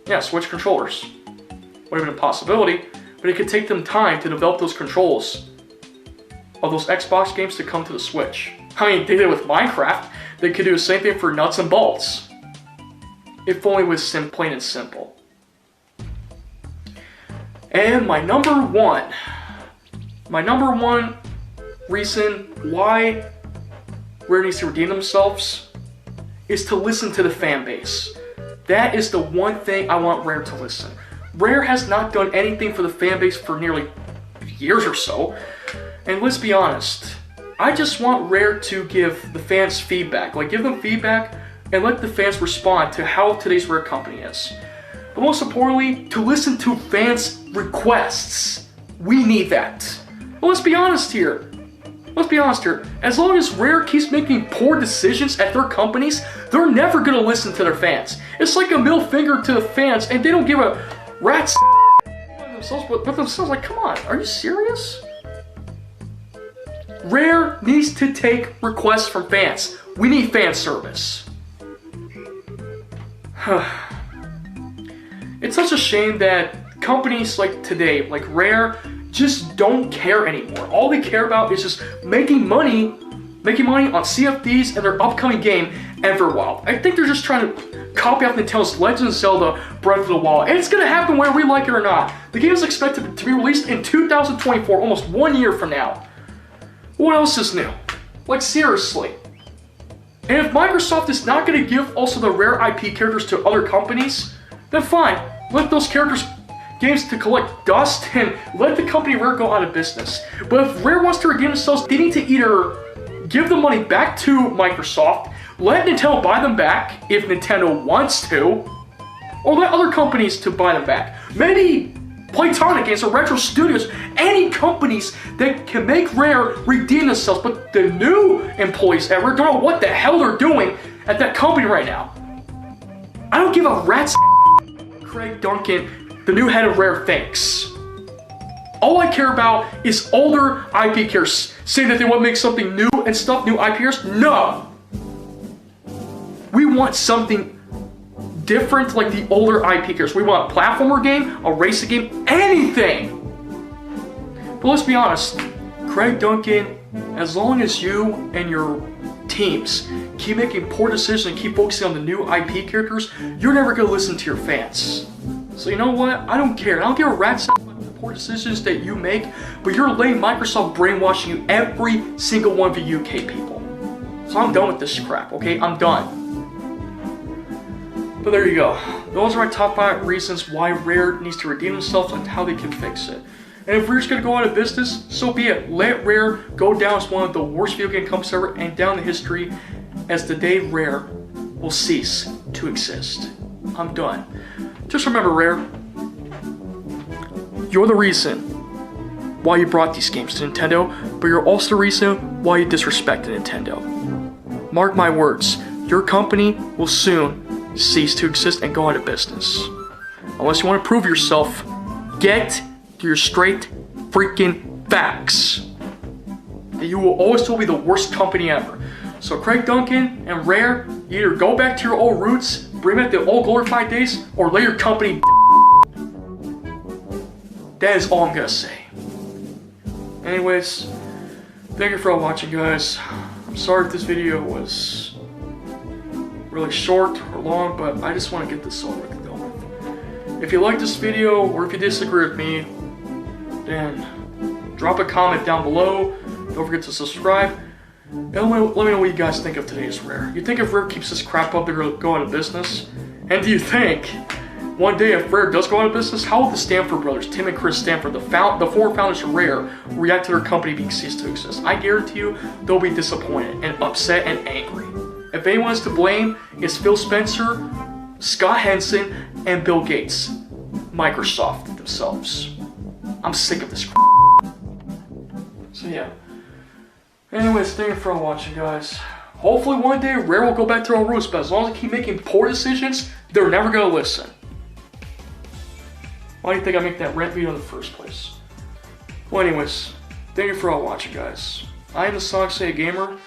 Yeah, Switch controllers. Would have been a possibility, but it could take them time to develop those controls of those Xbox games to come to the Switch. I mean, they did it with Minecraft. They could do the same thing for Nuts and Bolts. If only it was plain and simple. And my number one reason why Rare needs to redeem themselves is to listen to the fan base. That is the one thing I want Rare to listen. Rare has not done anything for the fan base for nearly years or so. And let's be honest, I just want Rare to give the fans feedback. Like, give them feedback and let the fans respond to how today's Rare company is. But most importantly, to listen to fans' requests. We need that. But let's be honest here. As long as Rare keeps making poor decisions at their companies, they're never gonna listen to their fans. It's like a middle finger to the fans, and they don't give a rat's with themselves. Like, come on, are you serious? Rare needs to take requests from fans. We need fan service. It's such a shame that companies like today, like Rare, just don't care anymore. All they care about is just making money on CFDs and their upcoming game, Everwild. I think they're just trying to copy off Nintendo's Legend of Zelda Breath of the Wild, and it's gonna happen whether we like it or not. The game is expected to be released in 2024, almost 1 year from now. What else is new? Like, seriously. And if Microsoft is not gonna give also the Rare IP characters to other companies, then fine. Let those characters games to collect dust and let the company Rare go out of business. But if Rare wants to redeem themselves, they need to either give the money back to Microsoft, let Nintendo buy them back if Nintendo wants to, or let other companies to buy them back. Maybe Playtonic Games or Retro Studios, any companies that can make Rare redeem themselves, but the new employees at Rare don't know what the hell they're doing at that company right now. I don't give a rat's Craig Duncan, the new head of Rare, thinks. All I care about is older IP characters saying that they want to make something new and stuff, new IP characters. No! We want something different like the older IP characters. We want a platformer game, a racing game, anything! But let's be honest, Craig Duncan, as long as you and your teams keep making poor decisions and keep focusing on the new IP characters, you're never going to listen to your fans. So you know what? I don't care. I don't give a rat's ass about the poor decisions that you make, but you're letting Microsoft brainwashing you, every single one of you UK people. So I'm done with this crap, okay? I'm done. But there you go. Those are my top 5 reasons why Rare needs to redeem themselves and how they can fix it. And if Rare's gonna go out of business, so be it. Let Rare go down as one of the worst video game companies ever and down in history as the day Rare will cease to exist. I'm done. Just remember, Rare, you're the reason why you brought these games to Nintendo, but you're also the reason why you disrespected Nintendo. Mark my words, your company will soon cease to exist and go out of business. Unless you want to prove yourself, get to your straight freaking facts. That you will always still be the worst company ever. So Craig Duncan and Rare, you either go back to your old roots, bring back the old glorified days, or let your company. That is all I'm gonna say. Anyways, thank you for all watching, guys. I'm sorry if this video was really short or long, but I just want to get this over with. If you like this video, or if you disagree with me, then drop a comment down below. Don't forget to subscribe. And let me know what you guys think of today's Rare. You think if Rare keeps this crap up, they're going to go out of business? And do you think one day if Rare does go out of business, how will the Stanford brothers, Tim and Chris Stanford, the 4 founders of Rare, react to their company being ceased to exist? I guarantee you they'll be disappointed and upset and angry. If anyone is to blame, it's Phil Spencer, Scott Henson, and Bill Gates. Microsoft themselves. I'm sick of this crap. So yeah. Anyways, thank you for watching, guys. Hopefully one day Rare will go back to their old roots, but as long as they keep making poor decisions, they're never gonna listen. Why do you think I make that rant video in the first place? Well, anyways, thank you for all watching, guys. I am TheSonicSegaGamer.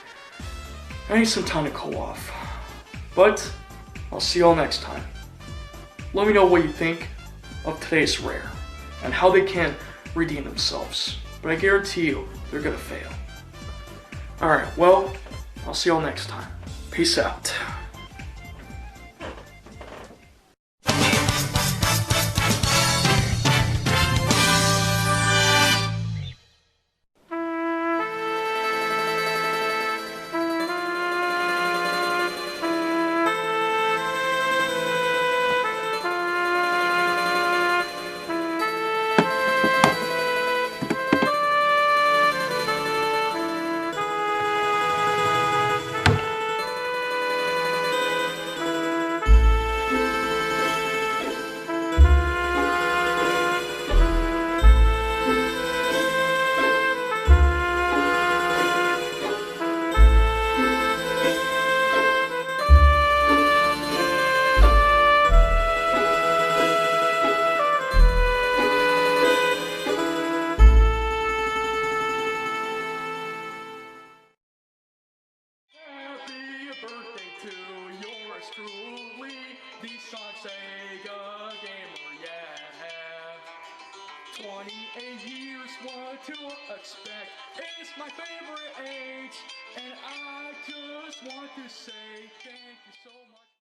I need some time to cool off. But I'll see y'all next time. Let me know what you think of today's Rare and how they can redeem themselves. But I guarantee you, they're gonna fail. Alright, well, I'll see y'all next time. Peace out. 28 years, what to expect? It's my favorite age, and I just want to say thank you so much.